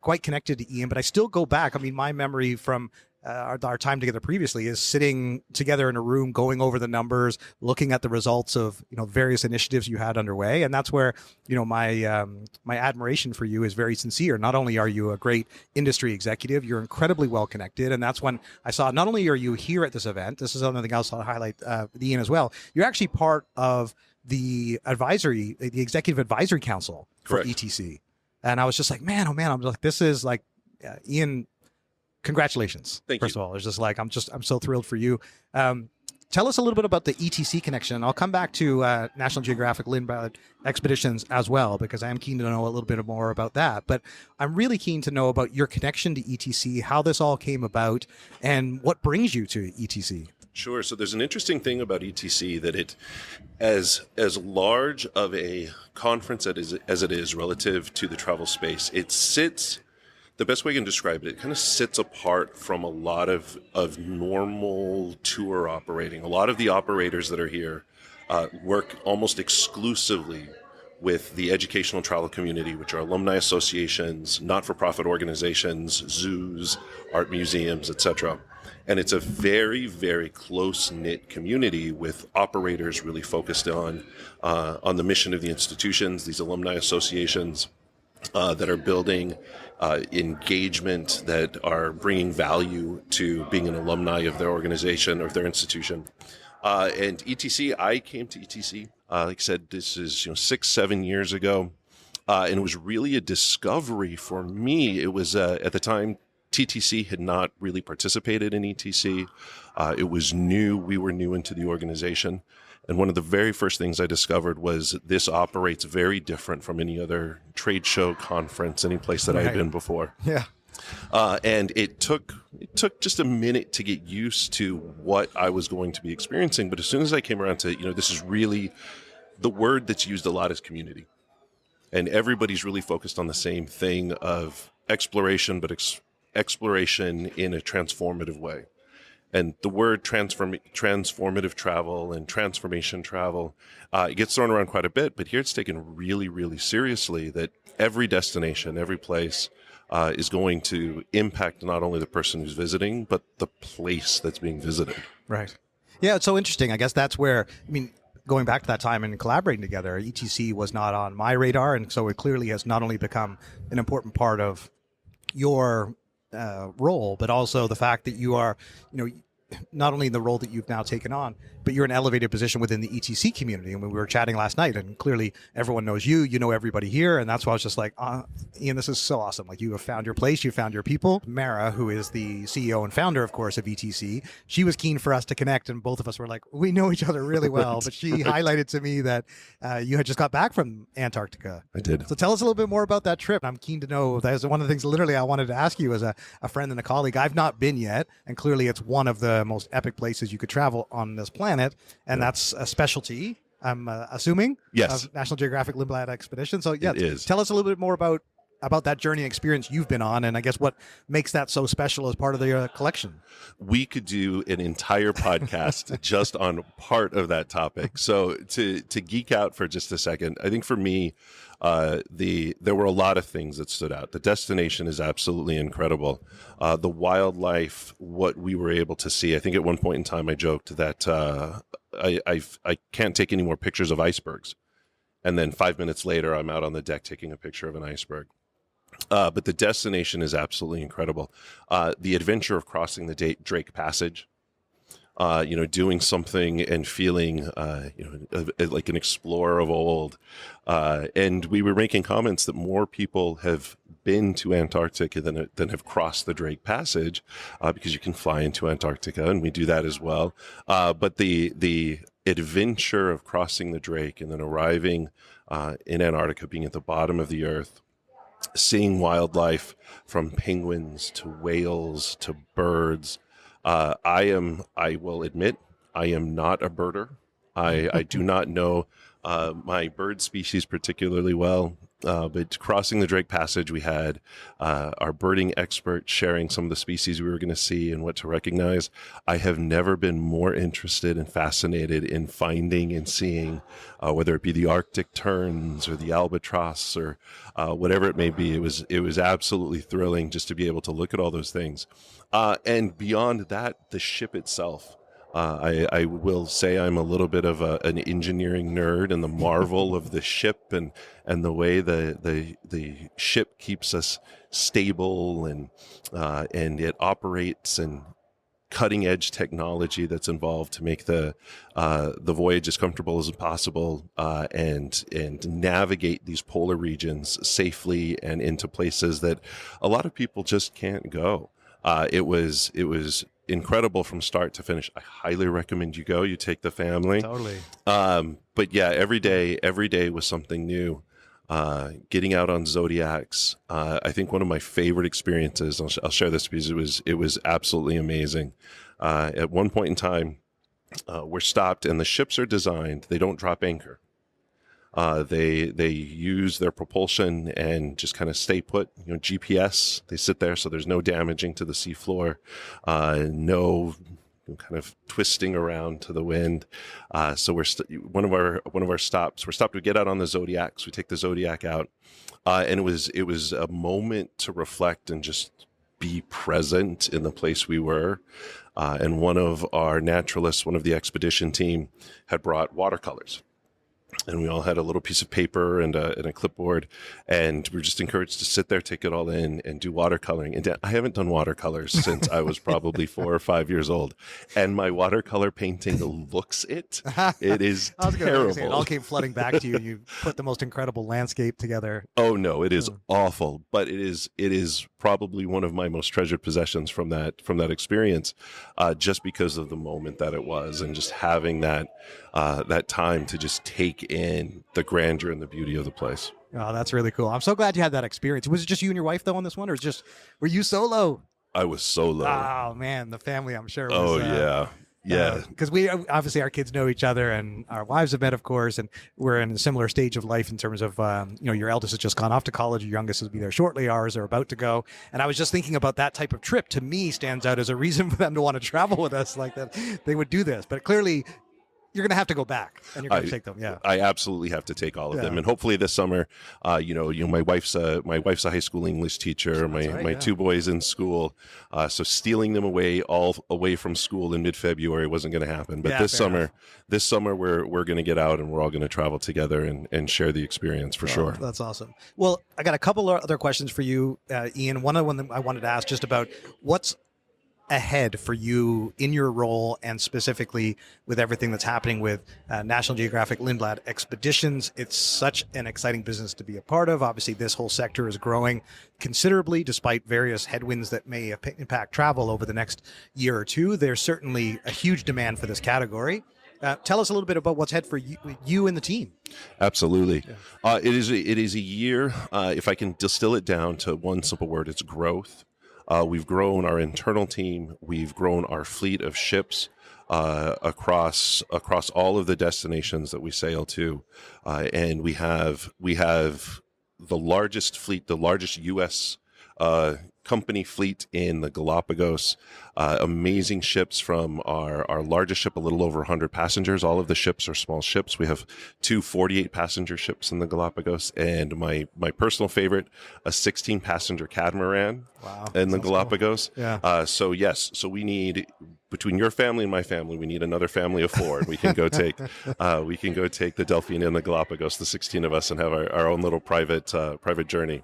quite connected to Ian, but I still go back. I mean, my memory from our time together previously is sitting together in a room, going over the numbers, looking at the results of various initiatives you had underway, and that's where my admiration for you is very sincere. Not only are you a great industry executive, you're incredibly well connected, and that's when I saw not only are you here at this event. This is another thing else I'll highlight, Ian, as well. You're actually part of the executive advisory council for Correct. ETC, and I was just like, man, oh man, I'm like, this is like Ian. Congratulations. Thank you. First of all, it's just like, I'm so thrilled for you. Tell us a little bit about the ETC connection. I'll come back to National Geographic Lindblad Expeditions as well, because I am keen to know a little bit more about that. But I'm really keen to know about your connection to ETC, how this all came about, and what brings you to ETC. Sure. So there's an interesting thing about ETC that it, as large of a conference as it is relative to the travel space, it sits. The best way I can describe it kind of sits apart from a lot of normal tour operating. A lot of the operators that are here work almost exclusively with the educational travel community, which are alumni associations, not-for-profit organizations, zoos, art museums, etc. And it's a very, very close-knit community with operators really focused on the mission of the institutions, these alumni associations, that are building engagement, that are bringing value to being an alumni of their organization or their institution. And ETC, I came to ETC, like I said, this is 6-7 years ago, and it was really a discovery for me. It was at the time TTC had not really participated in ETC. It was new. We were new into the organization. And one of the very first things I discovered was this operates very different from any other trade show, conference, any place that I had been before. Yeah. And it took just a minute to get used to what I was going to be experiencing. But as soon as I came around to, this is really, the word that's used a lot is community. And everybody's really focused on the same thing of exploration, but exploration in a transformative way. And the word transformative travel and transformation travel, it gets thrown around quite a bit, but here it's taken really, really seriously that every destination, every place is going to impact not only the person who's visiting, but the place that's being visited. Right. Yeah, it's so interesting. I guess that's where, going back to that time and collaborating together, ETC was not on my radar, and so it clearly has not only become an important part of your role, but also the fact that you are, not only in the role that you've now taken on, but you're in an elevated position within the ETC community. And when we were chatting last night, and clearly everyone knows you know everybody here. And that's why I was just like, Ian, this is so awesome. Like, you have found your place, you found your people. Mara, who is the CEO and founder, of course, of ETC, she was keen for us to connect. And both of us were like, we know each other really well. But she highlighted to me that you had just got back from Antarctica. I did. So tell us a little bit more about that trip. I'm keen to know. That is one of the things literally I wanted to ask you as a friend and a colleague. I've not been yet. And clearly it's one of the most epic places you could travel on this planet. And that's a specialty, I'm assuming, yes, of National Geographic Lindblad Expedition. So yeah, it is. Tell us a little bit more about about that journey and experience you've been on, and I guess what makes that so special as part of the collection. We could do an entire podcast just on part of that topic. So to geek out for just a second, I think for me, there were a lot of things that stood out. The destination is absolutely incredible. The wildlife, what we were able to see. I think at one point in time I joked that I can't take any more pictures of icebergs. And then 5 minutes later, I'm out on the deck taking a picture of an iceberg. But the destination is absolutely incredible. The adventure of crossing the Drake Passage, doing something and feeling, like an explorer of old. And we were making comments that more people have been to Antarctica than have crossed the Drake Passage, because you can fly into Antarctica, and we do that as well. But the adventure of crossing the Drake and then arriving in Antarctica, being at the bottom of the earth, seeing wildlife from penguins to whales to birds. I will admit, I am not a birder. I do not know my bird species particularly well. But crossing the Drake Passage, we had our birding expert sharing some of the species we were going to see and what to recognize. I have never been more interested and fascinated in finding and seeing, whether it be the Arctic terns or the albatross or whatever it may be. It was absolutely thrilling just to be able to look at all those things. And beyond that, the ship itself. I will say I'm a little bit of an engineering nerd, and the marvel of the ship and the way the ship keeps us stable and it operates, and cutting edge technology that's involved to make the voyage as comfortable as possible, and navigate these polar regions safely and into places that a lot of people just can't go. It was incredible from start to finish. I highly recommend you go. You take the family. Totally. But yeah, every day was something new. Getting out on Zodiacs. I think one of my favorite experiences, I'll share this because it was absolutely amazing. At one point in time, we're stopped, and the ships are designed, they don't drop anchor. They use their propulsion and just kind of stay put. GPS. They sit there, so there's no damaging to the seafloor, no kind of twisting around to the wind. So we're one of our stops. We're stopped to get out on the Zodiacs. We take the Zodiac out, and it was a moment to reflect and just be present in the place we were. And one of our naturalists, one of the expedition team, had brought watercolors. And we all had a little piece of paper and a clipboard, and we were just encouraged to sit there, take it all in, and do watercoloring. And I haven't done watercolors since I was probably 4 or 5 years old. And my watercolor painting looks it. It is terrible. It all came flooding back to you. You put the most incredible landscape together. Oh no, it is awful, but it is probably one of my most treasured possessions from that experience, just because of the moment that it was, and just having that time to just take in the grandeur and the beauty of the place. Oh, that's really cool. I'm so glad you had that experience. Was it just you and your wife though on this one, or were you solo? I was solo. Oh man, the family, I'm sure. Yeah. Because we obviously, our kids know each other, and our wives have met, of course, and we're in a similar stage of life in terms of, your eldest has just gone off to college, your youngest will be there shortly, ours are about to go. And I was just thinking about that type of trip, to me, stands out as a reason for them to want to travel with us, like that they would do this. But clearly, you're going to have to go back, and you're going to take them. Yeah, I absolutely have to take all of them, and hopefully this summer, my wife's a high school English teacher. My two boys in school, so stealing them away from school in mid-February wasn't going to happen. But this summer we're going to get out, and we're all going to travel together and share the experience for sure. That's awesome. Well, I got a couple of other questions for you, Ian. One that I wanted to ask just about what's ahead for you in your role, and specifically with everything that's happening with National Geographic Lindblad Expeditions. It's such an exciting business to be a part of. Obviously, this whole sector is growing considerably despite various headwinds that may impact travel over the next year or two. There's certainly a huge demand for this category. Tell us a little bit about what's ahead for you and the team. Absolutely. Yeah. It is a year, if I can distill it down to one simple word, it's growth. We've grown our internal team. We've grown our fleet of ships across all of the destinations that we sail to, and we have the largest fleet, the largest U.S. Company fleet in the Galapagos. Amazing ships from our largest ship, a little over 100 passengers. All of the ships are small ships. We have two 48-passenger ships in the Galapagos, and my personal favorite, a 16-passenger catamaran in the Galapagos. Cool. Yeah. So we need, between your family and my family, we need another family of four, and we can go take the Delphine and the Galapagos, the 16 of us, and have our own little private journey.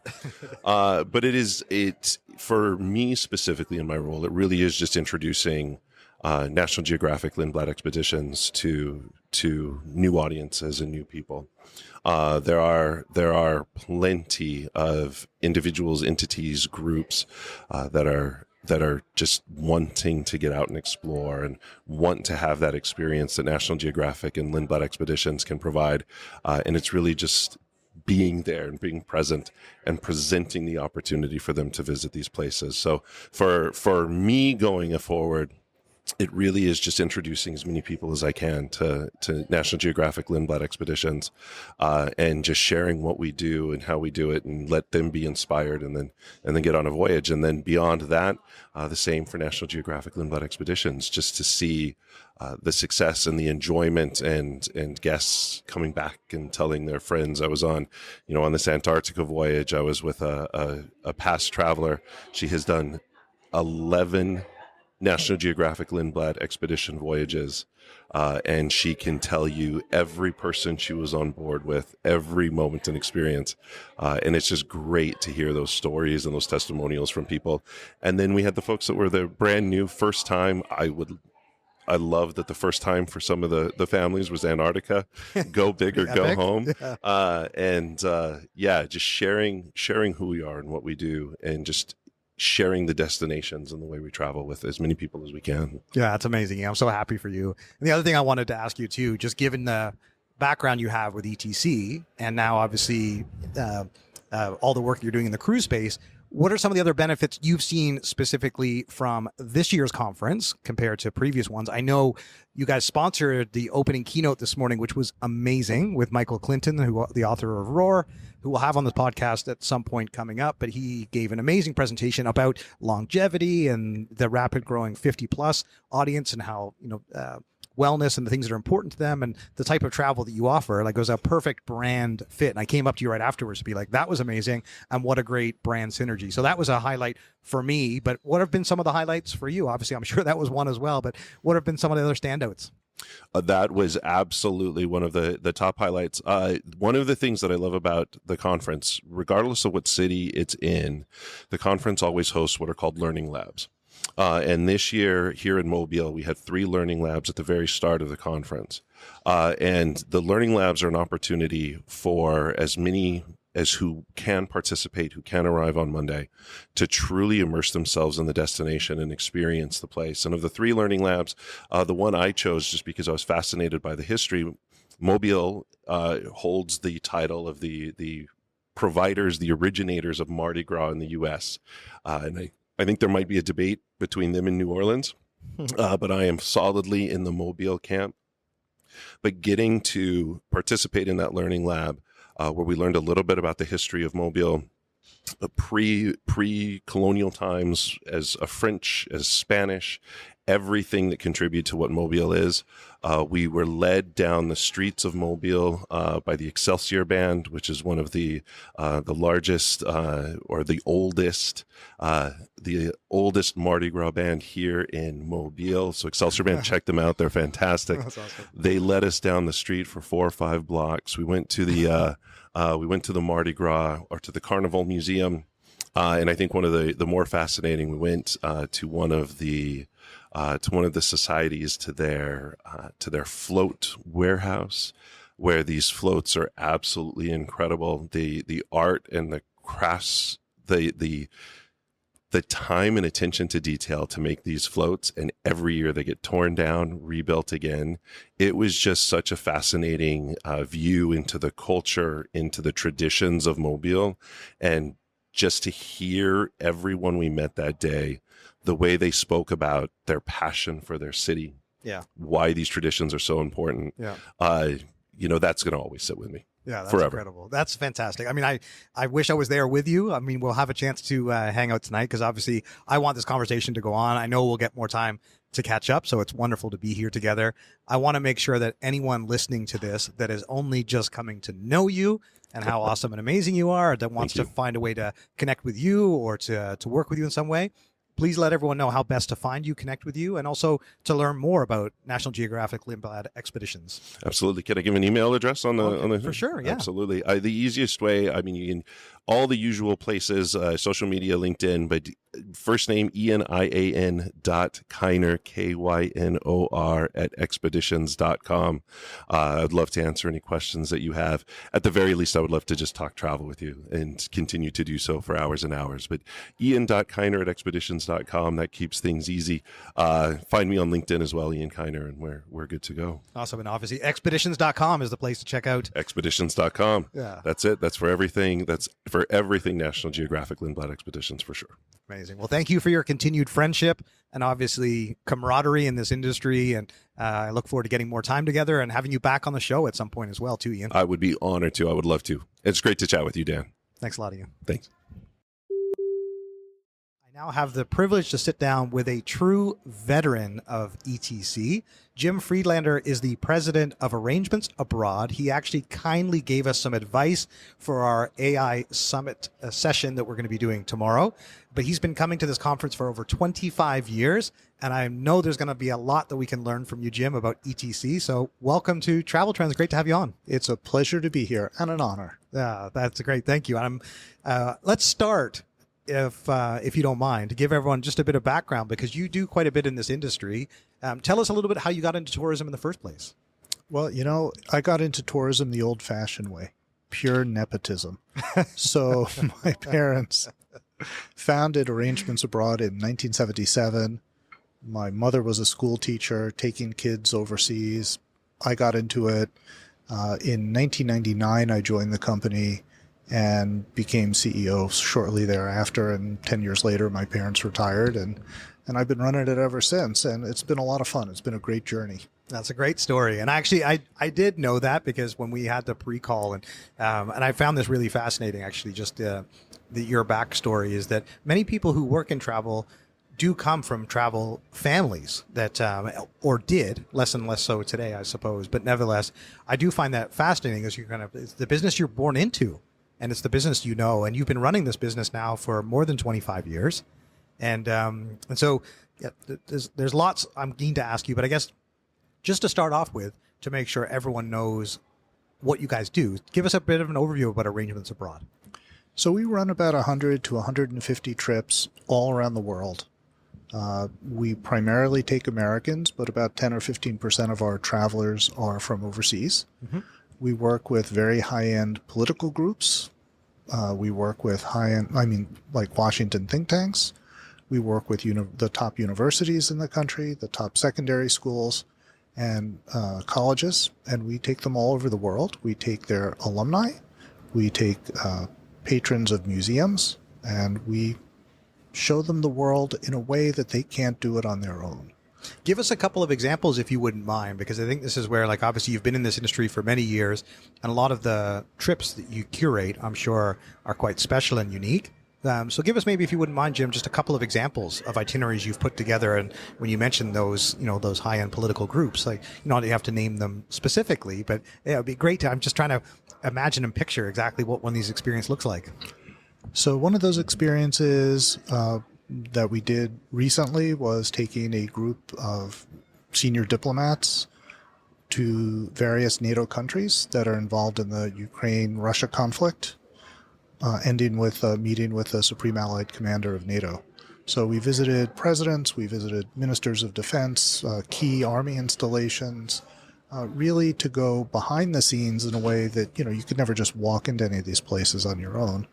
But it for me specifically in my role, it really is just introducing National Geographic Lindblad expeditions to new audiences and new people. There are plenty of individuals, entities, groups that are just wanting to get out and explore and want to have that experience that National Geographic and Lindblad expeditions can provide. And it's really just being there and being present and presenting the opportunity for them to visit these places. So for me going forward, it really is just introducing as many people as I can to National Geographic Lindblad expeditions, and just sharing what we do and how we do it, and let them be inspired, and then get on a voyage. And then beyond that, the same for National Geographic Lindblad expeditions, just to see the success and the enjoyment and guests coming back and telling their friends. I was on this Antarctica voyage. I was with a past traveler. She has done 11 National Geographic Lindblad expedition voyages, and she can tell you every person she was on board with, every moment and experience, and it's just great to hear those stories and those testimonials from people. And then we had the folks that were the brand new first time. I love that the first time for some of the families was Antarctica. Go big or go home. Yeah. Just sharing who we are and what we do, and just sharing the destinations and the way we travel with as many people as we can. Yeah, that's amazing. I'm so happy for you. And the other thing I wanted to ask you too, just given the background you have with ETC, and now obviously all the work you're doing in the cruise space, what are some of the other benefits you've seen specifically from this year's conference compared to previous ones? I know you guys sponsored the opening keynote this morning, which was amazing, with Michael Clinton, the author of Roar, who we'll have on the podcast at some point coming up. But he gave an amazing presentation about longevity and the rapid growing 50+ audience, and how, wellness and the things that are important to them, and the type of travel that you offer. Like, it was a perfect brand fit. And I came up to you right afterwards to be like, that was amazing, and what a great brand synergy. So that was a highlight for me. But what have been some of the highlights for you? Obviously, I'm sure that was one as well, but what have been some of the other standouts? That was absolutely one of the top highlights. One of the things that I love about the conference, regardless of what city it's in, the conference always hosts what are called learning labs. And this year here in Mobile, we had 3 learning labs at the very start of the conference. And the learning labs are an opportunity for as many as who can participate, who can arrive on Monday, to truly immerse themselves in the destination and experience the place. And of the 3 learning labs, the one I chose just because I was fascinated by the history, Mobile holds the title of the providers, the originators of Mardi Gras in the U.S. And I think there might be a debate between them and New Orleans, but I am solidly in the Mobile camp. But getting to participate in that learning lab, where we learned a little bit about the history of Mobile, pre-colonial times, as a French, as Spanish, everything that contributed to what Mobile is. We were led down the streets of Mobile by the Excelsior Band, which is one of the largest or the oldest Mardi Gras band here in Mobile. So Excelsior Band, check them out; they're fantastic. That's awesome. They led us down the street for 4 or 5 blocks. We went to the Mardi Gras, or to the Carnival Museum, and I think one of the more fascinating, we went to one of the societies, to their float warehouse, where these floats are absolutely incredible. The art and the crafts, the time and attention to detail to make these floats, and every year they get torn down, rebuilt again. It was just such a fascinating view into the culture, into the traditions of Mobile, and just to hear everyone we met that day, the way they spoke about their passion for their city, Yeah. why these traditions are so important. Yeah. That's going to always sit with me. Yeah, that's forever. incredible. That's fantastic. I mean, I wish I was there with you. I mean, we'll have a chance to hang out tonight because obviously I want this conversation to go on. I know we'll get more time to catch up, so it's wonderful to be here together. I want to make sure that anyone listening to this that is only just coming to know you and how awesome and amazing you are, that wants to find a way to connect with you or to work with you in some way, please let everyone know how best to find you, connect with you, and also to learn more about National Geographic Lindblad expeditions. Absolutely. Can I give an email address on the For sure, yeah. Absolutely. The easiest way, I mean, you can all the usual places, social media, LinkedIn, but first name Ian dot Kiner, Kynor at expeditions.com. I'd love to answer any questions that you have. At the very least, I would love to just talk travel with you and continue to do so for hours and hours. But Ian.Kiner at expeditions.com, that keeps things easy. Find me on LinkedIn as well, Ian Kiner, and we're good to go. Awesome. And obviously expeditions.com is the place to check out. Expeditions.com. Yeah. That's it. That's for everything. That's for everything National Geographic Lindblad Expeditions, for sure. Amazing. Well, thank you for your continued friendship and obviously camaraderie in this industry. And I look forward to getting more time together and having you back on the show at some point as well, too, Ian. I would be honored to. I would love to. It's great to chat with you, Dan. Thanks a lot, Ian. Thanks. I now have the privilege to sit down with a true veteran of ETC. Jim Friedlander is the president of Arrangements Abroad. He actually kindly gave us some advice for our AI Summit session that we're going to be doing tomorrow. But he's been coming to this conference for over 25 years, and I know there's going to be a lot that we can learn from you, Jim, about ETC. So welcome to Travel Trends. Great to have you on. It's a pleasure to be here and an honor. Yeah, that's great. Thank you. Let's start, if you don't mind, to give everyone just a bit of background, because you do quite a bit in this industry. Tell us a little bit how you got into tourism in the first place. Well, I got into tourism the old-fashioned way, pure nepotism. So my parents founded Arrangements Abroad in 1977. My mother was a school teacher taking kids overseas. I got into it. In 1999, I joined the company and became CEO shortly thereafter. And 10 years later, my parents retired, and I've been running it ever since. And it's been a lot of fun. It's been a great journey. That's a great story. And actually, I did know that because when we had the pre-call, and I found this really fascinating, actually, just your backstory is that many people who work in travel do come from travel families that, or did, less and less so today, I suppose. But nevertheless, I do find that fascinating as it's the business you're born into, and it's the business you know, and you've been running this business now for more than 25 years. And so yeah, there's lots I'm keen to ask you, but I guess just to start off with, to make sure everyone knows what you guys do, give us a bit of an overview of what Arrangements Abroad. So we run about 100 to 150 trips all around the world. We primarily take Americans, but about 10 or 15% of our travelers are from overseas. Mm-hmm. We work with very high-end political groups. We work with like Washington think tanks. We work with the top universities in the country, the top secondary schools, and colleges, and we take them all over the world. We take their alumni. We take patrons of museums, and we show them the world in a way that they can't do it on their own. Give us a couple of examples, if you wouldn't mind, because I think this is where, like, obviously you've been in this industry for many years, and a lot of the trips that you curate, I'm sure, are quite special and unique. So give us maybe, if you wouldn't mind, Jim, just a couple of examples of itineraries you've put together. And when you mentioned those, those high-end political groups, like, you have to name them specifically, but yeah, it'd be great I'm just trying to imagine and picture exactly what one of these experiences looks like. So one of those experiences that we did recently was taking a group of senior diplomats to various NATO countries that are involved in the Ukraine-Russia conflict, ending with a meeting with the Supreme Allied Commander of NATO. So we visited presidents, we visited ministers of defense, key army installations, really to go behind the scenes in a way that, you could never just walk into any of these places on your own.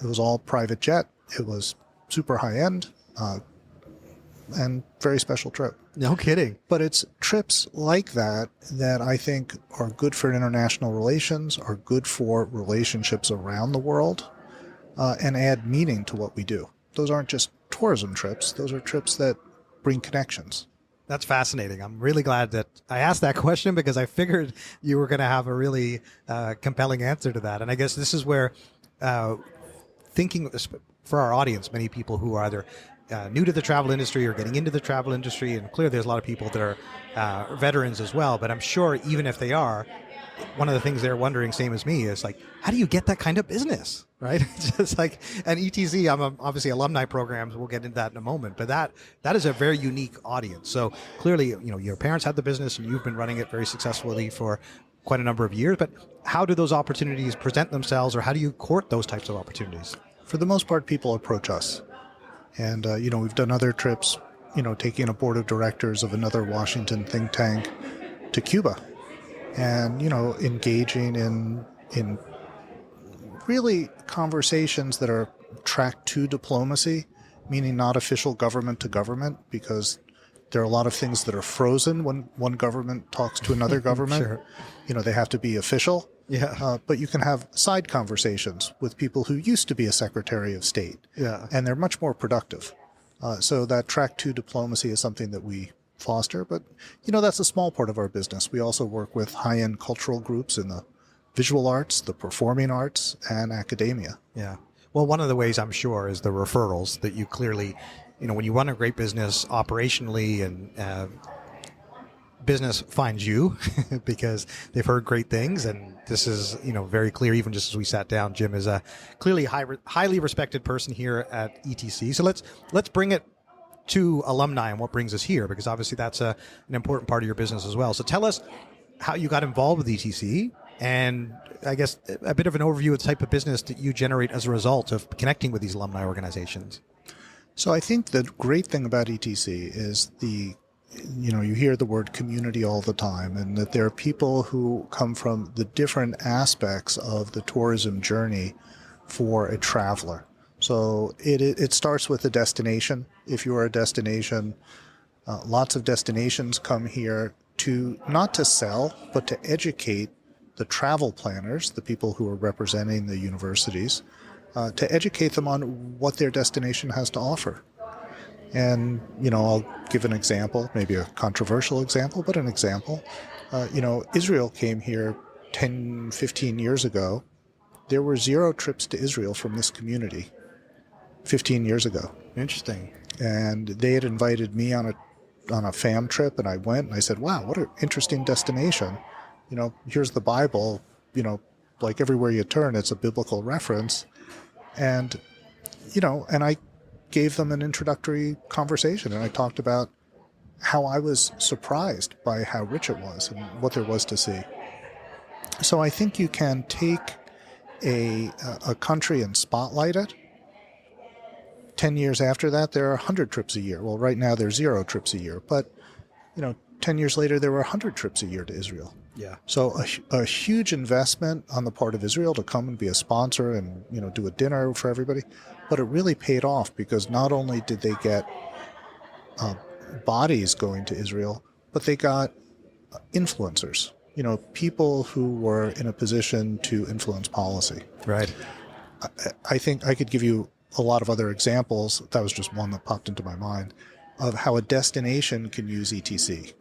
It was all private jet. It was super high-end and very special trip. No kidding. But it's trips like that I think are good for international relations, are good for relationships around the world, and add meaning to what we do. Those aren't just tourism trips. Those are trips that bring connections. That's fascinating. I'm really glad that I asked that question because I figured you were going to have a really compelling answer to that. And I guess this is where thinking for our audience, many people who are either new to the travel industry or getting into the travel industry, and clearly there's a lot of people that are veterans as well. But I'm sure even if they are, one of the things they're wondering, same as me, is like, how do you get that kind of business, right? Just like an ETC, obviously alumni programs. We'll get into that in a moment, but that is a very unique audience. So clearly, your parents had the business and you've been running it very successfully for quite a number of years. But how do those opportunities present themselves, or how do you court those types of opportunities? For the most part, people approach us. And, we've done other trips, taking a board of directors of another Washington think tank to Cuba and, engaging in really conversations that are track to diplomacy, meaning not official government to government, because there are a lot of things that are frozen when one government talks to another government. Sure. They have to be official. Yeah. But you can have side conversations with people who used to be a Secretary of State. Yeah. And they're much more productive. So that track to diplomacy is something that we foster. But, that's a small part of our business. We also work with high-end cultural groups in the visual arts, the performing arts, and academia. Yeah. Well, one of the ways I'm sure is the referrals that you clearly, when you run a great business operationally, and business finds you because they've heard great things. And this is, very clear, even just as we sat down. Jim is a clearly highly respected person here at ETC. So let's bring it to alumni and what brings us here, because obviously that's an important part of your business as well. So tell us how you got involved with ETC, and I guess a bit of an overview of the type of business that you generate as a result of connecting with these alumni organizations. So I think the great thing about ETC is you hear the word community all the time, and that there are people who come from the different aspects of the tourism journey for a traveler. So it starts with the destination. If you are a destination, lots of destinations come here not to sell, but to educate the travel planners, the people who are representing the universities, to educate them on what their destination has to offer. And, I'll give an example, maybe a controversial example, but an example. Israel came here 10, 15 years ago. There were 0 trips to Israel from this community 15 years ago. Interesting. And they had invited me on a fam trip, and I went, and I said, wow, what an interesting destination. Here's the Bible, like everywhere you turn, it's a biblical reference. And, and I gave them an introductory conversation, and I talked about how I was surprised by how rich it was and what there was to see. So I think you can take a country and spotlight it. 10 years after that, there are 100 trips a year. Well, right now there's 0 trips a year, but 10 years later there were 100 trips a year to Israel. Yeah. So a huge investment on the part of Israel to come and be a sponsor and do a dinner for everybody, but it really paid off, because not only did they get bodies going to Israel, but they got influencers. People who were in a position to influence policy. Right. I think I could give you a lot of other examples. That was just one that popped into my mind of how a destination can use ETC.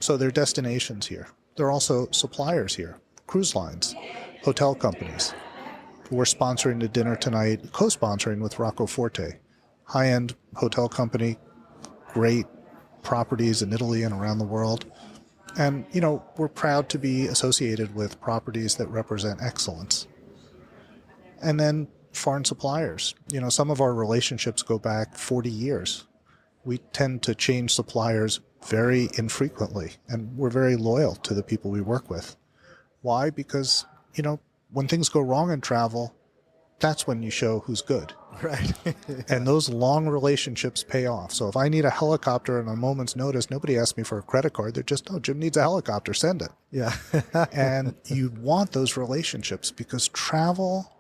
So there are destinations here. There are also suppliers here, cruise lines, hotel companies. We're sponsoring the dinner tonight, co-sponsoring with Rocco Forte, high-end hotel company, great properties in Italy and around the world. And, we're proud to be associated with properties that represent excellence. And then foreign suppliers. Some of our relationships go back 40 years. We tend to change suppliers very infrequently, and we're very loyal to the people we work with. Why? Because, when things go wrong in travel, that's when you show who's good. Right. And those long relationships pay off. So if I need a helicopter on a moment's notice, nobody asks me for a credit card. They're just, Jim needs a helicopter, send it. Yeah. And you want those relationships, because travel,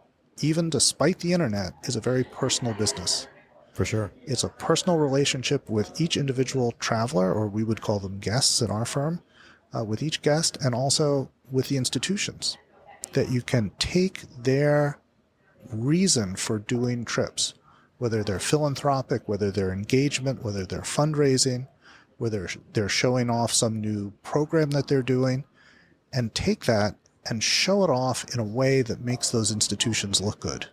even despite the internet, is a very personal business. For sure. It's a personal relationship with each individual traveler, or we would call them guests in our firm, with each guest, and also with the institutions, that you can take their reason for doing trips, whether they're philanthropic, whether they're engagement, whether they're fundraising, where they're showing off some new program that they're doing, and take that and show it off in a way that makes those institutions look good.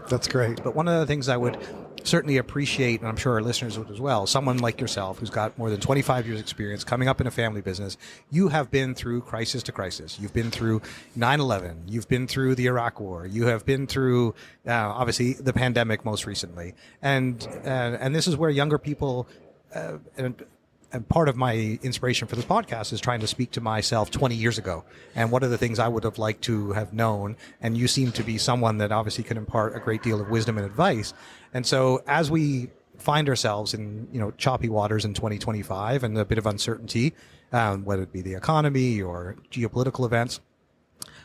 That's great. But one of the things I would certainly appreciate, and I'm sure our listeners would as well, someone like yourself who's got more than 25 years experience coming up in a family business, you have been through crisis to crisis. You've been through 9/11. You've been through the Iraq War. You have been through, obviously, the pandemic most recently. And this is where younger people, and part of my inspiration for this podcast is trying to speak to myself 20 years ago. And what are the things I would have liked to have known? And you seem to be someone that obviously can impart a great deal of wisdom and advice. And so as we find ourselves in, choppy waters in 2025 and a bit of uncertainty, whether it be the economy or geopolitical events,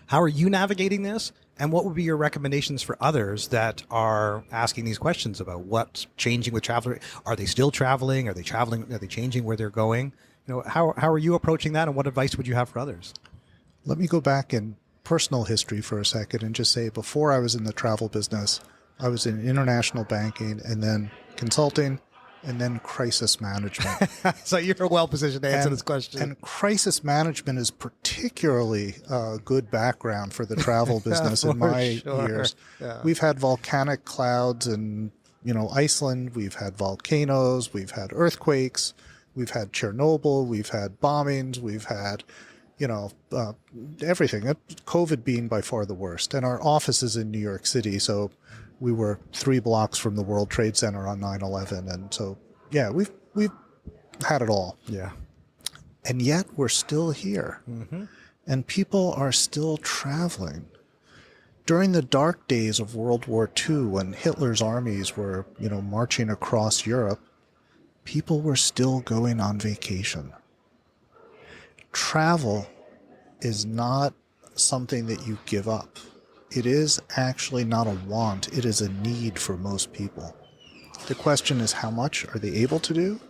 how are you navigating this? And what would be your recommendations for others that are asking these questions about what's changing with travel? Are they still traveling? Are they traveling? Are they changing where they're going? How are you approaching that, and what advice would you have for others? Let me go back in personal history for a second and just say, before I was in the travel business, I was in international banking and then consulting and then crisis management. So you're well positioned to answer this question. And crisis management is particularly a good background for the travel business in my years. Yeah. We've had volcanic clouds in, Iceland. We've had volcanoes. We've had earthquakes. We've had Chernobyl. We've had bombings. We've had, everything. COVID being by far the worst. And our office is in New York City, so we were 3 blocks from the World Trade Center on 9/11. And so, yeah, we've had it all. Yeah. And yet we're still here. Mm-hmm. And people are still traveling. During the dark days of World War II, when Hitler's armies were, marching across Europe, people were still going on vacation. Travel is not something that you give up. It is actually not a want. It is a need for most people. The question is, how much are they able to do?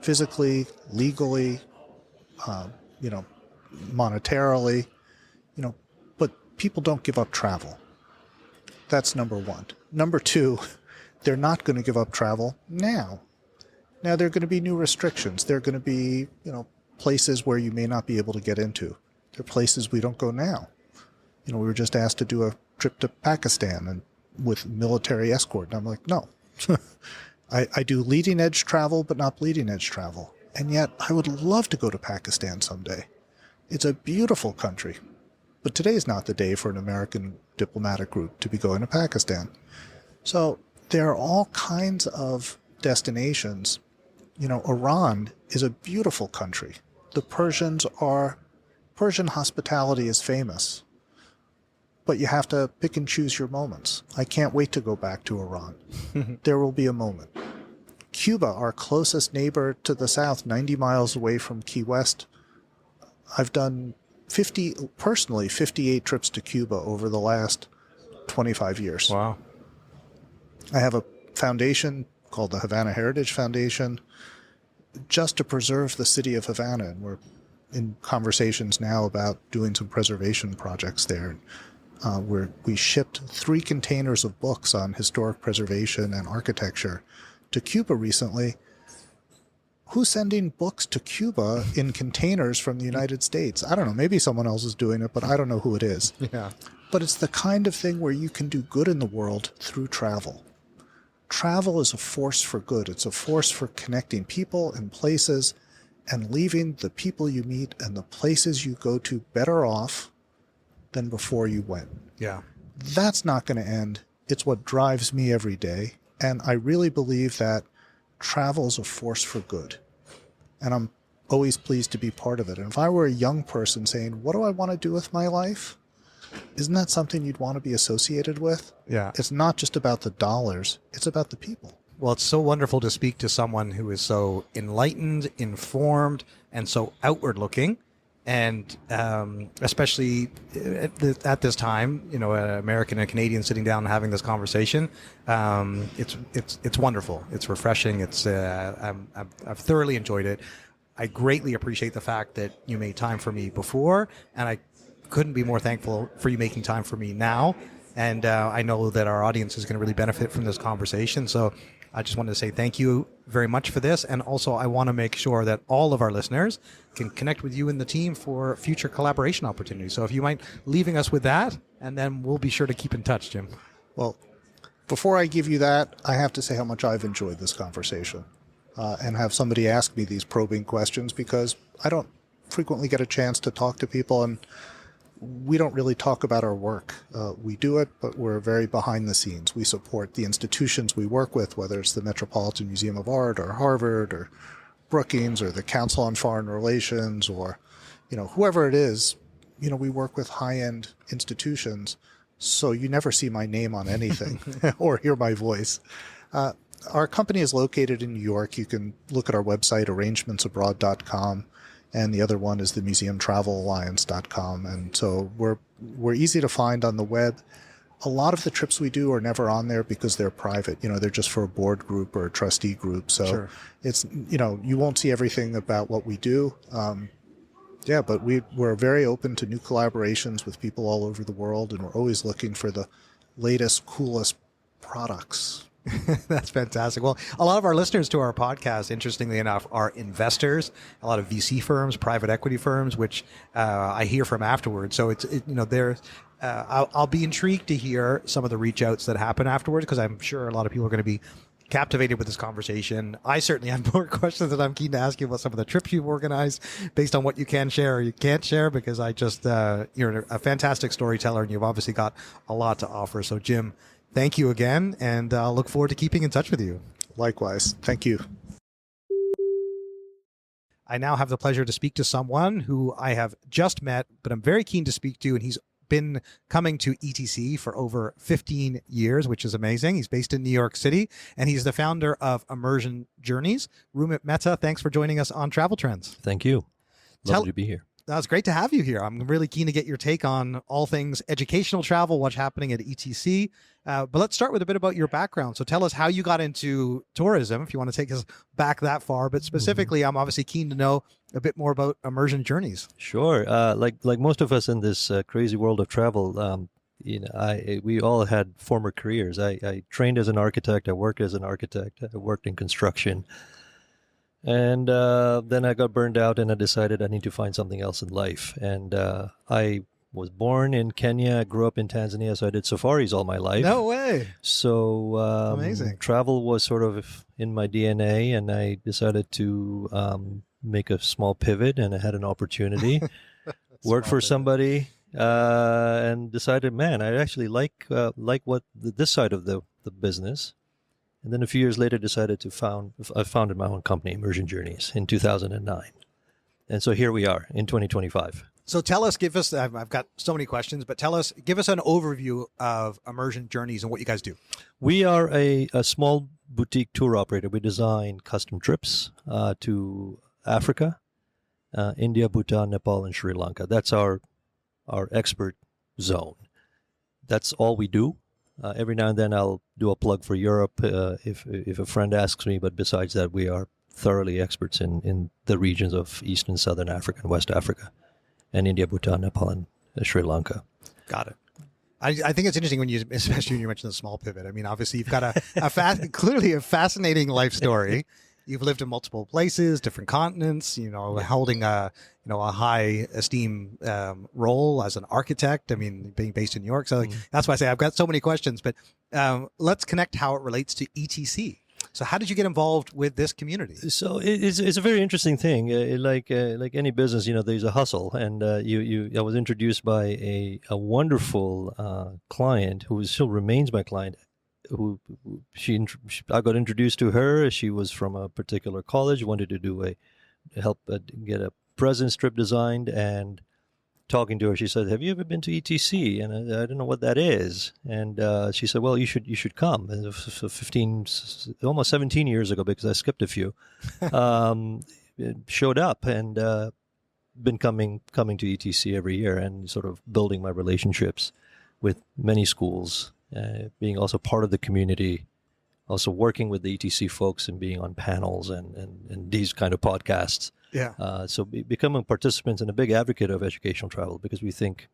Physically, legally, monetarily, but people don't give up travel. That's number one. Number two, they're not going to give up travel now. Now, there are going to be new restrictions. There are going to be, places where you may not be able to get into. There are places we don't go now. We were just asked to do a trip to Pakistan and with military escort. And I'm like, no. I do leading edge travel, but not bleeding edge travel. And yet I would love to go to Pakistan someday. It's a beautiful country. But today is not the day for an American diplomatic group to be going to Pakistan. So there are all kinds of destinations. Iran is a beautiful country. The Persian hospitality is famous. But you have to pick and choose your moments. I can't wait to go back to Iran. There will be a moment. Cuba, our closest neighbor to the south, 90 miles away from Key West. I've done 58 trips to Cuba over the last 25 years. Wow. I have a foundation called the Havana Heritage Foundation just to preserve the city of Havana. And we're in conversations now about doing some preservation projects there. Where we shipped 3 containers of books on historic preservation and architecture to Cuba recently. Who's sending books to Cuba in containers from the United States? I don't know. Maybe someone else is doing it, but I don't know who it is. Yeah. But it's the kind of thing where you can do good in the world through travel. Travel is a force for good. It's a force for connecting people and places and leaving the people you meet and the places you go to better off than before you went. Yeah. That's not going to end. It's what drives me every day. And I really believe that travel is a force for good. And I'm always pleased to be part of it. And if I were a young person saying, what do I want to do with my life? Isn't that something you'd want to be associated with? Yeah. It's not just about the dollars. It's about the people. Well, it's so wonderful to speak to someone who is so enlightened, informed, and so outward looking. And especially at this time, an American and a Canadian sitting down and having this conversation, it's wonderful. It's refreshing. I've thoroughly enjoyed it. I greatly appreciate the fact that you made time for me before, and I couldn't be more thankful for you making time for me now. And I know that our audience is going to really benefit from this conversation. So I just wanted to say thank you very much for this. And also, I want to make sure that all of our listeners can connect with you and the team for future collaboration opportunities. So if you mind leaving us with that, and then we'll be sure to keep in touch, Jim. Well, before I give you that, I have to say how much I've enjoyed this conversation and have somebody ask me these probing questions, because I don't frequently get a chance to talk to people, and we don't really talk about our work. We do it, but we're very behind the scenes. We support the institutions we work with, whether it's the Metropolitan Museum of Art or Harvard or Brookings or the Council on Foreign Relations or, whoever it is. We work with high-end institutions, so you never see my name on anything or hear my voice. Our company is located in New York. You can look at our website, arrangementsabroad.com. And the other one is the museumtravelalliance.com. And so we're easy to find on the web. A lot of the trips we do are never on there because they're private. They're just for a board group or a trustee group. So Sure. It's, you won't see everything about what we do. But we're very open to new collaborations with people all over the world. And we're always looking for the latest, coolest products. That's fantastic. Well, a lot of our listeners to our podcast, interestingly enough, are investors, a lot of VC firms, private equity firms, which I hear from afterwards. So I'll be intrigued to hear some of the reach outs that happen afterwards, because I'm sure a lot of people are going to be captivated with this conversation. I certainly have more questions that I'm keen to ask you about some of the trips you've organized based on what you can share or you can't share, because you're a fantastic storyteller and you've obviously got a lot to offer. So, Jim, thank you again, and I'll look forward to keeping in touch with you. Likewise. Thank you. I now have the pleasure to speak to someone who I have just met, but I'm very keen to speak to, and he's been coming to ETC for over 15 years, which is amazing. He's based in New York City, and he's the founder of Immersion Journeys. Rumit Mehta, thanks for joining us on Travel Trends. Thank you. Lovely to be here. It's great to have you here. I'm really keen to get your take on all things educational travel, what's happening at ETC. But let's start with a bit about your background. So tell us how you got into tourism, if you want to take us back that far. But specifically, I'm obviously keen to know a bit more about Immersion Journeys. Sure. Like most of us in this crazy world of travel, we all had former careers. I trained as an architect. I worked as an architect. I worked in construction. And then I got burned out, and I decided I need to find something else in life. And I was born in Kenya, grew up in Tanzania, so I did safaris all my life. No way. So Amazing. Travel was sort of in my DNA, and I decided to make a small pivot, and I had an opportunity. Worked for somebody, and decided, man, I actually like what this side of the business. And then a few years later, decided to founded my own company, Immersion Journeys, in 2009. And so here we are in 2025. So give us, I've got so many questions, but give us an overview of Immersion Journeys and what you guys do. We are a small boutique tour operator. We design custom trips to Africa, India, Bhutan, Nepal, and Sri Lanka. That's our expert zone. That's all we do. Every now and then I'll do a plug for Europe if a friend asks me, but besides that, we are thoroughly experts in the regions of East and Southern Africa and West Africa, and India, Bhutan, Nepal, and Sri Lanka. Got it. I think it's interesting especially when you mentioned the small pivot. I mean, obviously you've got clearly a fascinating life story. You've lived in multiple places, different continents, holding a high esteem role as an architect. I mean, being based in New York. So that's why I say I've got so many questions, but let's connect how it relates to ETC. So how did you get involved with this community? So it's a very interesting thing. Like any business, there's a hustle, and I was introduced by a wonderful client who still remains my client. I got introduced to her. She was from a particular college, wanted to help get a presence trip designed, and talking to her, she said, "Have you ever been to ETC?" And I don't know what that is. And she said, "Well, you should come." And almost 17 years ago, because I skipped a few, showed up and been coming to ETC every year and sort of building my relationships with many schools. Being also part of the community, also working with the ETC folks and being on panels and these kind of podcasts. Yeah. So becoming participants and a big advocate of educational travel, because we think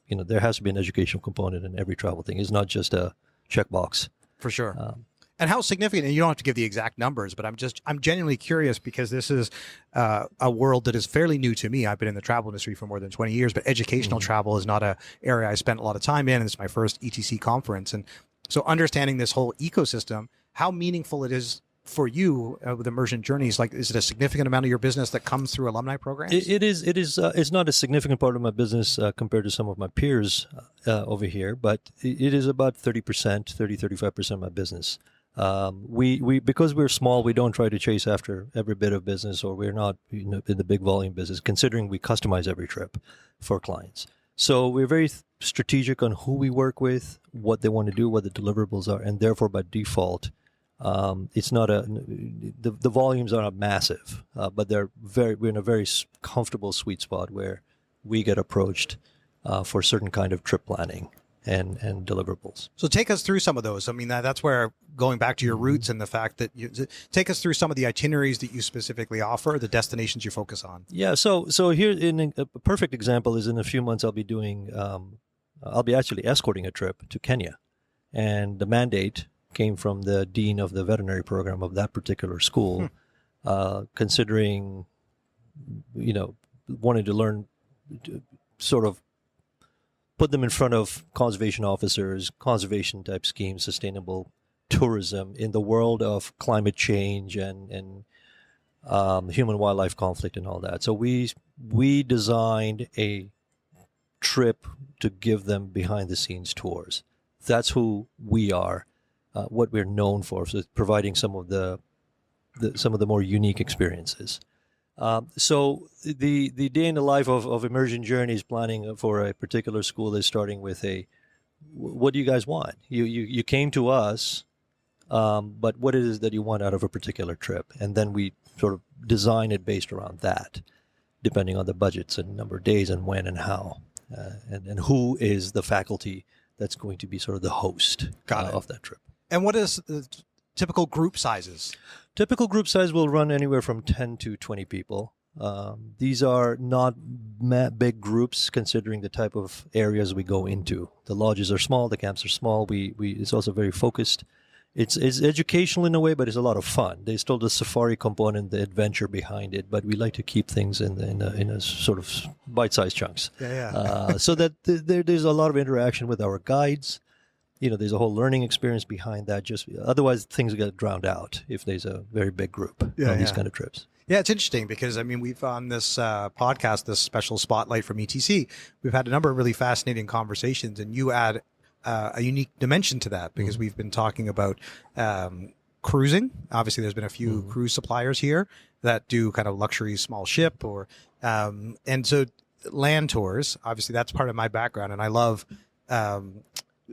there has to be an educational component in every travel thing. It's not just a checkbox. For sure. And how significant, and you don't have to give the exact numbers, but I'm genuinely curious because this is a world that is fairly new to me. I've been in the travel industry for more than 20 years, but educational travel is not a area I spent a lot of time in. It's my first ETC conference. And so understanding this whole ecosystem, how meaningful it is for you with Immersion Journeys, like, is it a significant amount of your business that comes through alumni programs? It is. It's not a significant part of my business compared to some of my peers over here, but it is about 30%, 35% of my business. We because we're small, we don't try to chase after every bit of business, or we're not in the big volume business, considering we customize every trip for clients. So we're very strategic on who we work with, what they want to do, what the deliverables are, and therefore by default, it's not the volumes are not massive, but we're in a very comfortable sweet spot where we get approached for certain kind of trip planning and deliverables. So take us through some of those. I mean, that's where, going back to your roots and the fact that take us through some of the itineraries that you specifically offer, the destinations you focus on. Yeah. So here, a perfect example is in a few months I'll be actually escorting a trip to Kenya, and the mandate came from the dean of the veterinary program of that particular school, considering, wanting to learn, sort of put them in front of conservation officers, conservation type schemes, sustainable tourism in the world of climate change and human wildlife conflict and all that. So we designed a trip to give them behind the scenes tours. That's who we are, what we're known for, so providing some of the more unique experiences. So the day in the life of Immersion Journeys planning for a particular school is starting with what do you guys want? You came to us, but what it is that you want out of a particular trip, and then we sort of design it based around that, depending on the budgets and number of days and when and how, and who is the faculty that's going to be sort of the host of that trip. And what is the typical group sizes? Typical group size will run anywhere from 10 to 20 people. These are not big groups, considering the type of areas we go into. The lodges are small, the camps are small. It's also very focused. It's educational in a way, but it's a lot of fun. There's still the safari component, the adventure behind it, but we like to keep things in a sort of bite-sized chunks. So that there's a lot of interaction with our guides. There's a whole learning experience behind that. Otherwise, things get drowned out if there's a very big group on these kind of trips. Yeah, it's interesting because, I mean, we've on this podcast, this special spotlight from ETC, we've had a number of really fascinating conversations, and you add a unique dimension to that because we've been talking about cruising. Obviously, there's been a few cruise suppliers here that do kind of luxury small ship, and so land tours. Obviously, that's part of my background, and I love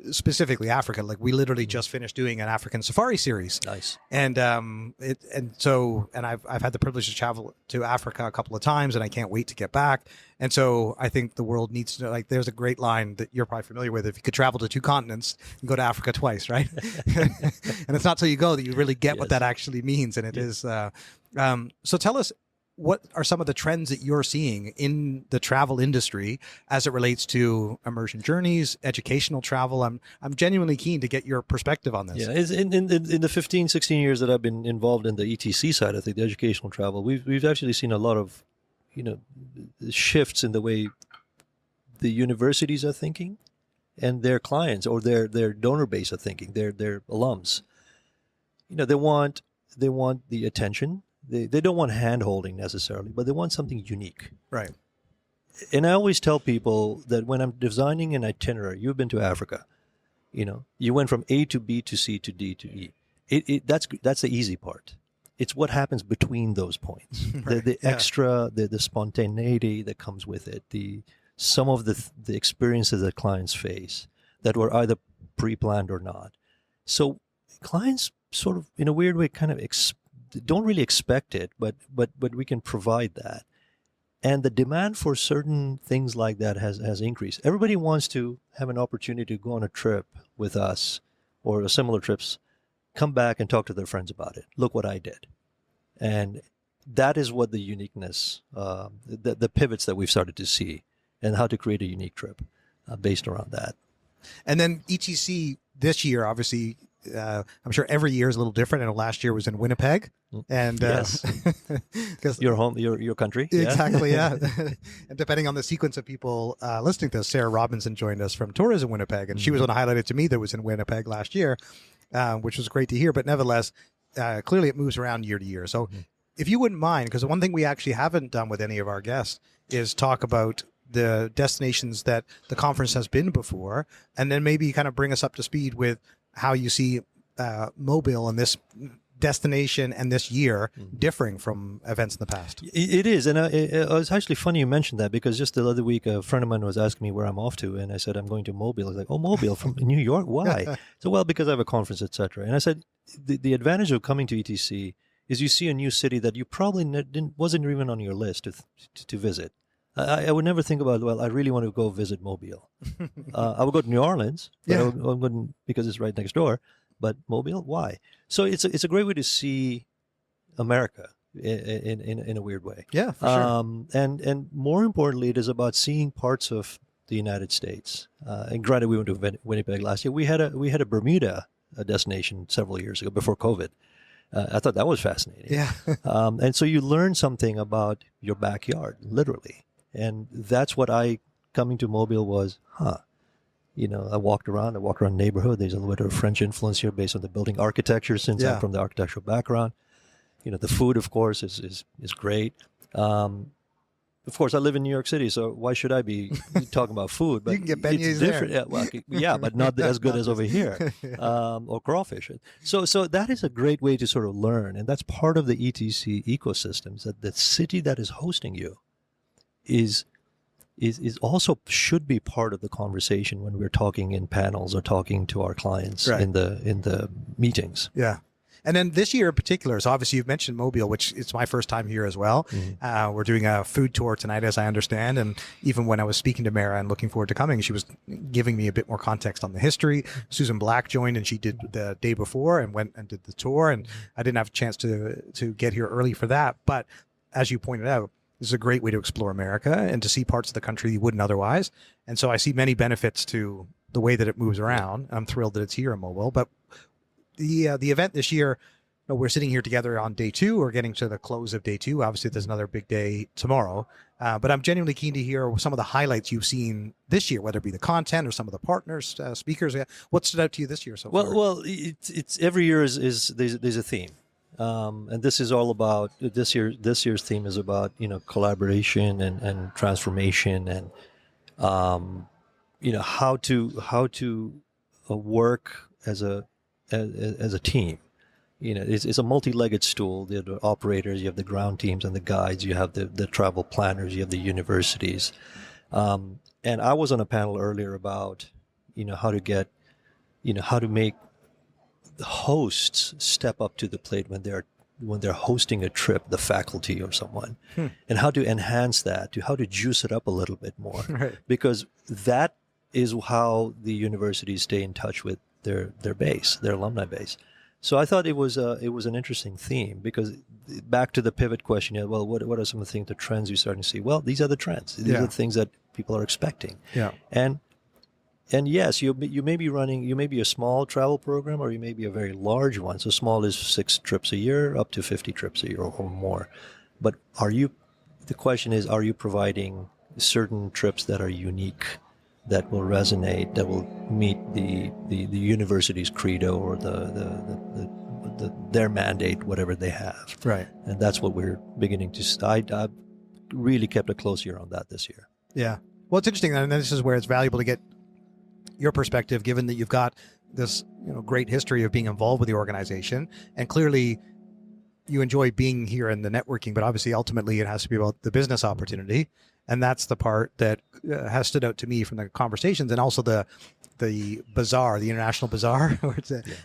specifically Africa. Like, we literally just finished doing an African safari series. Nice. And I've had the privilege to travel to Africa a couple of times, and I can't wait to get back. And so I think the world needs to, like, there's a great line that you're probably familiar with. If you could travel to 2 continents, you go to Africa twice, right? And it's not till you go that you really get what that actually means. And it is. So tell us, what are some of the trends that you're seeing in the travel industry as it relates to Immersion Journeys, educational travel? I'm genuinely keen to get your perspective on this. Yeah, in the 15, 16 years that I've been involved in the ETC side, I think the educational travel, we've actually seen a lot of, shifts in the way the universities are thinking, and their clients or their donor base are thinking, their alums. They want the attention. They don't want hand-holding necessarily, but they want something unique. Right. And I always tell people that when I'm designing an itinerary, you've been to Africa, you went from A to B to C to D to E. That's the easy part. It's what happens between those points. Right. The extra, the spontaneity that comes with it, some of the experiences that clients face that were either pre-planned or not. So clients sort of, in a weird way, kind of don't really expect it, but we can provide that. And the demand for certain things like that has increased. Everybody wants to have an opportunity to go on a trip with us or similar trips, come back and talk to their friends about it. Look what I did. And that is what the uniqueness, the pivots that we've started to see, and how to create a unique trip. based around that. And then ETC this year, obviously, I'm sure every year is a little different. I know last year was in Winnipeg, and Yes. because Your home, your country. Yeah. exactly, yeah. And depending on the sequence of people listening to this, Sarah Robinson joined us from Tourism Winnipeg, and she was one to highlight it to me that was in Winnipeg last year, which was great to hear. But nevertheless, clearly it moves around year to year. So if you wouldn't mind, because the one thing we actually haven't done with any of our guests is talk about the destinations that the conference has been before, and then maybe kind of bring us up to speed with how you see Mobile and this destination and this year differing from events in the past. It is, and it was actually funny you mentioned that, because just the other week a friend of mine was asking me where I'm off to, and I said I'm going to Mobile. He's like, "Oh, Mobile from New York? Why?" So, well, because I have a conference, etc. And I said the advantage of coming to ETC is you see a new city that you probably wasn't even on your list to visit. I would never think about, well, I really want to go visit Mobile. I would go to New Orleans, but I wouldn't, because it's right next door. But Mobile, why? So it's a great way to see America in a weird way. Yeah, for sure. And more importantly, it is about seeing parts of the United States. And granted, we went to Winnipeg last year. We had a Bermuda destination several years ago before COVID. I thought that was fascinating. Yeah. And so you learn something about your backyard, literally. And that's what coming to Mobile was, I walked around the neighborhood. There's a little bit of French influence here based on the building architecture, since I'm from the architectural background. The food, of course, is great. Of course, I live in New York City, so why should I be talking about food? But you can get beignets it's different. there. Yeah, but not as good as over here, or crawfish. So that is a great way to sort of learn, and that's part of the ETC ecosystems. That the city that is hosting you is also should be part of the conversation when we're talking in panels or talking to our clients in the meetings. Yeah. And then this year in particular, so obviously you've mentioned Mobile, which it's my first time here as well. We're doing a food tour tonight, as I understand. And even when I was speaking to Mara and looking forward to coming, she was giving me a bit more context on the history. Susan Black joined, and she did the day before and went and did the tour. And I didn't have a chance to get here early for that. But as you pointed out, this is a great way to explore America and to see parts of the country you wouldn't otherwise. And so I see many benefits to the way that it moves around. I'm thrilled that it's here in Mobile. But the event this year, we're sitting here together on day 2. We're getting to the close of day 2. Obviously, there's another big day tomorrow. But I'm genuinely keen to hear some of the highlights you've seen this year, whether it be the content or some of the partners, speakers. What stood out to you this year so far? Well, it's every year is there's a theme. And this is all about this year's theme is about collaboration and transformation and how to work as a team. It's a multi-legged stool. You have the operators, you have the ground teams and the guides, you have the travel planners, you have the universities. And I was on a panel earlier about how to make the hosts step up to the plate when they're hosting a trip, the faculty or someone, and how to enhance that, how to juice it up a little bit more, because that is how the universities stay in touch with their base, their alumni base. So I thought it was an interesting theme, because back to the pivot question, well, what are some of the things, the trends you're starting to see? Well, these are the trends. These are the things that people are expecting. Yeah. And yes, you may be a small travel program, or you may be a very large one. So small is 6 trips a year, up to 50 trips a year or more. But the question is, are you providing certain trips that are unique, that will resonate, that will meet the university's credo or their mandate, whatever they have. Right. And that's what we're beginning to. I really kept a close ear on that this year. Yeah. Well, it's interesting, and this is where it's valuable to get your perspective, given that you've got this great history of being involved with the organization, and clearly you enjoy being here in the networking, but obviously ultimately it has to be about the business opportunity. And that's the part that has stood out to me from the conversations, and also the bazaar, the international bazaar, where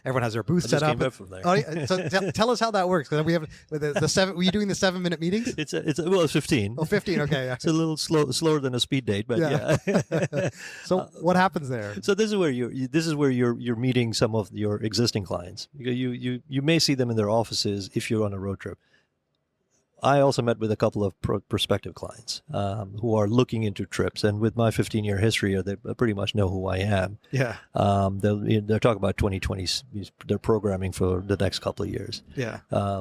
everyone has their booth set up. From there. Oh, yeah. So tell us how that works, because we have the 7. Were you doing the 7-minute meetings? It's 15. Oh, 15. Okay, yeah. It's a little slower than a speed date, but yeah. So what happens there? So this is where you're meeting some of your existing clients. You may see them in their offices if you're on a road trip. I also met with a couple of prospective clients who are looking into trips, and with my 15-year history, they pretty much know who I am. Yeah. They're talking about 2020. They're programming for the next couple of years. Yeah.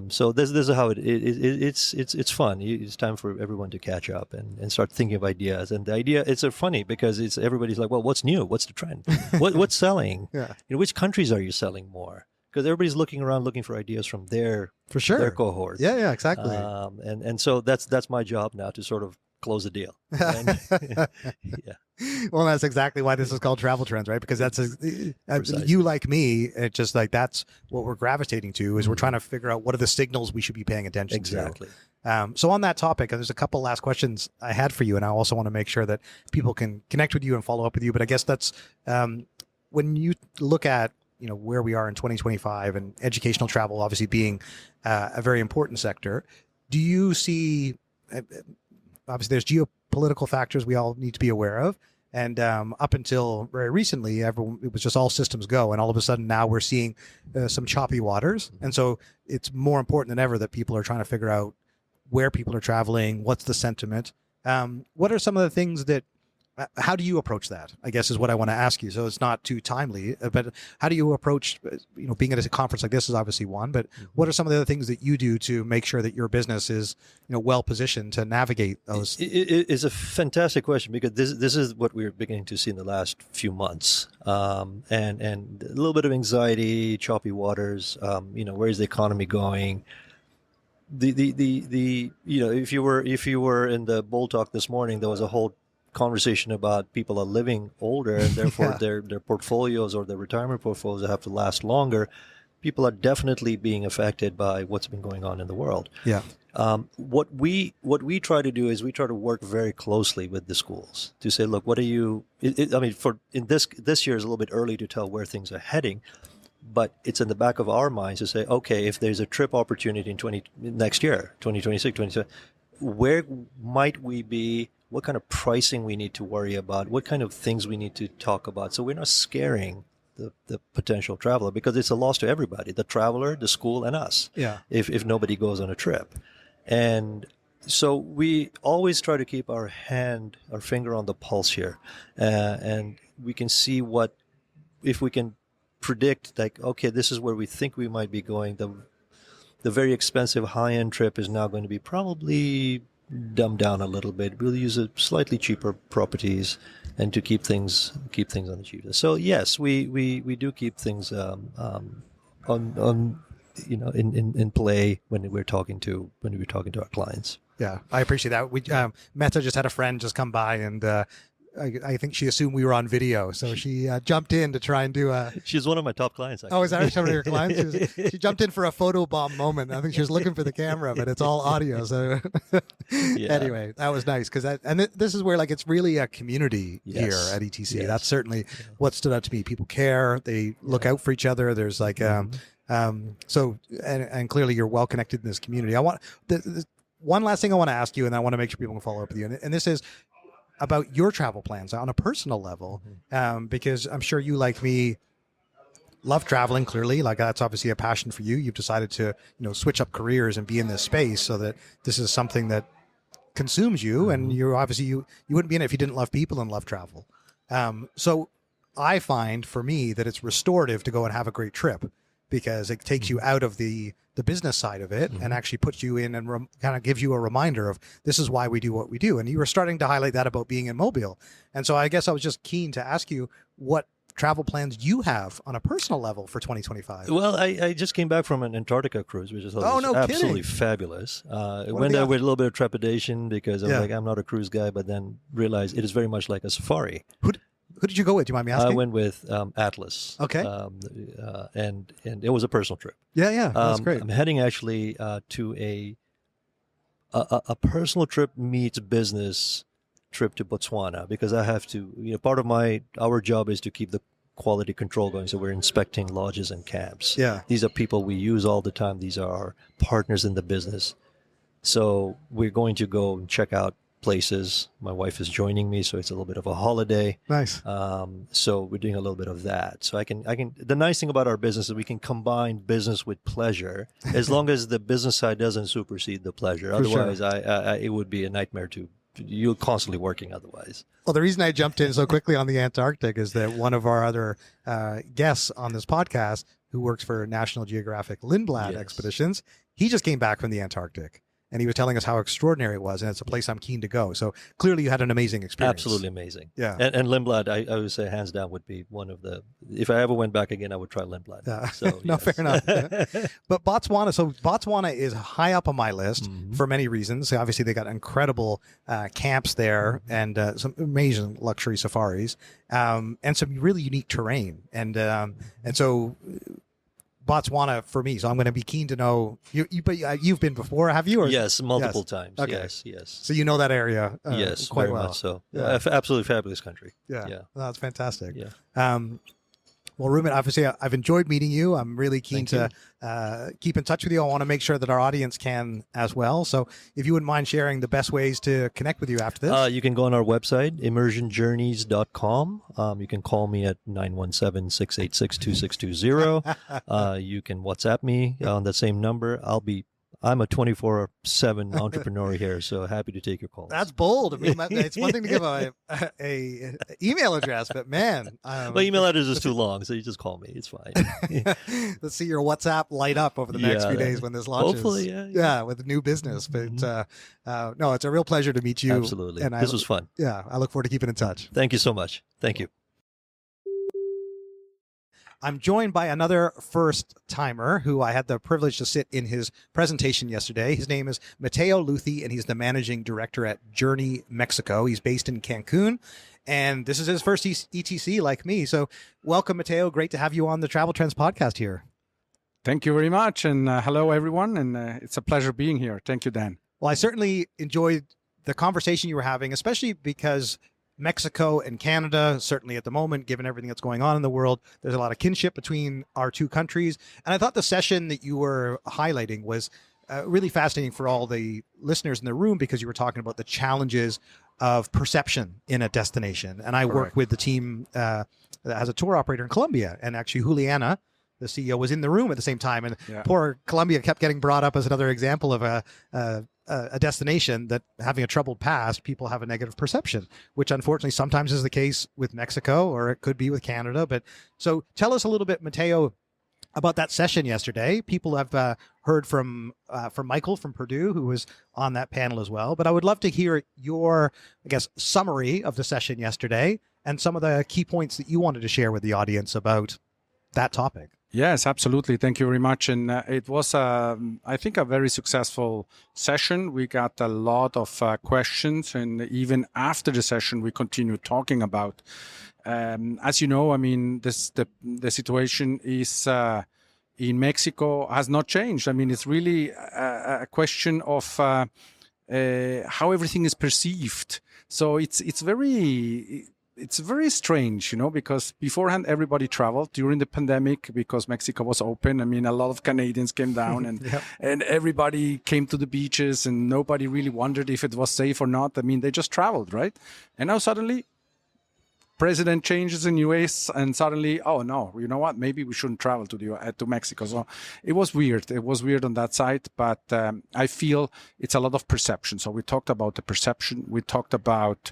So this is how it's fun. It's time for everyone to catch up and start thinking of ideas. And the idea, it's funny because it's everybody's like, well, what's new? What's the trend? What's selling? Yeah. Which countries are you selling more? Because everybody's looking around looking for ideas from their cohort. Yeah, exactly. And so that's my job now, to sort of close the deal. And, yeah. Well, that's exactly why this is called Travel Trends, right? Because that's you like me. It's just like that's what we're gravitating to, is we're trying to figure out what are the signals we should be paying attention Exactly. to. So on that topic, there's a couple last questions I had for you, and I also want to make sure that people can connect with you and follow up with you. But I guess that's when you look at where we are in 2025 and educational travel obviously being a very important sector. Do you see, obviously there's geopolitical factors we all need to be aware of. And up until very recently, it was just all systems go. And all of a sudden now we're seeing some choppy waters. And so it's more important than ever that people are trying to figure out where people are traveling, what's the sentiment. What are some of the things that, how do you approach that, I guess, is what I want to ask you. So it's not too timely, but how do you approach, being at a conference like this is obviously one, but what are some of the other things that you do to make sure that your business is, well positioned to navigate those? It is a fantastic question, because this is what we're beginning to see in the last few months. And a little bit of anxiety, choppy waters, where is the economy going? If you were in the Bull Talk this morning, there was a whole conversation about people are living older, and therefore their portfolios or their retirement portfolios have to last longer. People are definitely being affected by what's been going on in the world. Yeah. What we try to do is we try to work very closely with the schools to say, look, what are you? This year is a little bit early to tell where things are heading, but it's in the back of our minds to say, okay, if there's a trip opportunity in next year, 2026, 2027, where might we be? What kind of pricing we need to worry about? What kind of things we need to talk about? So we're not scaring the potential traveler, because it's a loss to everybody, the traveler, the school, and us. Yeah. If nobody goes on a trip. And so we always try to keep our finger on the pulse here. And we can see if we can predict, like, okay, this is where we think we might be going. The very expensive high-end trip is now going to be probably dumbed down a little bit. We'll use a slightly cheaper properties, and to keep things on the cheapest. So yes, we do keep things on in play when we're talking to our clients. Yeah, I appreciate that. We Meta just had a friend just come by, and I think she assumed we were on video, so she jumped in to try and do a... She's one of my top clients, actually. Oh, is that one of your clients? She jumped in for a photo bomb moment. I think she was looking for the camera, but it's all audio. So Anyway, that was nice, because this is where it's really a community here at ETC. Yes. That's certainly what stood out to me. People care. They look out for each other. There's so clearly you're well connected in this community. I want one last thing I want to ask you, and I want to make sure people can follow up with you. And this is about your travel plans on a personal level, because I'm sure you, like me, love traveling. Clearly, that's obviously a passion for you. You've decided to switch up careers and be in this space, so that this is something that consumes you, and you're obviously you wouldn't be in it if you didn't love people and love travel. So I find for me that it's restorative to go and have a great trip, because it takes you out of the business side of it and actually puts you in and kind of gives you a reminder of this is why we do what we do. And you were starting to highlight that about being in Mobile. And so I guess I was just keen to ask you what travel plans you have on a personal level for 2025. Well, I just came back from an Antarctica cruise, which is absolutely fabulous. I went there with a little bit of trepidation, because I was like, I'm not a cruise guy, but then realized it is very much like a safari. Who did you go with? Do you mind me asking? I went with Atlas. Okay. And it was a personal trip. Yeah, that's great. I'm heading actually to a personal trip meets business trip to Botswana, because I have to, part of our job is to keep the quality control going. So we're inspecting lodges and camps. Yeah. These are people we use all the time. These are our partners in the business. So we're going to go and check out places. My wife is joining me, so it's a little bit of a holiday. Nice. So we're doing a little bit of that. So I can. The nice thing about our business is we can combine business with pleasure, as long as the business side doesn't supersede the pleasure. For sure. Otherwise, it would be a nightmare to. You're constantly working otherwise. Well, the reason I jumped in so quickly on the Antarctic is that one of our other guests on this podcast, who works for National Geographic Lindblad Yes. Expeditions, he just came back from the Antarctic, and he was telling us how extraordinary it was, and it's a place I'm keen to go. So clearly you had an amazing experience. Absolutely amazing. Yeah. And Lindblad, I would say hands down would be one of the. If I ever went back again, I would try Lindblad. Yeah. So No, yes. fair enough. But Botswana is high up on my list Mhm. for many reasons. Obviously, they got incredible camps there and some amazing luxury safaris, and some really unique terrain. And so Botswana for me. So I'm going to be keen to know. But you've been before, have you? Or? Yes, multiple Yes. times. Okay. Yes. So you know that area Yes, quite very well. much so. Yeah. Absolutely fabulous country. Yeah. Yeah. That's fantastic. Yeah. Well, Ruben, obviously, I've enjoyed meeting you. I'm really keen Thank to keep in touch with you. I want to make sure that our audience can as well. So if you wouldn't mind sharing the best ways to connect with you after this. You can go on our website, immersionjourneys.com. You can call me at 917-686-2620. You can WhatsApp me on that same number. I'm a 24/7 entrepreneur here, so happy to take your calls. That's bold. I mean, it's one thing to give a email address, but man. My email address is too long, so you just call me. It's fine. Let's see your WhatsApp light up over the next few days when this launches. Hopefully, yeah. With new business. But no, it's a real pleasure to meet you. Absolutely. And This was fun. Yeah, I look forward to keeping in touch. Thank you so much. Thank you. I'm joined by another first timer who I had the privilege to sit in his presentation yesterday. His name is Mateo Luthi, and he's the managing director at Journey Mexico. He's based in Cancun, and this is his first ETC like me. So welcome, Mateo. Great to have you on the Travel Trends podcast here. Thank you very much. And hello, everyone. And it's a pleasure being here. Thank you, Dan. Well, I certainly enjoyed the conversation you were having, especially because Mexico and Canada, certainly at the moment, given everything that's going on in the world, there's a lot of kinship between our two countries. And I thought the session that you were highlighting was really fascinating for all the listeners in the room, because you were talking about the challenges of perception in a destination. And I work with the team that has a tour operator in Colombia, and actually Juliana, the CEO, was in the room at the same time. And poor Colombia kept getting brought up as another example of a destination that, having a troubled past, people have a negative perception, which unfortunately sometimes is the case with Mexico, or it could be with Canada. But so tell us a little bit, Mateo, about that session yesterday. People have heard from Michael from Purdue, who was on that panel as well. But I would love to hear your, I guess, summary of the session yesterday and some of the key points that you wanted to share with the audience about that topic. Yes, absolutely. Thank you very much. And it was, I think, a very successful session. We got a lot of questions, and even after the session, we continued talking about. As you know, I mean, the situation is in Mexico has not changed. I mean, it's really a question of how everything is perceived. So it's very strange, you know, because beforehand everybody traveled during the pandemic because Mexico was open. I mean, a lot of Canadians came down and and everybody came to the beaches, and nobody really wondered if it was safe or not. I mean, they just traveled, right? And now suddenly president changes in US, and suddenly, oh no, you know what? Maybe we shouldn't travel to Mexico. So it was weird. It was weird on that side, but I feel it's a lot of perception. So we talked about the perception. We talked about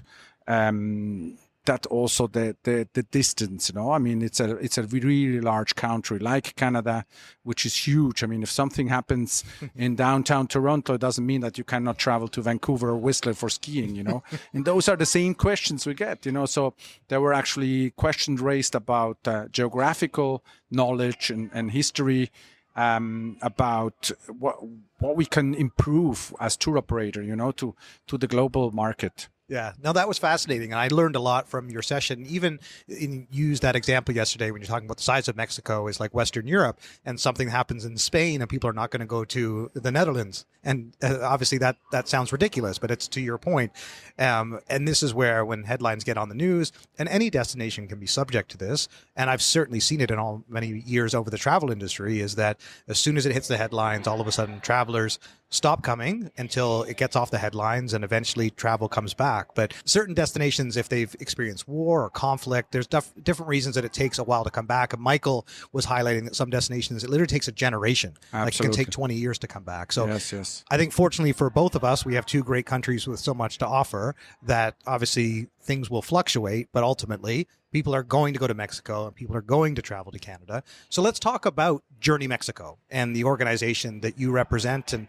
that also the distance, you know. I mean, it's a really large country like Canada, which is huge. I mean, if something happens in downtown Toronto, it doesn't mean that you cannot travel to Vancouver or Whistler for skiing, you know. And those are the same questions we get, you know. So there were actually questions raised about geographical knowledge and history, about what we can improve as tour operator, you know, to the global market. Yeah, no, that was fascinating. And I learned a lot from your session. Even used that example yesterday when you're talking about the size of Mexico is like Western Europe, and something happens in Spain and people are not going to go to the Netherlands. And obviously that sounds ridiculous, but it's to your point. And this is where, when headlines get on the news, and any destination can be subject to this, and I've certainly seen it in many years over the travel industry, is that as soon as it hits the headlines, all of a sudden travelers stop coming until it gets off the headlines and eventually travel comes back. But certain destinations, if they've experienced war or conflict, there's different reasons that it takes a while to come back. And Michael was highlighting that some destinations, it literally takes a generation. Absolutely. Like it can take 20 years to come back. So yes. I think fortunately for both of us, we have two great countries with so much to offer that obviously things will fluctuate, but ultimately people are going to go to Mexico and people are going to travel to Canada. So let's talk about Journey Mexico and the organization that you represent and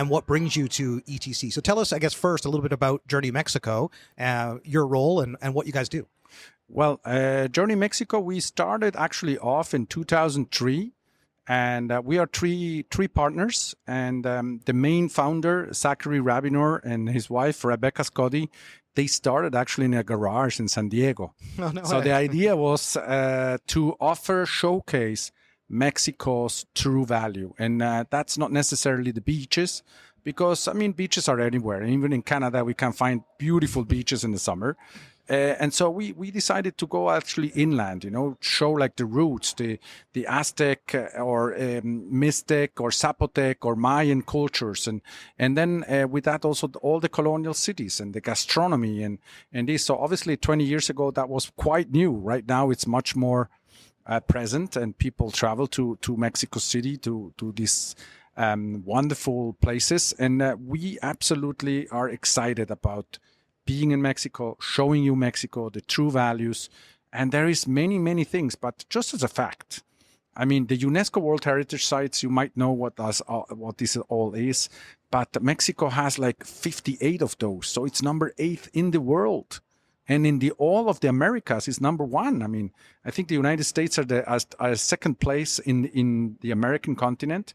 what brings you to ETC. So tell us, I guess, first a little bit about Journey Mexico, your role and what you guys do. Well, Journey Mexico, we started actually off in 2003. And we are three partners, and the main founder, Zachary Rabinor, and his wife, Rebecca Scotty, they started actually in a garage in San Diego. Oh, no So way. the idea was to showcase Mexico's true value. And that's not necessarily the beaches, because, I mean, beaches are anywhere. And even in Canada, we can find beautiful beaches in the summer. And so we decided to go actually inland, show like the roots, the Aztec or Mixtec or Zapotec or Mayan cultures. And then with that also all the colonial cities and the gastronomy and this. So obviously 20 years ago, that was quite new. Right now, it's much more present, and people travel to Mexico City to these wonderful places. And we absolutely are excited about being in Mexico, showing you Mexico, the true values. And there is many, many things, but just as a fact, I mean, the UNESCO World Heritage Sites, you might know what this all is, but Mexico has like 58 of those. So it's number 8 in the world. And in all of the Americas is number 1. I mean, I think the United States are second place in the American continent,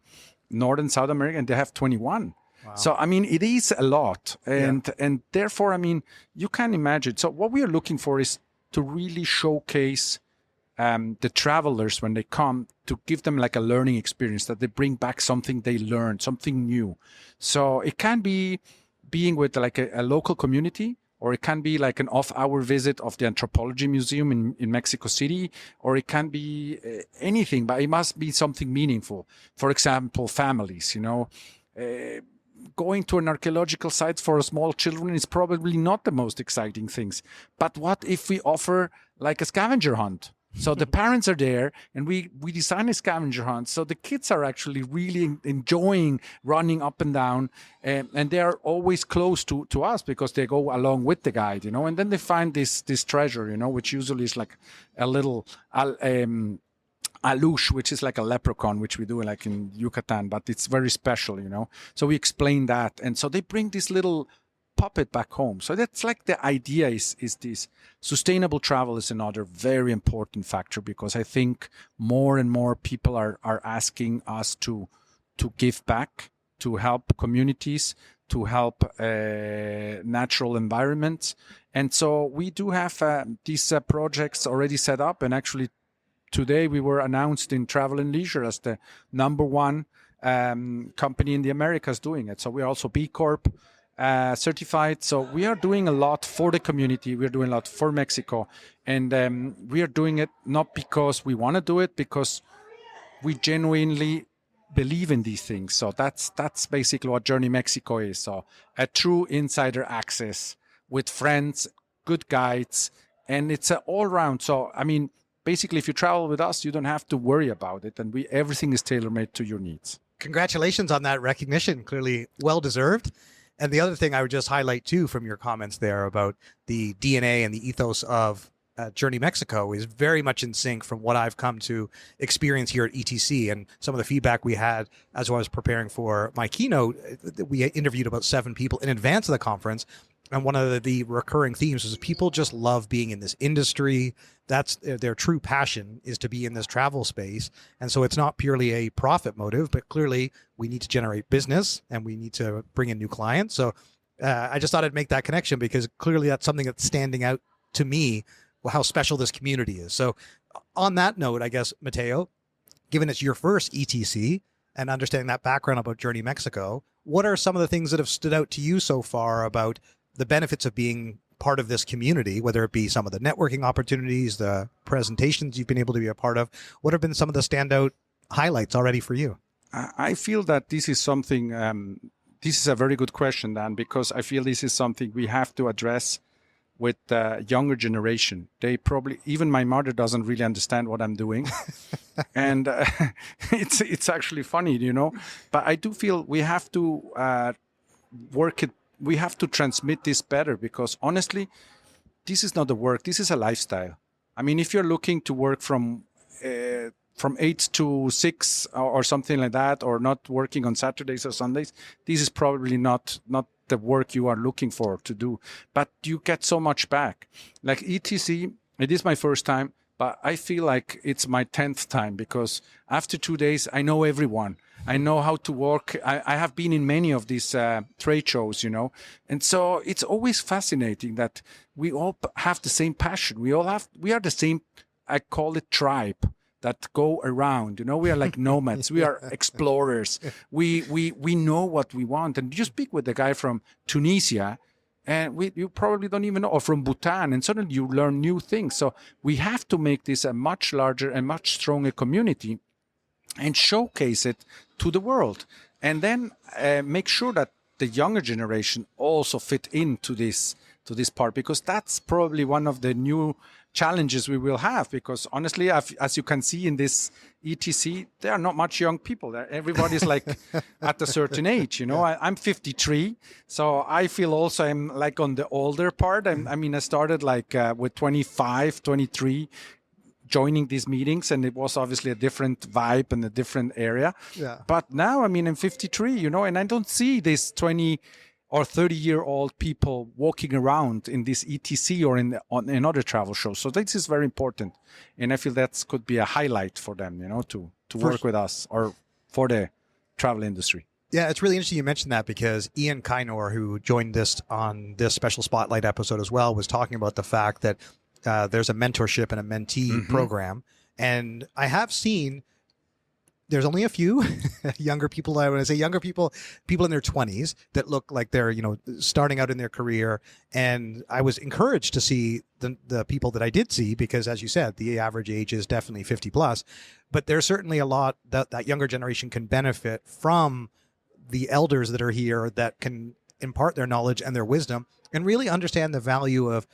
North and South America, and they have 21. Wow. So, I mean, it is a lot. And therefore, I mean, you can imagine. So what we are looking for is to really showcase the travelers when they come, to give them like a learning experience, that they bring back something they learned, something new. So it can be being with like a local community, or it can be like an off-hour visit of the Anthropology Museum in Mexico City, or it can be anything, but it must be something meaningful. For example, families, going to an archaeological site for small children is probably not the most exciting things. But what if we offer like a scavenger hunt? So the parents are there, and we design a scavenger hunt. So the kids are actually really enjoying running up and down, and they are always close to us because they go along with the guide, and then they find this treasure, which usually is like a little alush, which is like a leprechaun, which we do like in Yucatan, but it's very special, So we explain that. And so they bring this little puppet back home. So that's like the idea is this. Sustainable travel is another very important factor, because I think more and more people are asking us to give back, to help communities, to help natural environments. And so we do have these projects already set up, and actually today we were announced in Travel and Leisure as the number 1 company in the Americas doing it. So we're also B Corp certified. So we are doing a lot for the community. We're doing a lot for Mexico. And we are doing it not because we want to do it, because we genuinely believe in these things. So that's basically what Journey Mexico is. So a true insider access with friends, good guides, and it's an all-round. So, I mean, basically, if you travel with us, you don't have to worry about it. And everything is tailor-made to your needs. Congratulations on that recognition. Clearly well-deserved. And the other thing I would just highlight, too, from your comments there about the DNA and the ethos of Journey Mexico is very much in sync from what I've come to experience here at ETC. And some of the feedback we had as I was preparing for my keynote, we interviewed about 7 people in advance of the conference. And one of the recurring themes is people just love being in this industry. That's their true passion, is to be in this travel space. And so it's not purely a profit motive, but clearly we need to generate business and we need to bring in new clients. So I just thought I'd make that connection, because clearly that's something that's standing out to me, how special this community is. So on that note, I guess, Mateo, given it's your first ETC and understanding that background about Journey Mexico, what are some of the things that have stood out to you so far about the benefits of being part of this community, whether it be some of the networking opportunities, the presentations you've been able to be a part of? What have been some of the standout highlights already for you? I feel that this is something, this is a very good question, Dan, because I feel this is something we have to address with the younger generation. They probably, even my mother doesn't really understand what I'm doing. And it's actually funny, you know, but I do feel we have to work it. We have to transmit this better, because honestly, this is not a work. This is a lifestyle. I mean, if you're looking to work from 8 to 6 or something like that, or not working on Saturdays or Sundays, this is probably not the work you are looking for to do. But you get so much back. Like ETC, it is my first time, but I feel like it's my 10th time, because after 2 days, I know everyone. I know how to work. I have been in many of these trade shows, you know. And so it's always fascinating that we all have the same passion. We are the same, I call it tribe, that go around, you know. We are like nomads. We are explorers. We know what we want. And you speak with the guy from Tunisia, and you probably don't even know, or from Bhutan, and suddenly you learn new things. So we have to make this a much larger and much stronger community, and showcase it to the world, and then make sure that the younger generation also fit into this part, because that's probably one of the new challenges we will have. Because honestly, as you can see in this ETC, there are not much young people there. Everybody's like at a certain age, you know. I'm 53, so I feel also I'm like on the older part. I mean, I started like with 25, 23, joining these meetings, and it was obviously a different vibe and a different area. Yeah. But now, I mean, I'm 53, you know, and I don't see these 20 or 30-year-old people walking around in this ETC or in other travel shows. So this is very important, and I feel that could be a highlight for them, you know, to work with us, or for the travel industry. Yeah, it's really interesting you mentioned that, because Ian Kynor, who joined us on this special Spotlight episode as well, was talking about the fact that there's a mentorship and a mentee program. And I have seen there's only a few younger people. When I say younger people in their 20s that look like they're, you know, starting out in their career. And I was encouraged to see the people that I did see, because as you said, the average age is definitely 50 plus. But there's certainly a lot that younger generation can benefit from the elders that are here, that can impart their knowledge and their wisdom and really understand the value of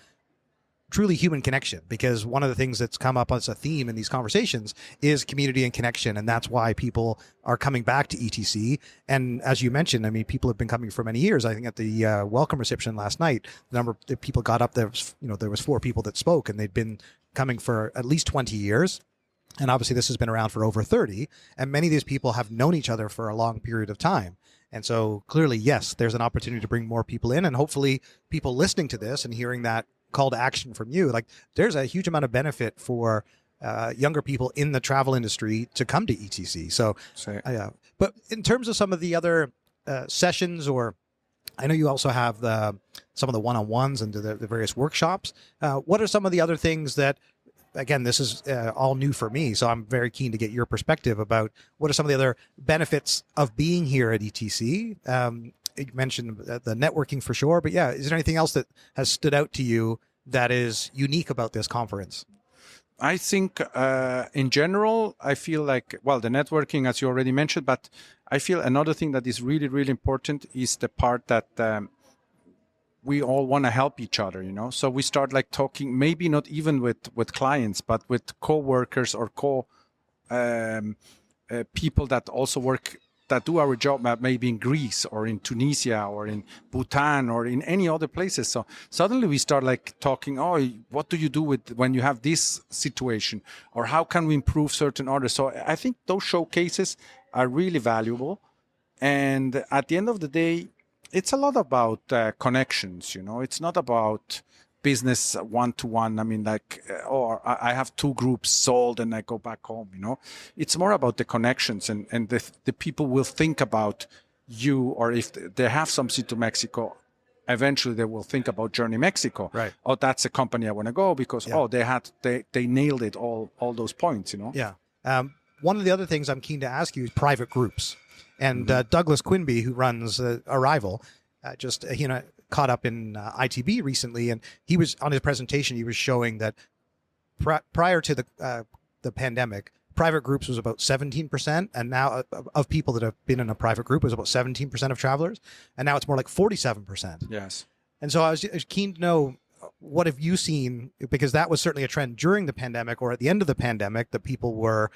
truly human connection. Because one of the things that's come up as a theme in these conversations is community and connection. And that's why people are coming back to ETC. And as you mentioned, I mean, people have been coming for many years. I think at the welcome reception last night, the number of people got up there, there was 4 people that spoke, and they'd been coming for at least 20 years. And obviously this has been around for over 30. And many of these people have known each other for a long period of time. And so clearly, yes, there's an opportunity to bring more people in, and hopefully people listening to this and hearing that call to action from you, like, there's a huge amount of benefit for younger people in the travel industry to come to ETC. So, but in terms of some of the other sessions, or I know you also have some of the one-on-ones and the various workshops. What are some of the other things that, again, this is all new for me, so I'm very keen to get your perspective about what are some of the other benefits of being here at ETC. You mentioned the networking for sure, but yeah, is there anything else that has stood out to you that is unique about this conference? I think in general, I feel like, well, the networking, as you already mentioned, but I feel another thing that is really, really important is the part that we all want to help each other, you know? So we start like talking, maybe not even with clients, but with co-workers or people that also work, that do our job, maybe in Greece or in Tunisia or in Bhutan or in any other places. So suddenly we start like talking, oh, what do you do when you have this situation? Or how can we improve certain orders? So I think those showcases are really valuable. And at the end of the day, it's a lot about connections, you know. It's not about business one-to-one. I mean, like, I have 2 groups sold and I go back home, you know. It's more about the connections, and the people will think about you, or if they have something to Mexico, eventually they will think about Journey Mexico. Right. Oh, that's a company I want to go, because, they nailed it, all those points, you know. Yeah. One of the other things I'm keen to ask you is private groups. And Douglas Quinby, who runs Arrival, just caught up in ITB recently, and he was on his presentation. He was showing that prior to the pandemic, private groups was about 17%, and now of people that have been in a private group was about 17% of travelers, and now it's more like 47%. Yes. And so I was keen to know, what have you seen? Because that was certainly a trend during the pandemic or at the end of the pandemic, that people were,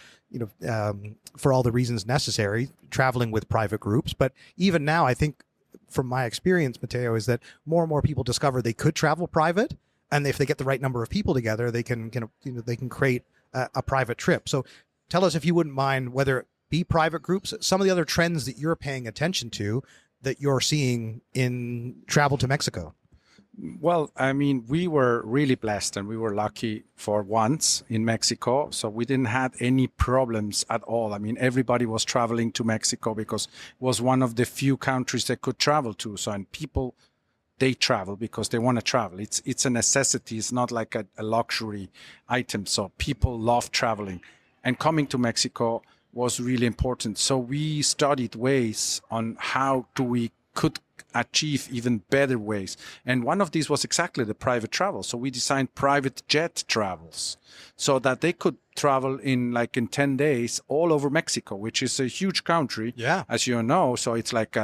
for all the reasons necessary, traveling with private groups. But even now, I think from my experience, Matteo, is that more and more people discover they could travel private, and if they get the right number of people together, they can create a private trip. So tell us, if you wouldn't mind, whether it be private groups, some of the other trends that you're paying attention to that you're seeing in travel to Mexico. Well, I mean, we were really blessed and we were lucky for once in Mexico. So we didn't have any problems at all. I mean, everybody was traveling to Mexico because it was one of the few countries they could travel to. So, and people, they travel because they want to travel. It's a necessity. It's not like a luxury item. So people love traveling, and coming to Mexico was really important. So we studied ways on how we could achieve even better ways. And one of these was exactly the private travel. So we designed private jet travels so that they could travel in 10 days all over Mexico, which is a huge country, as you know. So it's like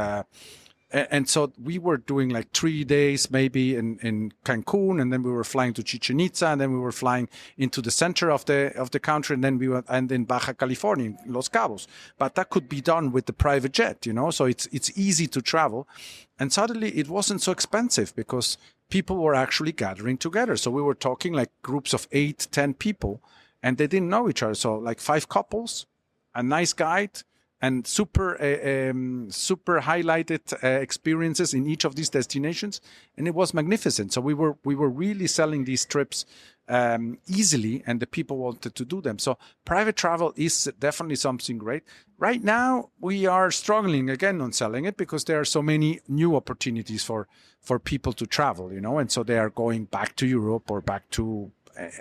and so we were doing 3 days maybe in Cancun, and then we were flying to Chichen Itza, and then we were flying into the center of the country, and then we were in Baja California, in Los Cabos. But that could be done with the private jet, so it's easy to travel. And suddenly it wasn't so expensive because people were actually gathering together. So we were talking groups of 8, 10 people, and they didn't know each other. So 5 couples, a nice guide, and super highlighted experiences in each of these destinations, and it was magnificent. So we were really selling these trips easily, and the people wanted to do them. So private travel is definitely something great. Right now, we are struggling again on selling it because there are so many new opportunities for people to travel, and so they are going back to Europe or back to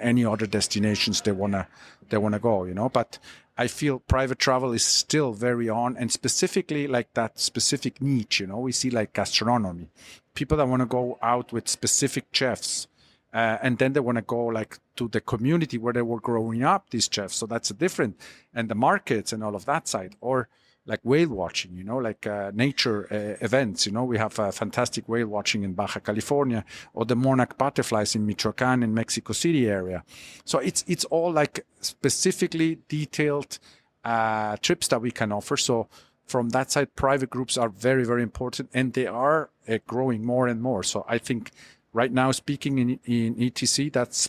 any other destinations they wanna go, But I feel private travel is still very on, and specifically that specific niche, we see gastronomy, people that want to go out with specific chefs, and then they want to go to the community where they were growing up, these chefs. So that's a different, and the markets and all of that side, or whale watching, nature events. We have fantastic whale watching in Baja California, or the monarch butterflies in Michoacan in Mexico City area. So it's all specifically detailed trips that we can offer. So from that side, private groups are very, very important, and they are growing more and more. So I think right now, speaking in ETC, that's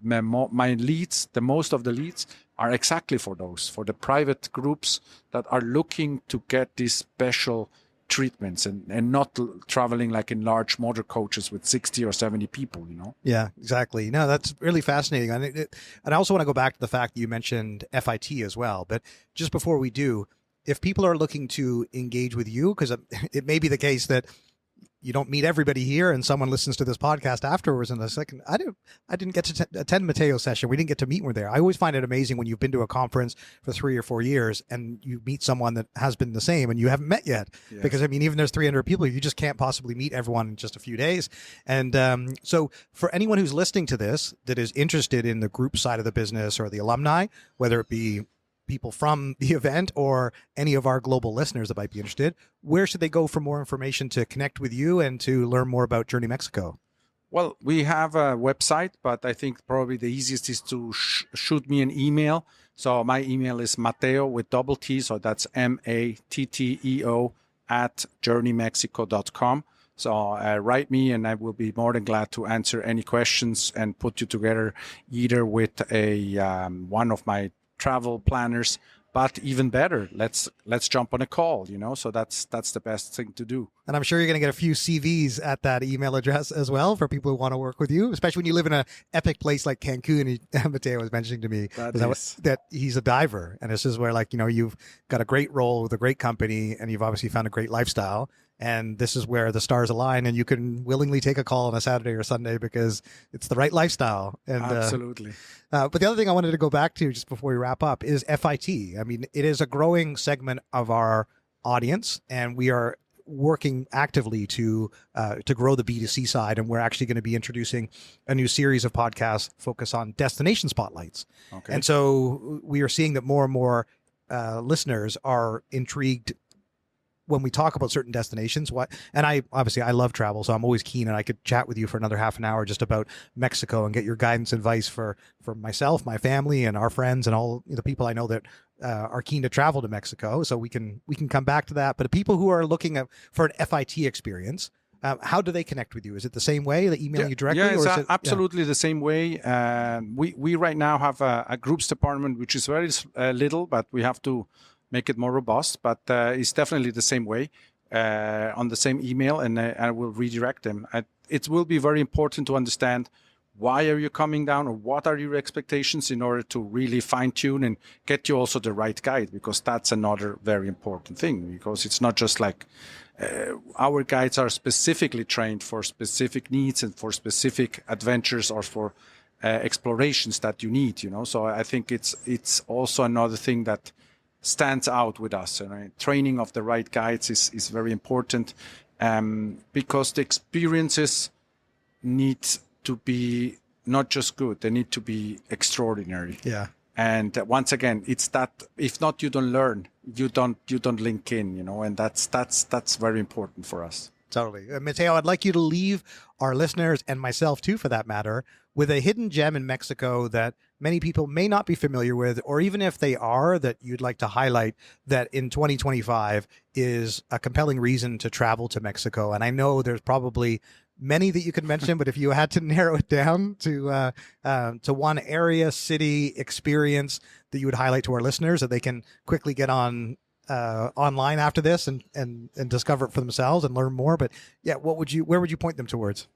my leads, the most of the leads are exactly for the private groups that are looking to get these special treatments and not traveling in large motor coaches with 60 or 70 people, Yeah, exactly. No, that's really fascinating. And I also want to go back to the fact that you mentioned FIT as well. But just before we do, if people are looking to engage with you, because it may be the case that you don't meet everybody here, and someone listens to this podcast afterwards and it's I didn't get to attend Matteo's session. We didn't get to meet when we're there. I always find it amazing when you've been to a conference for 3 or 4 years and you meet someone that has been the same and you haven't met yet. Yes. Because even there's 300 people, you just can't possibly meet everyone in just a few days. And so for anyone who's listening to this that is interested in the group side of the business or the alumni, whether it be people from the event or any of our global listeners that might be interested, where should they go for more information to connect with you and to learn more about Journey Mexico? Well, we have a website, but I think probably the easiest is to shoot me an email. So my email is Matteo with double T. So that's MATTEO @journeymexico.com. So write me, and I will be more than glad to answer any questions and put you together either with one of my travel planners, but even better, let's jump on a call, so that's the best thing to do. And I'm sure you're going to get a few CVs at that email address as well for people who want to work with you, especially when you live in an epic place like Cancun. Matteo was mentioning to me that he's a diver, and this is where you've got a great role with a great company, and you've obviously found a great lifestyle. And this is where the stars align, and you can willingly take a call on a Saturday or Sunday because it's the right lifestyle. And absolutely. But the other thing I wanted to go back to just before we wrap up is FIT. It is a growing segment of our audience, and we are working actively to grow the B2C side, and we're actually going to be introducing a new series of podcasts focused on destination spotlights. Okay. And so we are seeing that more and more listeners are intrigued when we talk about certain destinations. And I love travel, so I'm always keen, and I could chat with you for another half an hour just about Mexico and get your guidance and advice for myself, my family, and our friends, and all the people I know that are keen to travel to Mexico. So we can come back to that. But the people who are looking for an FIT experience, how do they connect with you? Is it the same way, they email you directly? Yeah, it's or is it, absolutely the same way. We right now have a groups department, which is very little, but we have to make it more robust. But it's definitely the same way on the same email, and I will redirect them. It will be very important to understand why are you coming down, or what are your expectations, in order to really fine tune and get you also the right guide, because that's another very important thing. Because it's not just like our guides are specifically trained for specific needs and for specific adventures or for explorations that you need, So I think it's also another thing that stands out with us. Training of the right guides is very important, because the experiences need to be not just good, they need to be extraordinary. Yeah. And once again, it's that if not, you don't learn, you don't link in, and that's very important for us. Totally. Mateo, I'd like you to leave our listeners, and myself too, for that matter, with a hidden gem in Mexico that many people may not be familiar with, or even if they are, that you'd like to highlight that in 2025 is a compelling reason to travel to Mexico. And I know there's probably many that you could mention, but if you had to narrow it down to one area, city, experience that you would highlight to our listeners, that they can quickly get on online after this and discover it for themselves and learn more. But yeah, where would you point them towards?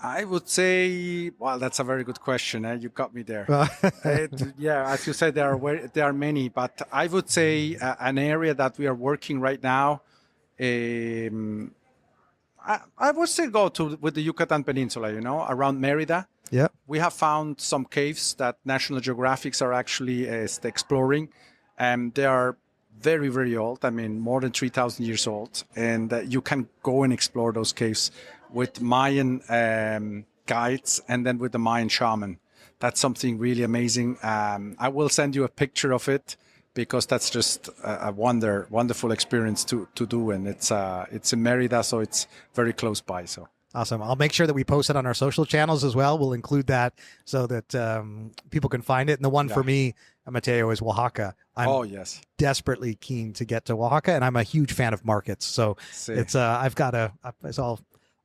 I would say, well, that's a very good question. You got me there. Yeah, as you said, there are many, but I would say an area that we are working right now. I would still go with the Yucatan Peninsula, around Mérida. Yeah, we have found some caves that National Geographics are actually exploring, and they are very, very old. I mean, more than 3,000 years old, and you can go and explore those caves with Mayan guides and then with the Mayan shaman. That's something really amazing. I will send you a picture of it, because that's just a wonderful experience to do, and it's in Mérida, so it's very close by. So awesome! I'll make sure that we post it on our social channels as well. We'll include that so that people can find it. And the one for me, Mateo, is Oaxaca. I'm desperately keen to get to Oaxaca, and I'm a huge fan of markets. So it's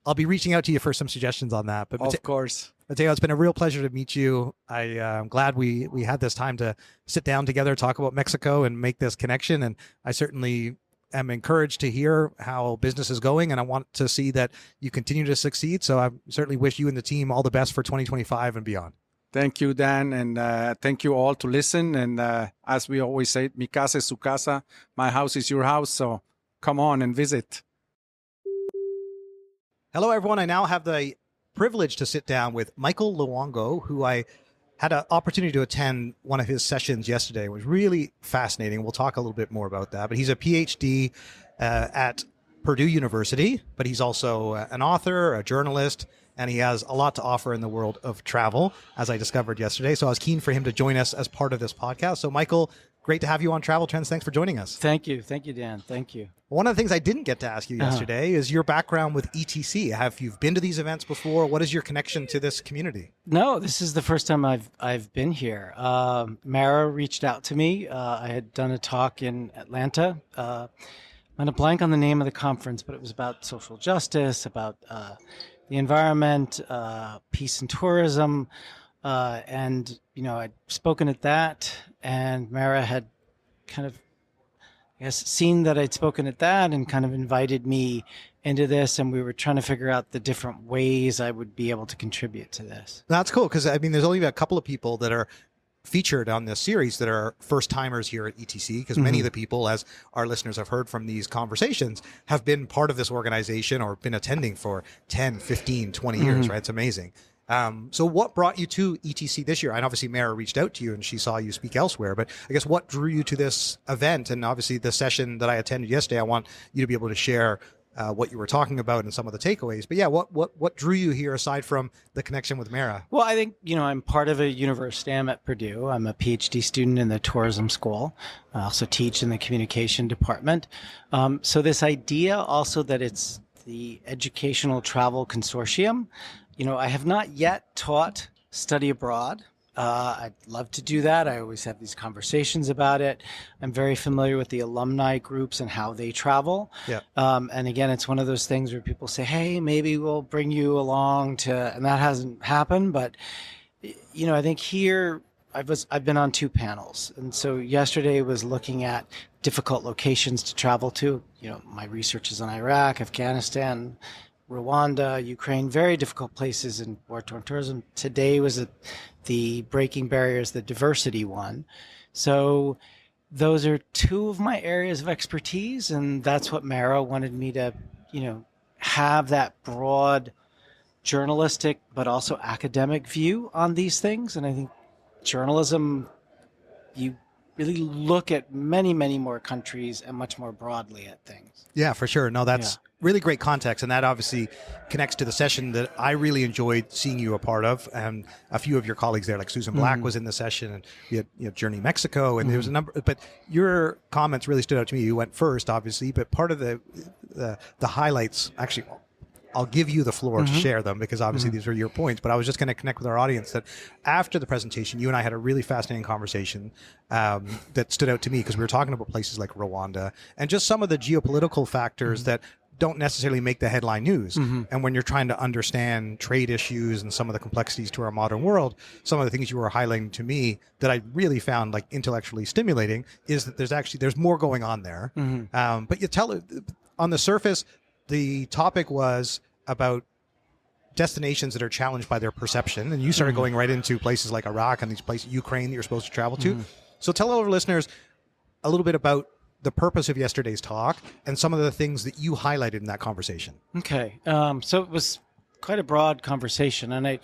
I'll be reaching out to you for some suggestions on that. But of course. Mateo, it's been a real pleasure to meet you. I'm glad we had this time to sit down together, talk about Mexico, and make this connection. And I certainly am encouraged to hear how business is going, and I want to see that you continue to succeed. So I certainly wish you and the team all the best for 2025 and beyond. Thank you, Dan, and thank you all to listen. And as we always say, mi casa es su casa, my house is your house. So come on and visit. Hello, everyone. I now have the privilege to sit down with Michael Luongo, who I had an opportunity to attend one of his sessions yesterday. It was really fascinating. We'll talk a little bit more about that. But he's a PhD at Purdue University, but he's also an author, a journalist, and he has a lot to offer in the world of travel, as I discovered yesterday. So I was keen for him to join us as part of this podcast. So Michael, great to have you on Travel Trends. Thanks for joining us. Thank you, Dan. Thank you. One of the things I didn't get to ask you yesterday is your background with ETC. Have you been to these events before? What is your connection to this community? No, this is the first time I've been here. Mara reached out to me. I had done a talk in Atlanta. I'm on a blank on the name of the conference, but it was about social justice, about the environment, peace and tourism. And, I'd spoken at that, and Mara had kind of, seen that I'd spoken at that and kind of invited me into this, and we were trying to figure out the different ways I would be able to contribute to this. That's cool, because, there's only a couple of people that are featured on this series that are first-timers here at ETC, because many of the people, as our listeners have heard from these conversations, have been part of this organization or been attending for 10, 15, 20 years, right? It's amazing. So what brought you to ETC this year? And obviously Mara reached out to you and she saw you speak elsewhere, but I guess what drew you to this event? And obviously the session that I attended yesterday, I want you to be able to share what you were talking about and some of the takeaways. But yeah, what drew you here aside from the connection with Mara? Well, I think, I'm part of a university. I'm at Purdue. I'm a PhD student in the tourism school. I also teach in the communication department. So this idea also that it's the Educational Travel Consortium, I have not yet taught study abroad. I'd love to do that. I always have these conversations about it. I'm very familiar with the alumni groups and how they travel. Yeah. And again, it's one of those things where people say, hey, maybe we'll bring you along and that hasn't happened. But, I think here I've been on 2 panels. And so yesterday was looking at difficult locations to travel to. My research is on Iraq, Afghanistan, Rwanda, Ukraine, very difficult places in war-torn tourism. Today was the breaking barriers, the diversity one. So those are 2 of my areas of expertise, and that's what Mara wanted me to, have that broad journalistic but also academic view on these things. And I think journalism, you really look at many, many more countries and much more broadly at things. Yeah, for sure. No, that's really great context. And that obviously connects to the session that I really enjoyed seeing you a part of. And a few of your colleagues there, like Susan Black was in the session, and we had Journey Mexico, and there was a number, but your comments really stood out to me. You went first, obviously, but part of the highlights, actually, I'll give you the floor to share them, because obviously these are your points, but I was just going to connect with our audience that after the presentation, you and I had a really fascinating conversation that stood out to me, because we were talking about places like Rwanda and just some of the geopolitical factors that don't necessarily make the headline news. And when you're trying to understand trade issues and some of the complexities to our modern world, some of the things you were highlighting to me that I really found like intellectually stimulating is that there's more going on there. But you on the surface, the topic was about destinations that are challenged by their perception. And you started going right into places like Iraq and these places, Ukraine, that you're supposed to travel to. So tell our listeners a little bit about the purpose of yesterday's talk and some of the things that you highlighted in that conversation. Okay. So it was quite a broad conversation. And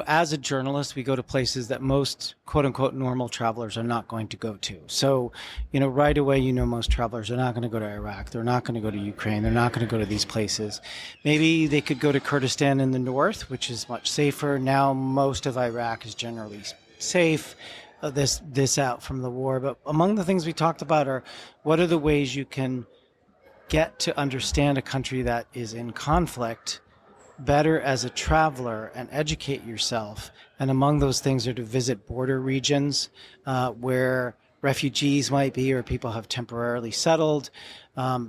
as a journalist, we go to places that most quote unquote normal travelers are not going to go to. So, right away, most travelers are not going to go to Iraq. They're not going to go to Ukraine. They're not going to go to these places. Maybe they could go to Kurdistan in the north, which is much safer. Now, most of Iraq is generally safe. This out from the war. But among the things we talked about are what are the ways you can get to understand a country that is in conflict better as a traveler and educate yourself. And among those things are to visit border regions where refugees might be or people have temporarily settled.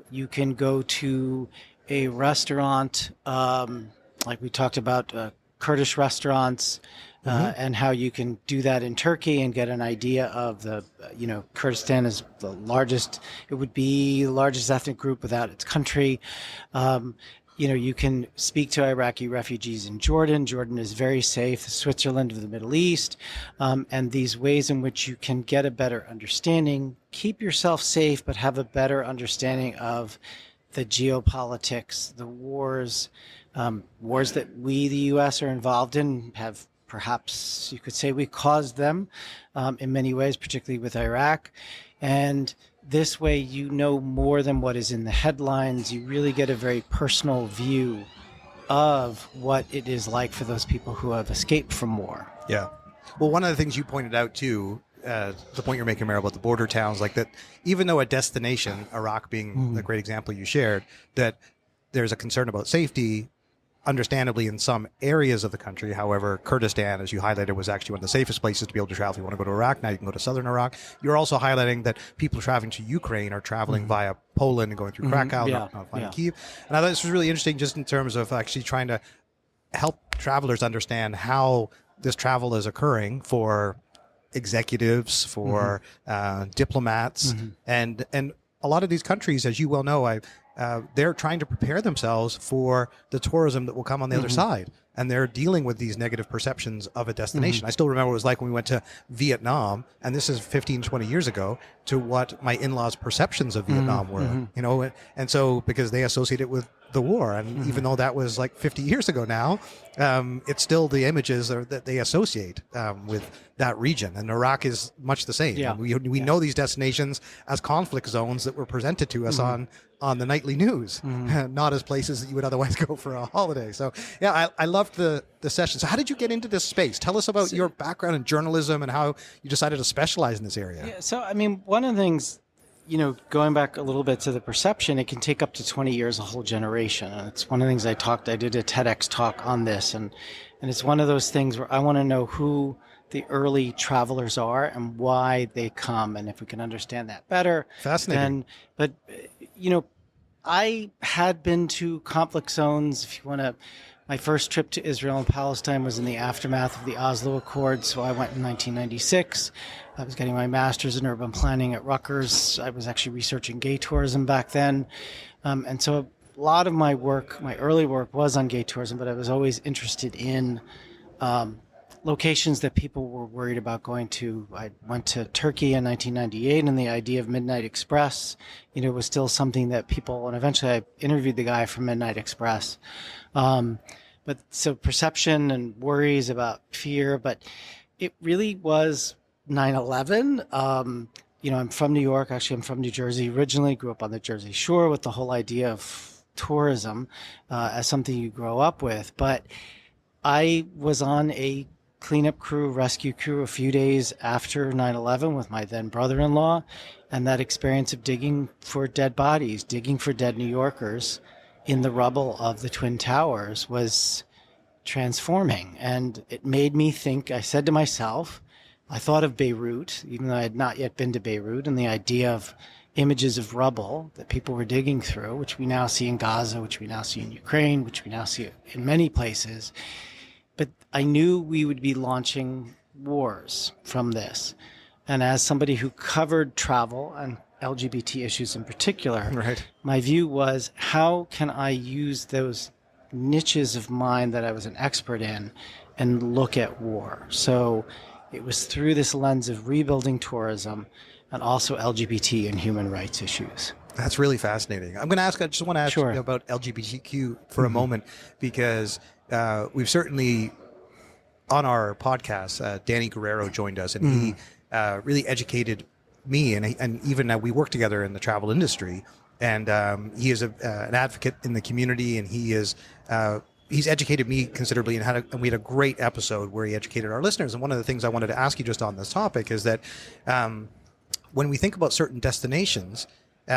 You can go to a restaurant, like we talked about Kurdish restaurants, and how you can do that in Turkey and get an idea of Kurdistan is it would be the largest ethnic group without its country. You can speak to Iraqi refugees in Jordan. Jordan is very safe, the Switzerland of the Middle East, and these ways in which you can get a better understanding, keep yourself safe, but have a better understanding of the geopolitics, the wars that we, the U.S., are involved in, have perhaps you could say we caused them in many ways, particularly with Iraq. And this way, more than what is in the headlines. You really get a very personal view of what it is like for those people who have escaped from war. Yeah. Well, one of the things you pointed out, too, the point you're making, Mara, about the border towns, like that, even though a destination, Iraq being the great example you shared, that there's a concern about safety, understandably, in some areas of the country. However, Kurdistan, as you highlighted, was actually one of the safest places to be able to travel. If you want to go to Iraq, now you can go to southern Iraq. You're also highlighting that people traveling to Ukraine are traveling via Poland and going through Krakow, not finding Kyiv. And I thought this was really interesting just in terms of actually trying to help travelers understand how this travel is occurring for executives, for diplomats, and a lot of these countries, as you well know, they're trying to prepare themselves for the tourism that will come on the other side. And they're dealing with these negative perceptions of a destination. I still remember what it was like when we went to Vietnam, and this is 15, 20 years ago, to what my in-laws' perceptions of Vietnam were, and so because they associate it with the war. And even though that was like 50 years ago now, it's still the images that they associate with that region. And Iraq is much the same. Yeah. We know these destinations as conflict zones that were presented to us on the nightly news, not as places that you would otherwise go for a holiday. So yeah, I loved the session. So how did you get into this space? Tell us about your background in journalism and how you decided to specialize in this area. Yeah, so, I mean, one of the things, going back a little bit to the perception, it can take up to 20 years, a whole generation. And it's one of the things I did a TEDx talk on this. And it's one of those things where I want to know who the early travelers are and why they come. And if we can understand that better. Fascinating. But I had been to conflict zones. If you want to, my first trip to Israel and Palestine was in the aftermath of the Oslo Accords. So I went in 1996. I was getting my master's in urban planning at Rutgers. I was actually researching gay tourism back then. And so a lot of my work, my early work, was on gay tourism, but I was always interested in locations that people were worried about going to. I went to Turkey in 1998, and the idea of Midnight Express, was still something that people, and eventually I interviewed the guy from Midnight Express. But so perception and worries about fear, but it really was 9/11. I'm from New York. Actually, I'm from New Jersey originally, grew up on the Jersey Shore with the whole idea of tourism as something you grow up with. But I was on a cleanup crew, rescue crew a few days after 9/11 with my then brother-in-law. And that experience of digging for dead bodies, digging for dead New Yorkers in the rubble of the Twin Towers was transforming. And it made me think, I said to myself, I thought of Beirut, even though I had not yet been to Beirut, and the idea of images of rubble that people were digging through, which we now see in Gaza, which we now see in Ukraine, which we now see in many places. But I knew we would be launching wars from this. And as somebody who covered travel and LGBT issues in particular, Right. my view was, how can I use those niches of mine that I was an expert in and look at war? So it was through this lens of rebuilding tourism and also LGBT and human rights issues. That's really fascinating. I just want to ask Sure. you about LGBTQ for a moment, because we've certainly, on our podcast, Danny Guerrero joined us, and he really educated me, and even we work together in the travel industry, and he is an advocate in the community, and he's educated me considerably, and we had a great episode where he educated our listeners. And one of the things I wanted to ask you just on this topic is that when we think about certain destinations,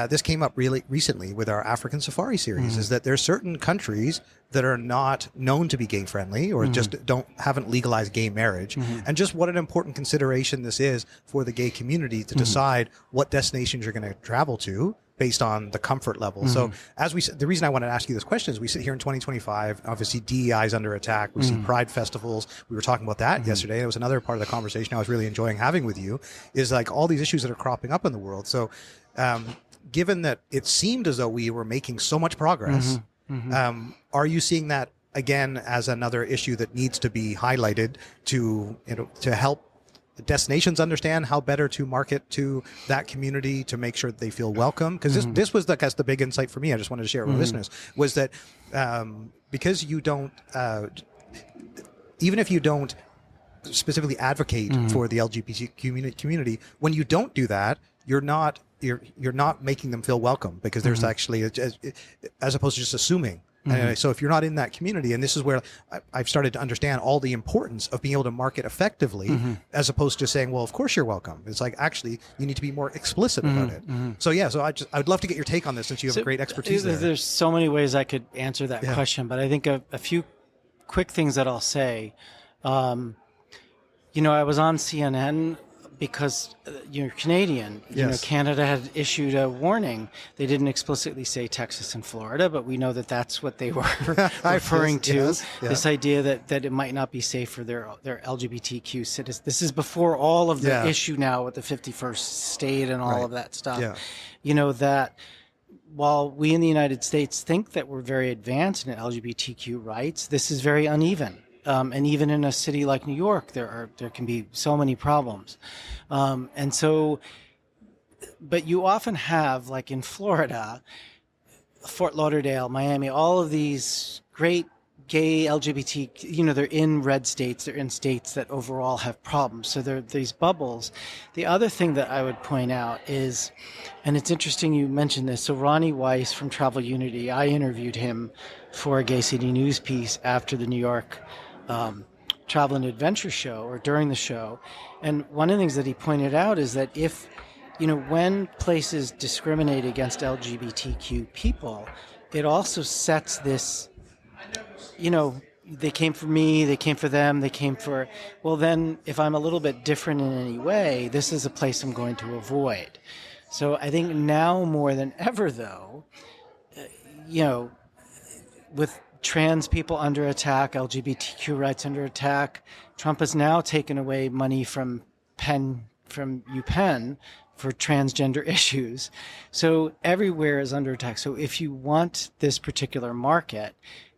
this came up really recently with our African Safari series, is that there's certain countries that are not known to be gay friendly, or just haven't legalized gay marriage, and just what an important consideration this is for the gay community to decide what destinations you're going to travel to based on the comfort level. So the reason I want to ask you this question is we sit here in 2025, obviously DEI is under attack. We see pride festivals. We were talking about that yesterday. It was another part of the conversation I was really enjoying having with you, is like all these issues that are cropping up in the world. So given that it seemed as though we were making so much progress, are you seeing that again as another issue that needs to be highlighted to help destinations understand how better to market to that community to make sure that they feel welcome? Because this was the big insight for me. I just wanted to share it with listeners, was that because you don't, even if you don't specifically advocate for the LGBT community, when you don't do that, you're not making them feel welcome, because there's actually, as opposed to just assuming. So if you're not in that community, and this is where I've started to understand all the importance of being able to market effectively, as opposed to saying, well, of course you're welcome. It's like, actually, you need to be more explicit about it. So I'd love to get your take on this, since you have great expertise there. There's so many ways I could answer that question, but I think a few quick things that I'll say. I was on CNN because you're Canadian. Canada had issued a warning. They didn't explicitly say Texas and Florida, but we know that that's what they were referring to. This idea that it might not be safe for their LGBTQ citizens. This is before all of the issue now with the 51st state and all of that stuff. That while we in the United States think that we're very advanced in LGBTQ rights, this is very uneven. And even in a city like New York, there can be so many problems. But you often have, like in Florida Fort Lauderdale, Miami, all of these great gay LGBT, they're in red states, they're in states that overall have problems. So there are these bubbles. The other thing that I would point out is, and it's interesting you mentioned this, so Ronnie Weiss from Travel Unity, I interviewed him for a Gay City News piece after the New York Travel and Adventure show, or during the show. And one of the things that he pointed out is that if, when places discriminate against LGBTQ people, it also sets this, they came for me, they came for them, they came for, well, then if I'm a little bit different in any way, this is a place I'm going to avoid. So I think now more than ever, though, with trans people under attack, LGBTQ rights under attack, Trump has now taken away money from UPenn for transgender issues. So everywhere is under attack. So if you want this particular market,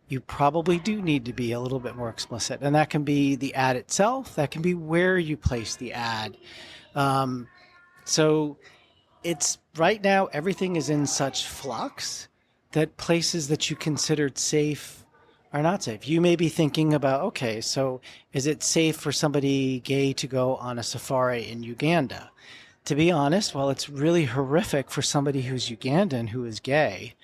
you probably do need to be a little bit more explicit. And that can be the ad itself. That can be where you place the ad. So it's right now, everything is in such flux that places that you considered safe are not safe. You may be thinking about, okay, so is it safe for somebody gay to go on a safari in Uganda? To be honest, while it's really horrific for somebody who's Ugandan who is gay,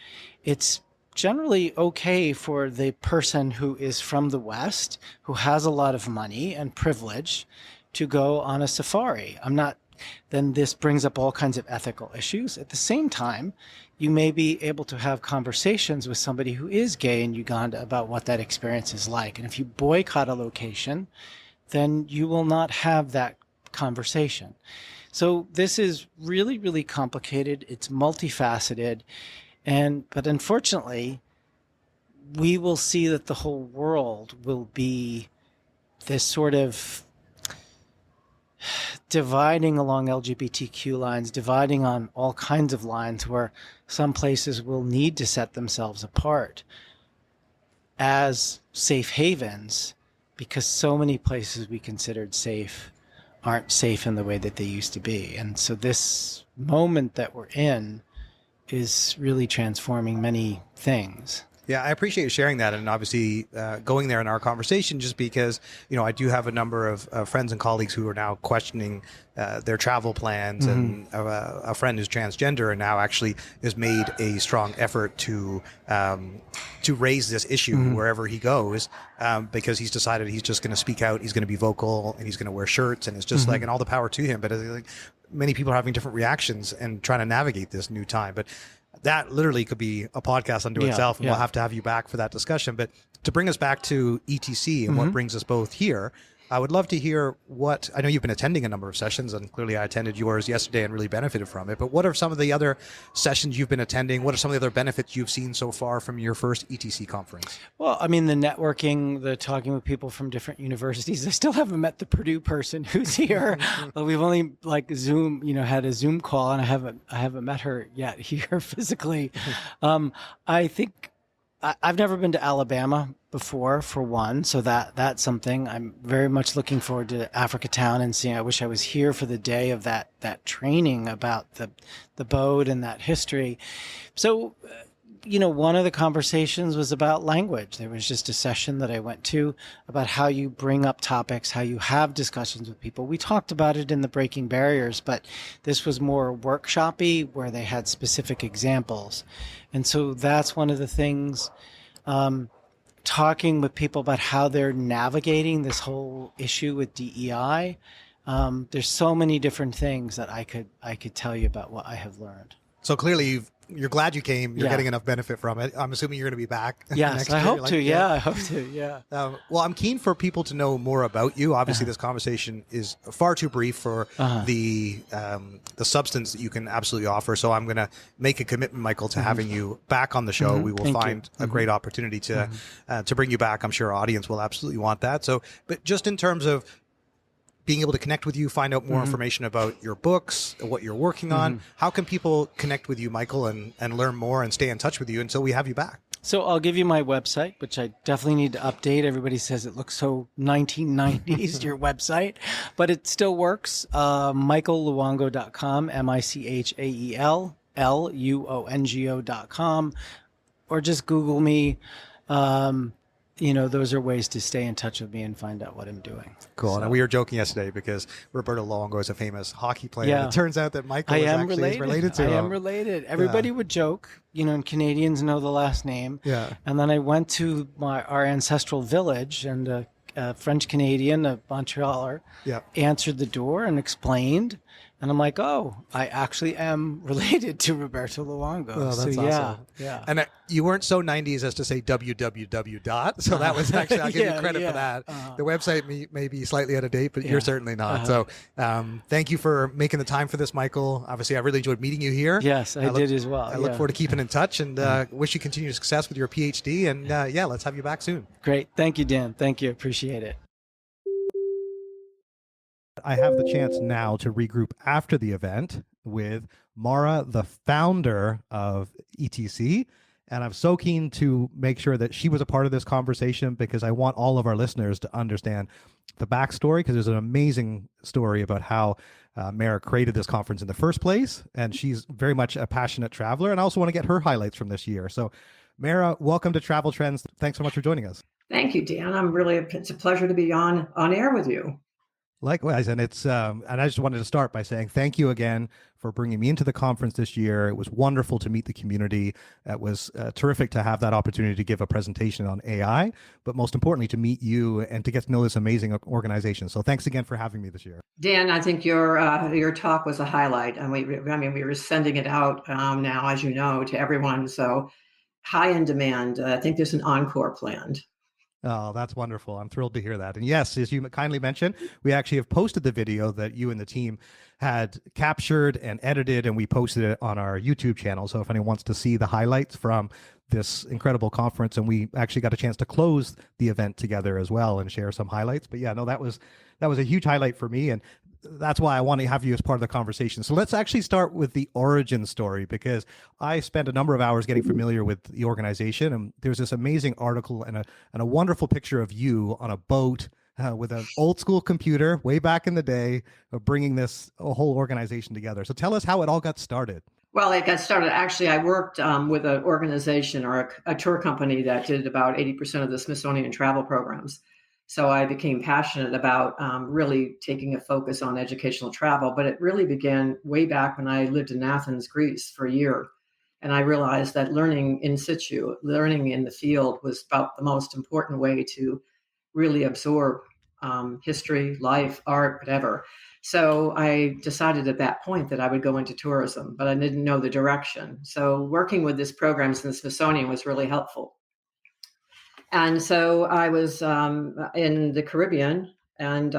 it's generally okay for the person who is from the West, who has a lot of money and privilege, to go on a safari. Then this brings up all kinds of ethical issues. At the same time, you may be able to have conversations with somebody who is gay in Uganda about what that experience is like. And if you boycott a location, then you will not have that conversation. So this is really, really complicated. It's multifaceted. But unfortunately, we will see that the whole world will be this sort of dividing along LGBTQ lines, dividing on all kinds of lines, where some places will need to set themselves apart as safe havens because so many places we considered safe aren't safe in the way that they used to be. And so this moment that we're in is really transforming many things. Yeah, I appreciate you sharing that, and obviously going there in our conversation, just because I do have a number of friends and colleagues who are now questioning their travel plans, and a friend who's transgender and now actually has made a strong effort to raise this issue wherever he goes, because he's decided he's just going to speak out, he's going to be vocal, and he's going to wear shirts, and it's just and all the power to him. But many people are having different reactions and trying to navigate this new time. But that literally could be a podcast unto itself, and we'll have to have you back for that discussion. But to bring us back to ETC and what brings us both here, I would love to hear I know you've been attending a number of sessions, and clearly I attended yours yesterday and really benefited from it. But what are some of the other sessions you've been attending? What are some of the other benefits you've seen so far from your first ETC conference? Well, I mean, the networking, the talking with people from different universities. I still haven't met the Purdue person who's here. We've only had a Zoom call, and I haven't met her yet here physically. I think I've never been to Alabama before, for one, so that's something. I'm very much looking forward to Africa Town and seeing. I wish I was here for the day of that training about the boat and that history. So, one of the conversations was about language. There was just a session that I went to about how you bring up topics, how you have discussions with people. We talked about it in the Breaking Barriers, but this was more workshop-y, where they had specific examples. And so that's one of the things, talking with people about how they're navigating this whole issue with DEI. There's so many different things that I could tell you about what I have learned. So clearly you're glad you came. You're getting enough benefit from it. I'm assuming you're going to be back. Yes, next I year. hope to. Yeah, I hope to. Yeah. Well, I'm keen for people to know more about you. Obviously, this conversation is far too brief for the substance that you can absolutely offer. So I'm going to make a commitment, Michael, to having you back on the show. We will find a great opportunity to bring you back. I'm sure our audience will absolutely want that. So, but just in terms of being able to connect with you, find out more information about your books, what you're working on. How can people connect with you, Michael, and learn more and stay in touch with you until we have you back? So I'll give you my website, which I definitely need to update. Everybody says it looks so 1990s, your website, but it still works. MichaelLuongo.com, MichaelLuongo.com. or just Google me. Those are ways to stay in touch with me and find out what I'm doing. Cool. So, And we were joking yesterday because Roberto Luongo is a famous hockey player. Yeah. And it turns out that Michael I is am actually related to I him. am related. Everybody would joke, and Canadians know the last name. Yeah. And then I went to our ancestral village, and a French Canadian, a Montrealer, answered the door and explained. And I'm like, oh, I actually am related to Roberto Luongo. Oh, that's so, awesome. Yeah. And you weren't so 90s as to say www dot. So that was actually, I'll give you credit for that. The website may be slightly out of date, but you're certainly not. So thank you for making the time for this, Michael. Obviously, I really enjoyed meeting you here. Yes, I did as well. I look forward to keeping in touch and wish you continued success with your PhD. And let's have you back soon. Great. Thank you, Dan. Thank you. Appreciate it. I have the chance now to regroup after the event with Mara, the founder of ETC. And I'm so keen to make sure that she was a part of this conversation because I want all of our listeners to understand the backstory, because there's an amazing story about how Mara created this conference in the first place. And she's very much a passionate traveler. And I also want to get her highlights from this year. So Mara, welcome to Travel Trends. Thanks so much for joining us. Thank you, Dan. It's a pleasure to be on air with you. Likewise, and it's and I just wanted to start by saying thank you again for bringing me into the conference this year. It was wonderful to meet the community. It was terrific to have that opportunity to give a presentation on AI, but most importantly, to meet you and to get to know this amazing organization. So thanks again for having me this year. Dan, I think your talk was a highlight, and we were sending it out now, as you know, to everyone. So high in demand. I think there's an encore planned. Oh, that's wonderful. I'm thrilled to hear that. And yes, as you kindly mentioned, we actually have posted the video that you and the team had captured and edited, and we posted it on our YouTube channel. So if anyone wants to see the highlights from this incredible conference, and we actually got a chance to close the event together as well and share some highlights. But yeah, no, that was a huge highlight for me. And that's why I want to have you as part of the conversation. So let's actually start with the origin story, because I spent a number of hours getting familiar with the organization, and there's this amazing article and a wonderful picture of you on a boat with an old school computer way back in the day of bringing this whole organization together. So tell us how it all got started. Well, it got started. Actually, I worked with an organization or a tour company that did about 80% of the Smithsonian travel programs. So I became passionate about really taking a focus on educational travel, but it really began way back when I lived in Athens, Greece for a year. And I realized that learning in situ, learning in the field was about the most important way to really absorb history, life, art, whatever. So I decided at that point that I would go into tourism, but I didn't know the direction. So working with these programs in the Smithsonian was really helpful. And so I was in the Caribbean, and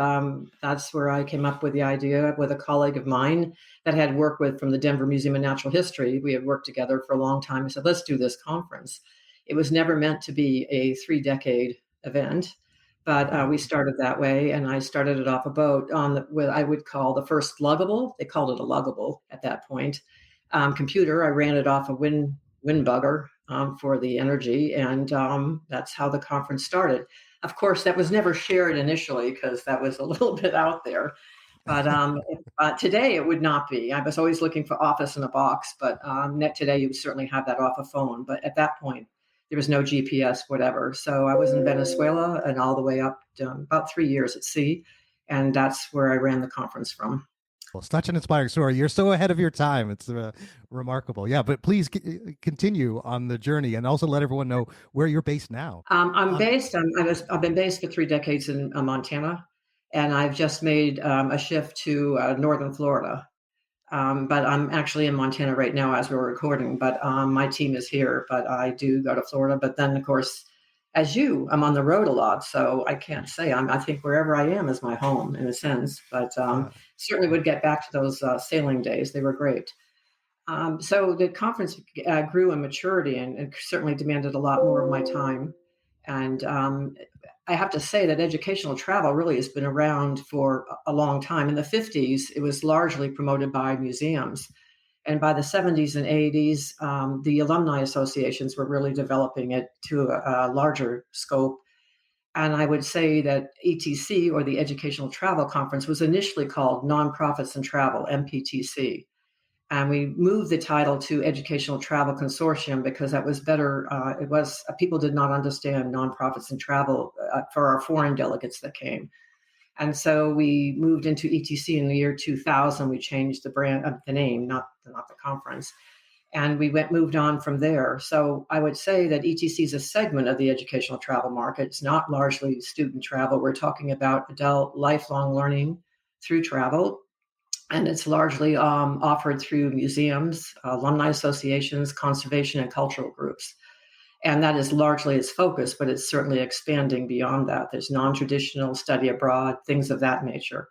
that's where I came up with the idea with a colleague of mine that had worked with from the Denver Museum of Natural History. We had worked together for a long time. I said, let's do this conference. It was never meant to be a 3-decade event, but we started that way, and I started it off a boat on what I would call the first luggable. They called it a luggable at that point. Computer, I ran it off a wind bugger for the energy, and that's how the conference started. Of course, that was never shared initially because that was a little bit out there, but today it would not be. I was always looking for office in a box, but today you would certainly have that off a phone, but at that point there was no GPS, whatever. So I was in Venezuela and all the way up to about 3 years at sea, and that's where I ran the conference from. Well, such an inspiring story. You're so ahead of your time. It's remarkable. Yeah, but please continue on the journey and also let everyone know where you're based now. I've been based for 3 decades in Montana, and I've just made a shift to northern Florida. But I'm actually in Montana right now as we're recording, but my team is here, but I do go to Florida. But then, of course, I'm on the road a lot, so I can't say. I think wherever I am is my home in a sense, but certainly would get back to those sailing days. They were great. So the conference grew in maturity and certainly demanded a lot more of my time. And I have to say that educational travel really has been around for a long time. In the 50s, it was largely promoted by museums. And by the 70s and 80s, the alumni associations were really developing it to a larger scope. And I would say that ETC, or the Educational Travel Conference, was initially called Nonprofits and Travel, MPTC. And we moved the title to Educational Travel Consortium because that was better. People did not understand nonprofits and travel for our foreign delegates that came. And so we moved into ETC in the year 2000. We changed the name, not the conference. And we moved on from there. So I would say that ETC is a segment of the educational travel market. It's not largely student travel. We're talking about adult lifelong learning through travel. And it's largely offered through museums, alumni associations, conservation and cultural groups. And that is largely its focus, but it's certainly expanding beyond that. There's non-traditional study abroad, things of that nature.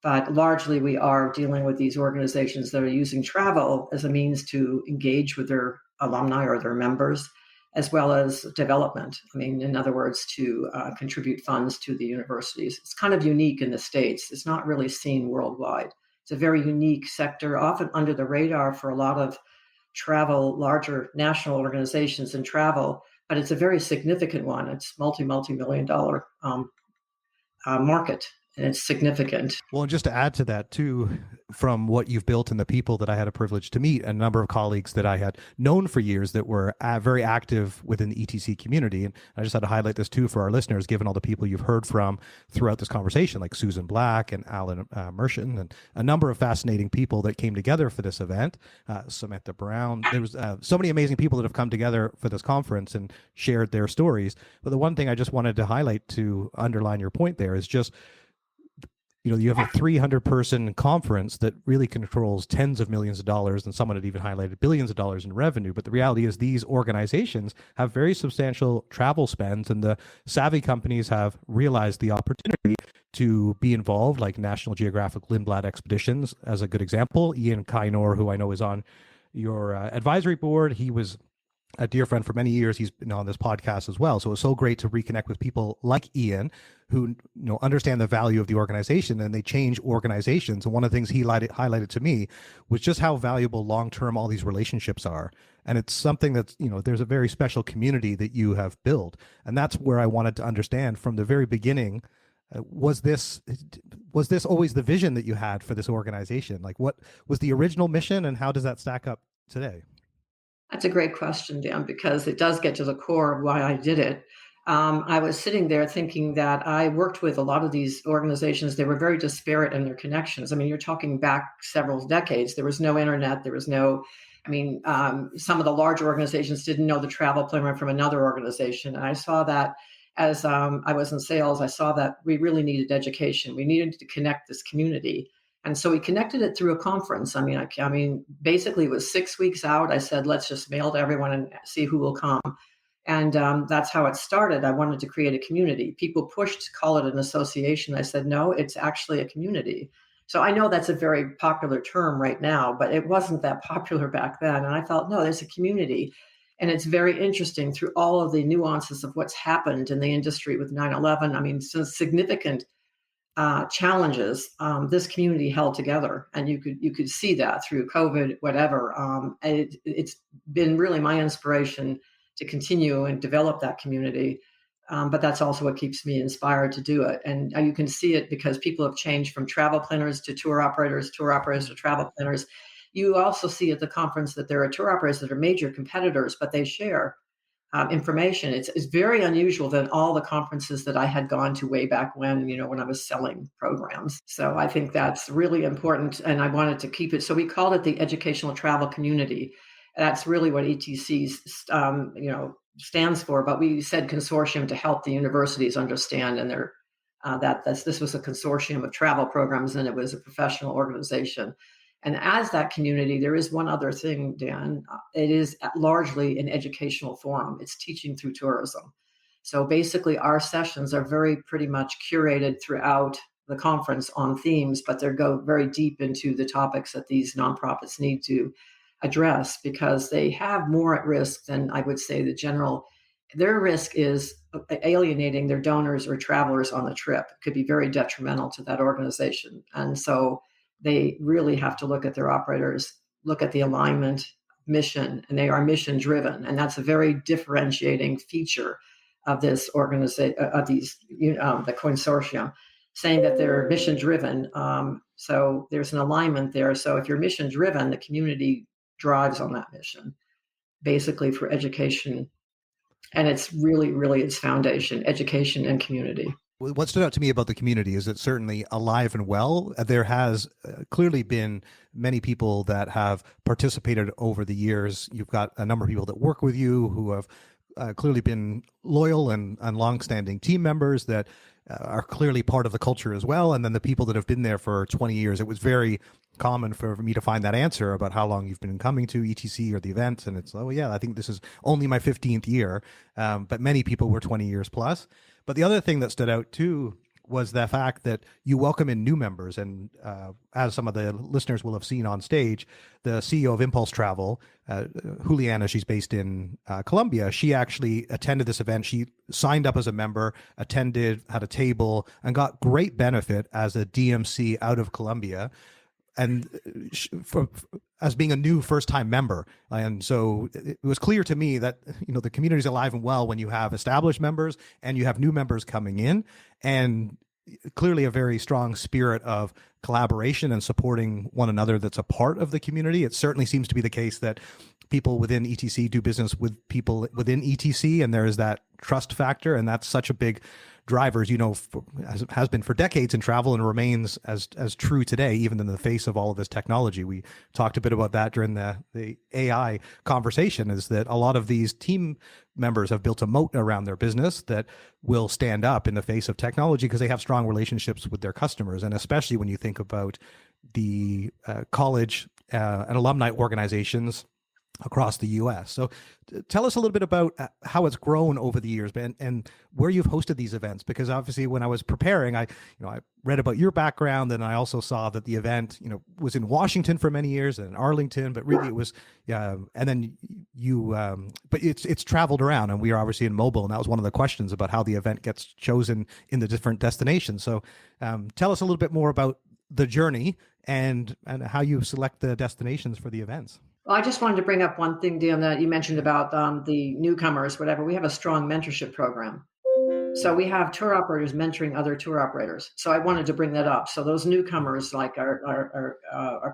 But largely, we are dealing with these organizations that are using travel as a means to engage with their alumni or their members, as well as development. I mean, in other words, to contribute funds to the universities. It's kind of unique in the States. It's not really seen worldwide. It's a very unique sector, often under the radar for a lot of larger national organizations in travel, but it's a very significant one. It's multi-million dollar market. And it's significant. Well, and just to add to that too, from what you've built and the people that I had a privilege to meet, a number of colleagues that I had known for years that were very active within the ETC community. And I just had to highlight this too for our listeners, given all the people you've heard from throughout this conversation, like Susan Black and Alan Merschen, and a number of fascinating people that came together for this event. Samantha Brown. There was so many amazing people that have come together for this conference and shared their stories. But the one thing I just wanted to highlight to underline your point there is just, you have a 300-person conference that really controls tens of millions of dollars, and someone had even highlighted billions of dollars in revenue. But the reality is these organizations have very substantial travel spends, and the savvy companies have realized the opportunity to be involved, like National Geographic Lindblad Expeditions as a good example. Ian Kainor, who I know is on your advisory board, he was a dear friend for many years. He's been on this podcast as well. So it's so great to reconnect with people like Ian who understand the value of the organization, and they change organizations. And one of the things he highlighted to me was just how valuable long-term all these relationships are. And it's something that's, there's a very special community that you have built. And that's where I wanted to understand from the very beginning, was this always the vision that you had for this organization? Like, what was the original mission, and how does that stack up today? That's a great question, Dan, because it does get to the core of why I did it. I was sitting there thinking that I worked with a lot of these organizations. They were very disparate in their connections. I mean, you're talking back several decades. There was no internet. There was no, some of the large organizations didn't know the travel planner from another organization. And I saw that as I was in sales, I saw that we really needed education. We needed to connect this community. And so we connected it through a conference. I mean, basically it was 6 weeks out. I said, let's just mail to everyone and see who will come. And that's how it started. I wanted to create a community. People pushed to call it an association. I said, no, it's actually a community. So I know that's a very popular term right now, but it wasn't that popular back then. And I felt, no, there's a community. And it's very interesting through all of the nuances of what's happened in the industry with 9/11. I mean, so significant challenges, this community held together, and you could see that through COVID, whatever. It's been really my inspiration to continue and develop that community. But that's also what keeps me inspired to do it. And you can see it because people have changed from travel planners to tour operators to travel planners. You also see at the conference that there are tour operators that are major competitors, but they share information. It's very unusual than all the conferences that I had gone to way back when, when I was selling programs. So I think that's really important, and I wanted to keep it. So we called it the Educational Travel Community. That's really what ETC, stands for. But we said consortium to help the universities understand, and this was a consortium of travel programs, and it was a professional organization. And as that community, there is one other thing, Dan. It is largely an educational forum. It's teaching through tourism. So basically, our sessions are pretty much curated throughout the conference on themes, but they go very deep into the topics that these nonprofits need to address because they have more at risk than I would say the general. Their risk is alienating their donors or travelers on the trip. It could be very detrimental to that organization. And so they really have to look at their operators, look at the alignment, mission, and they are mission driven. And that's a very differentiating feature of this organization, of the consortium, saying that they're mission driven. So there's an alignment there. So if you're mission driven, the community drives on that mission, basically for education. And it's really, really its foundation, education and community. What stood out to me about the community is it's certainly alive and well. There has clearly been many people that have participated over the years. You've got a number of people that work with you who have clearly been loyal and longstanding team members that are clearly part of the culture as well. And then the people that have been there for 20 years. It was very common for me to find that answer about how long you've been coming to ETC or the event. And it's, oh yeah, I think this is only my 15th year. But many people were 20 years plus. But the other thing that stood out too was the fact that you welcome in new members. And as some of the listeners will have seen on stage, the CEO of Impulse Travel, Juliana, she's based in Colombia, she actually attended this event. She signed up as a member, attended, had a table, and got great benefit as a DMC out of Colombia. And as being a new first-time member. And so it was clear to me that, the community is alive and well when you have established members and you have new members coming in, and clearly a very strong spirit of collaboration and supporting one another that's a part of the community. It certainly seems to be the case that people within ETC do business with people within ETC, and there is that trust factor, and that's such a big driver, as has been for decades in travel and remains as true today, even in the face of all of this technology. We talked a bit about that during the AI conversation, is that a lot of these team members have built a moat around their business that will stand up in the face of technology because they have strong relationships with their customers. And especially when you think about the college and alumni organizations across the U.S. So tell us a little bit about how it's grown over the years and where you've hosted these events, because obviously when I was preparing, I read about your background, and I also saw that the event, was in Washington for many years and in Arlington, but really it was, and then you, but it's traveled around, and we are obviously in mobile. And that was one of the questions about how the event gets chosen in the different destinations. So tell us a little bit more about the journey and how you select the destinations for the events. Well, I just wanted to bring up one thing, Dan, that you mentioned about the newcomers, whatever. We have a strong mentorship program. So we have tour operators mentoring other tour operators. So I wanted to bring that up. So those newcomers, like our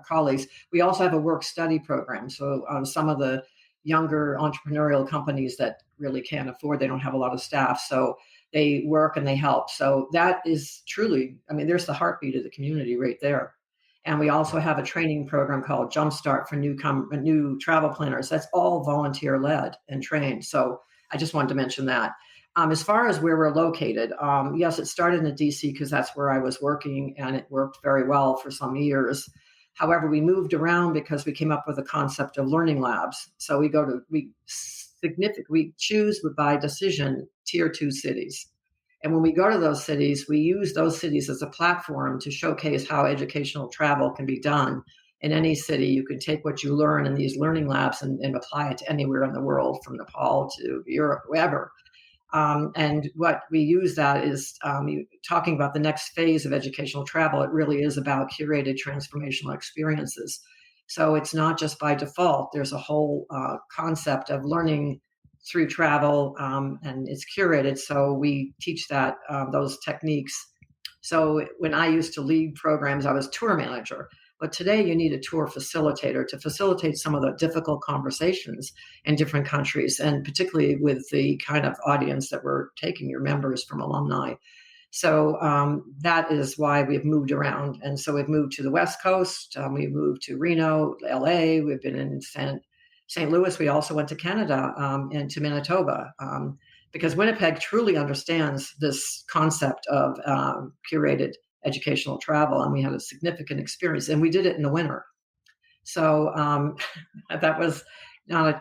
colleagues, we also have a work study program. So some of the younger entrepreneurial companies that really can't afford, they don't have a lot of staff. So they work and they help. So that is truly, there's the heartbeat of the community right there. And we also have a training program called Jumpstart for new travel planners. That's all volunteer led and trained. So I just wanted to mention that. As far as where we're located, yes, it started in DC because that's where I was working, and it worked very well for some years. However, we moved around because we came up with a concept of learning labs. So we choose by decision tier 2 cities. And when we go to those cities, we use those cities as a platform to showcase how educational travel can be done. In any city, you can take what you learn in these learning labs and apply it to anywhere in the world, from Nepal to Europe, wherever. And what we use that is talking about the next phase of educational travel. It really is about curated transformational experiences. So it's not just by default. There's a whole concept of learning through travel, and it's curated. So we teach those techniques. So when I used to lead programs, I was tour manager. But today you need a tour facilitator to facilitate some of the difficult conversations in different countries, and particularly with the kind of audience that we're taking, your members from alumni. So that is why we've moved around. And so we've moved to the West Coast. We've moved to Reno, LA. We've been in St. Louis. We also went to Canada and to Manitoba, because Winnipeg truly understands this concept of curated educational travel, and we had a significant experience, and we did it in the winter. So that was not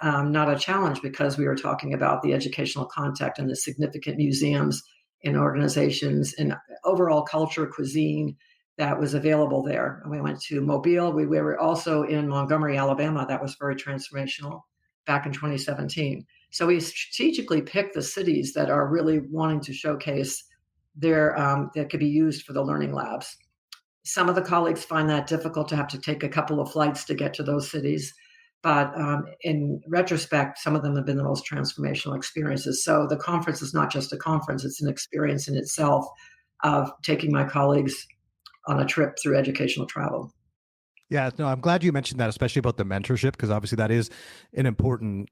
a challenge, because we were talking about the educational context and the significant museums and organizations and overall culture, cuisine that was available there. And we went to Mobile. We were also in Montgomery, Alabama. That was very transformational back in 2017. So we strategically picked the cities that are really wanting to showcase that could be used for the learning labs. Some of the colleagues find that difficult to have to take a couple of flights to get to those cities. But in retrospect, some of them have been the most transformational experiences. So the conference is not just a conference, it's an experience in itself of taking my colleagues on a trip through educational travel. Yeah, no, I'm glad you mentioned that, especially about the mentorship, because obviously that is an important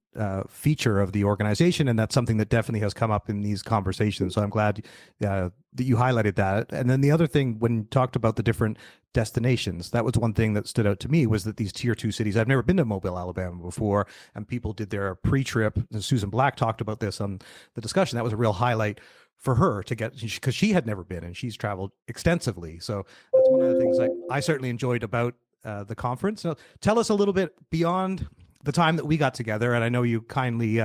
feature of the organization, and that's something that definitely has come up in these conversations. So I'm glad that you highlighted that. And then the other thing, when you talked about the different destinations, that was one thing that stood out to me, was that these tier 2 cities, I've never been to Mobile, Alabama before, and people did their pre-trip, and Susan Black talked about this on the discussion. That was a real highlight for her to get, because she had never been, and she's traveled extensively. So that's one of the things I certainly enjoyed about the conference. So tell us a little bit beyond the time that we got together, and I know you kindly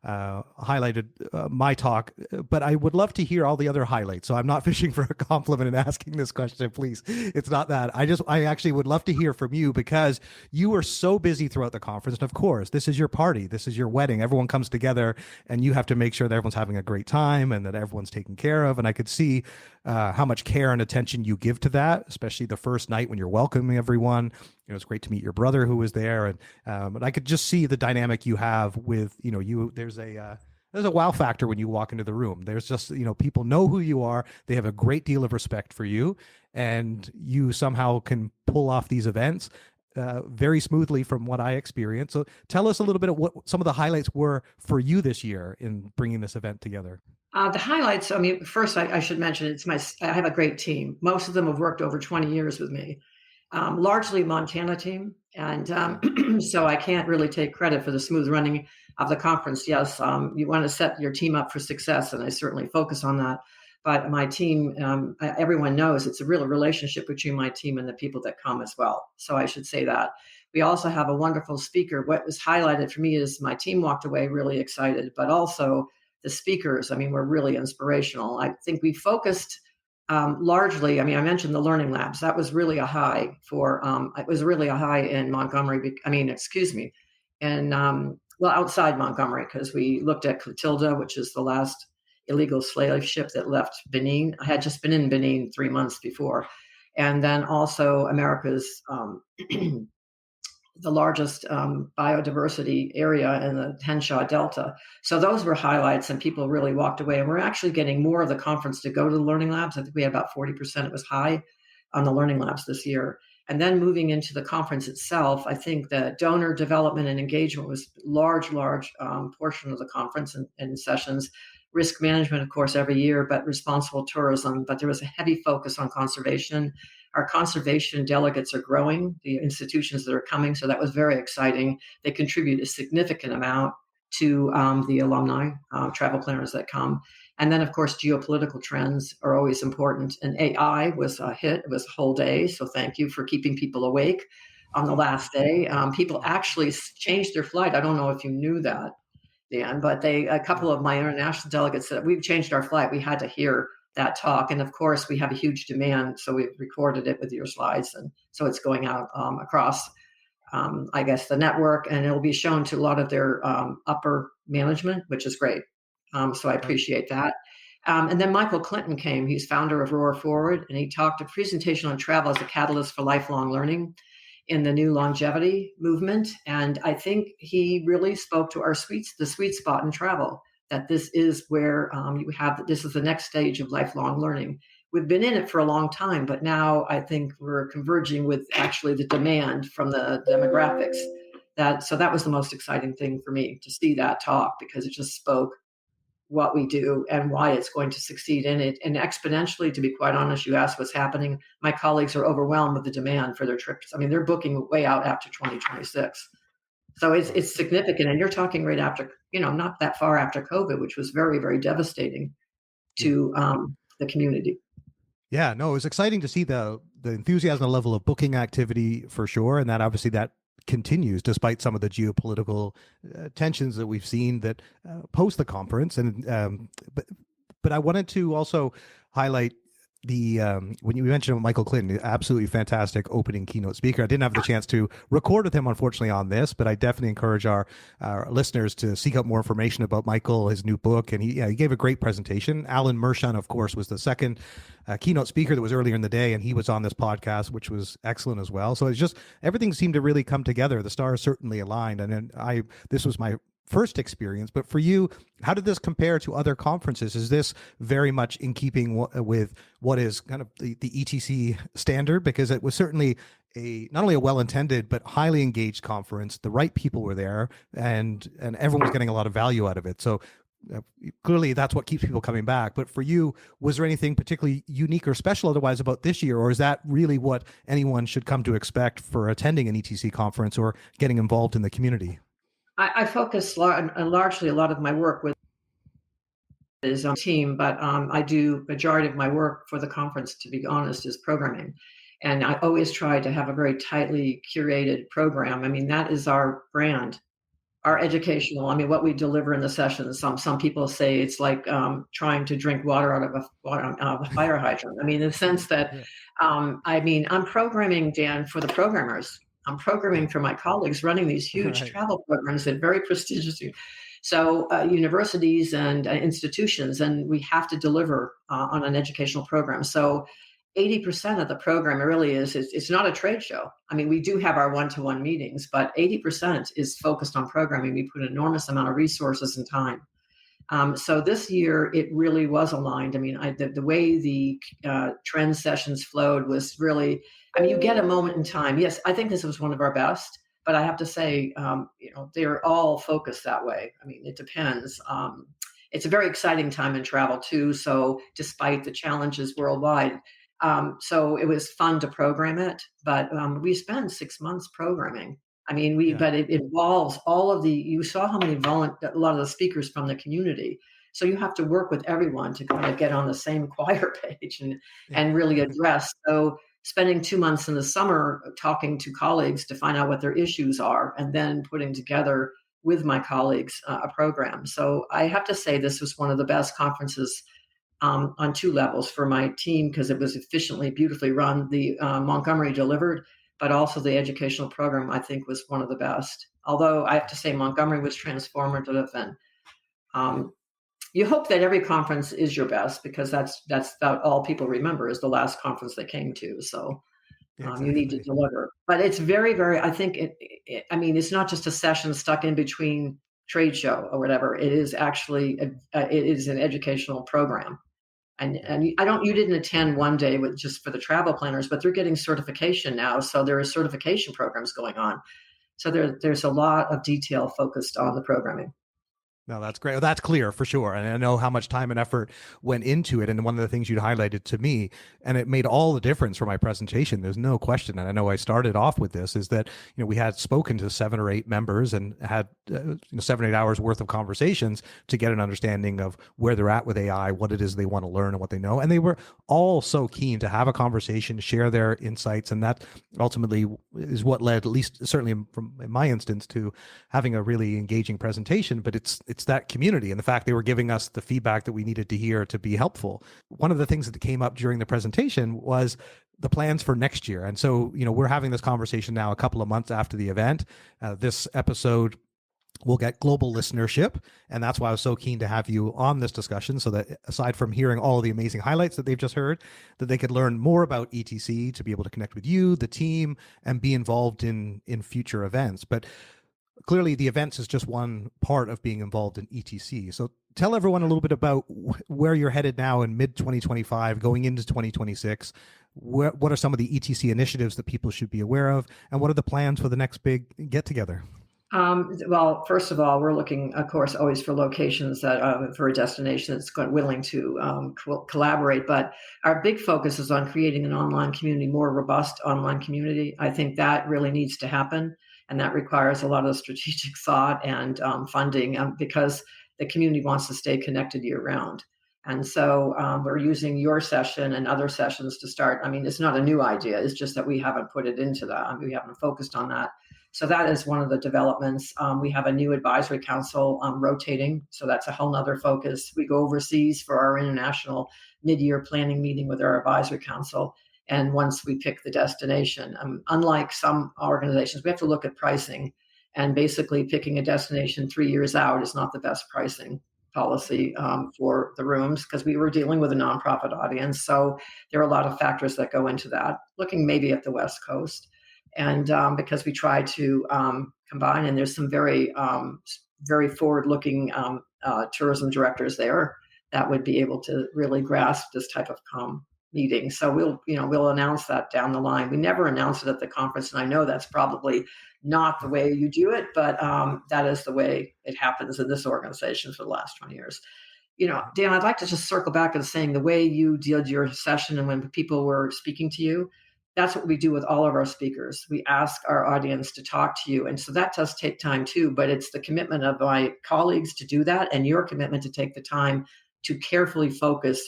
highlighted my talk, but I would love to hear all the other highlights. So I'm not fishing for a compliment in asking this question, please. It's not that. I actually would love to hear from you, because you were so busy throughout the conference. And of course, this is your party. This is your wedding. Everyone comes together, and you have to make sure that everyone's having a great time and that everyone's taken care of. And I could see how much care and attention you give to that, especially the first night when you're welcoming everyone. You know, it's great to meet your brother who was there, and I could just see the dynamic you have with, you know, you. There's a wow factor when you walk into the room. There's just, you know, people know who you are. They have a great deal of respect for you, and you somehow can pull off these events very smoothly from what I experienced. So tell us a little bit of what some of the highlights were for you this year in bringing this event together. The highlights, I mean, first I should mention I have a great team. Most of them have worked over 20 years with me, largely Montana team. And so I can't really take credit for the smooth running of the conference. Yes, you want to set your team up for success, and I certainly focus on that. But my team, everyone knows it's a real relationship between my team and the people that come as well. So I should say that. We also have a wonderful speaker. What was highlighted for me is my team walked away really excited, but also the speakers, I mean, were really inspirational. I think we focused largely, I mean, I mentioned the learning labs. That was really a high it was really a high in Montgomery, outside Montgomery, because we looked at Clotilda, which is the last illegal slave ship that left Benin. I had just been in Benin 3 months before. And then also America's the largest biodiversity area in the Henshaw Delta. So those were highlights, and people really walked away. And we're actually getting more of the conference to go to the learning labs. I think we had about 40%. It was high on the learning labs this year. And then moving into the conference itself, I think the donor development and engagement was large portion of the conference and sessions. Risk management, of course, every year, but responsible tourism. But there was a heavy focus on conservation. Our conservation delegates are growing, the institutions that are coming, so that was very exciting. They contribute a significant amount to the alumni, travel planners that come. And then, of course, geopolitical trends are always important. And AI was a hit. It was a whole day, so thank you for keeping people awake on the last day. People actually changed their flight. I don't know if you knew that, Dan, but a couple of my international delegates said, we've changed our flight. We had to hear that talk. And of course, we have a huge demand. So we've recorded it with your slides. And so it's going out across, I guess, the network. And it'll be shown to a lot of their upper management, which is great. So I appreciate that. And then Michael Clinton came. He's founder of Roar Forward. And he talked a presentation on travel as a catalyst for lifelong learning in the new longevity movement. And I think he really spoke to the sweet spot in travel, that this is where this is the next stage of lifelong learning. We've been in it for a long time, but now I think we're converging with actually the demand from the demographics. So that was the most exciting thing for me, to see that talk, because it just spoke what we do and why it's going to succeed in it. And exponentially, to be quite honest, you asked what's happening. My colleagues are overwhelmed with the demand for their trips. I mean, they're booking way out after 2026. So it's significant. And you're talking right after, not that far after COVID, which was very, very devastating to the community. Yeah, no, it was exciting to see the enthusiasm level of booking activity for sure. And that obviously that continues despite some of the geopolitical tensions that we've seen that post the conference. And but I wanted to also highlight when you mentioned Michael Clinton, absolutely fantastic opening keynote speaker. I didn't have the chance to record with him, unfortunately, on this, but I definitely encourage our listeners to seek out more information about Michael, his new book, and he gave a great presentation. Alan Merschen, of course, was the second keynote speaker that was earlier in the day, and he was on this podcast, which was excellent as well. So it's just everything seemed to really come together. The stars certainly aligned, and then this was my first experience, but for you, how did this compare to other conferences? Is this very much in keeping with what is kind of the ETC standard? Because it was certainly not only a well-intended but highly engaged conference. The right people were there, and everyone was getting a lot of value out of it. So clearly that's what keeps people coming back. But for you, was there anything particularly unique or special otherwise about this year, or is that really what anyone should come to expect for attending an ETC conference or getting involved in the community? I focus largely a lot of my work with is on team, but I do majority of my work for the conference, to be honest, is programming. And I always try to have a very tightly curated program. I mean, that is our brand, our educational. I mean, what we deliver in the sessions. Some people say it's like trying to drink water out of a fire hydrant. I mean, in the sense that, I'm programming, Dan, for the programmers. I'm programming for my colleagues running these huge travel programs at very prestigious universities and institutions, and we have to deliver on an educational program. So 80% of the program really it's not a trade show. I mean, we do have our one-to-one meetings, but 80% is focused on programming. We put an enormous amount of resources and time. So this year, it really was aligned. I mean, the way the trend sessions flowed was really, you get a moment in time. Yes, I think this was one of our best, but I have to say, they're all focused that way. I mean, it depends. It's a very exciting time in travel too. So despite the challenges worldwide, so it was fun to program it, but we spent 6 months programming. I mean, but it involves all of you saw how many a lot of the speakers from the community. So you have to work with everyone to kind of get on the same choir page and really address. So spending 2 months in the summer talking to colleagues to find out what their issues are, and then putting together with my colleagues a program. So I have to say this was one of the best conferences on two levels for my team, because it was efficiently, beautifully run. The Montgomery delivered, but also the educational program, I think, was one of the best. Although I have to say Montgomery was transformative, and you hope that every conference is your best, because that's about all people remember is the last conference they came to. So you need to deliver. But it's very, very, I think, it's not just a session stuck in between trade show or whatever. It is actually, it is an educational program. And you didn't attend one day with just for the travel planners, but they're getting certification now. So there are certification programs going on. So there's a lot of detail focused on the programming. No, that's great. Well, that's clear for sure. And I know how much time and effort went into it. And one of the things you highlighted to me, and it made all the difference for my presentation, there's no question. And I know I started off with this, is that, we had spoken to 7 or 8 members and had 7 or 8 hours worth of conversations to get an understanding of where they're at with AI, what it is they want to learn and what they know. And they were all so keen to have a conversation, share their insights. And that ultimately is what led, at least certainly in my instance, to having a really engaging presentation. But it's that community and the fact they were giving us the feedback that we needed to hear to be helpful. One of the things that came up during the presentation was the plans for next year. And so, we're having this conversation now a couple of months after the event. This episode will get global listenership. And that's why I was so keen to have you on this discussion, so that aside from hearing all of the amazing highlights that they've just heard, that they could learn more about ETC, to be able to connect with you, the team, and be involved in future events. But clearly the events is just one part of being involved in ETC. So tell everyone a little bit about where you're headed now in mid-2025, going into 2026. What are some of the ETC initiatives that people should be aware of? And what are the plans for the next big get-together? Well, first of all, we're looking, of course, always for locations that for a destination that's willing to collaborate. But our big focus is on creating an online community, more robust online community. I think that really needs to happen. And that requires a lot of strategic thought and funding, because the community wants to stay connected year round. And so we're using your session and other sessions to start. I mean, it's not a new idea. It's just that we haven't put it into that. We haven't focused on that. So that is one of the developments. We have a new advisory council rotating. So that's a whole nother focus. We go overseas for our international mid-year planning meeting with our advisory council. And once we pick the destination, unlike some organizations, we have to look at pricing, and basically picking a destination 3 years out is not the best pricing policy for the rooms, because we were dealing with a nonprofit audience. So there are a lot of factors that go into that, looking maybe at the West Coast. And because we try to combine, and there's some very very forward-looking tourism directors there that would be able to really grasp this type of meeting. So we'll announce that down the line. We never announce it at the conference, and I know that's probably not the way you do it, but that is the way it happens in this organization for the last 20 years. Dan, I'd like to just circle back to saying the way you did your session and when people were speaking to you, that's what we do with all of our speakers. We ask our audience to talk to you. And so that does take time too, but it's the commitment of my colleagues to do that and your commitment to take the time to carefully focus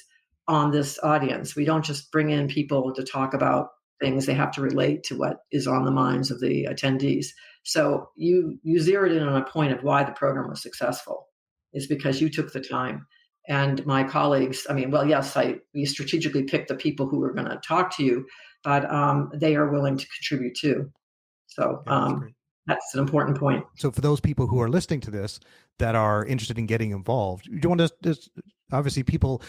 on this audience. We don't just bring in people to talk about things. They have to relate to what is on the minds of the attendees. So you zeroed in on a point of why the program was successful, is because you took the time. And my colleagues, yes, we strategically picked the people who were going to talk to you, but they are willing to contribute too. So that's an important point. So for those people who are listening to this that are interested in getting involved, do you want to obviously people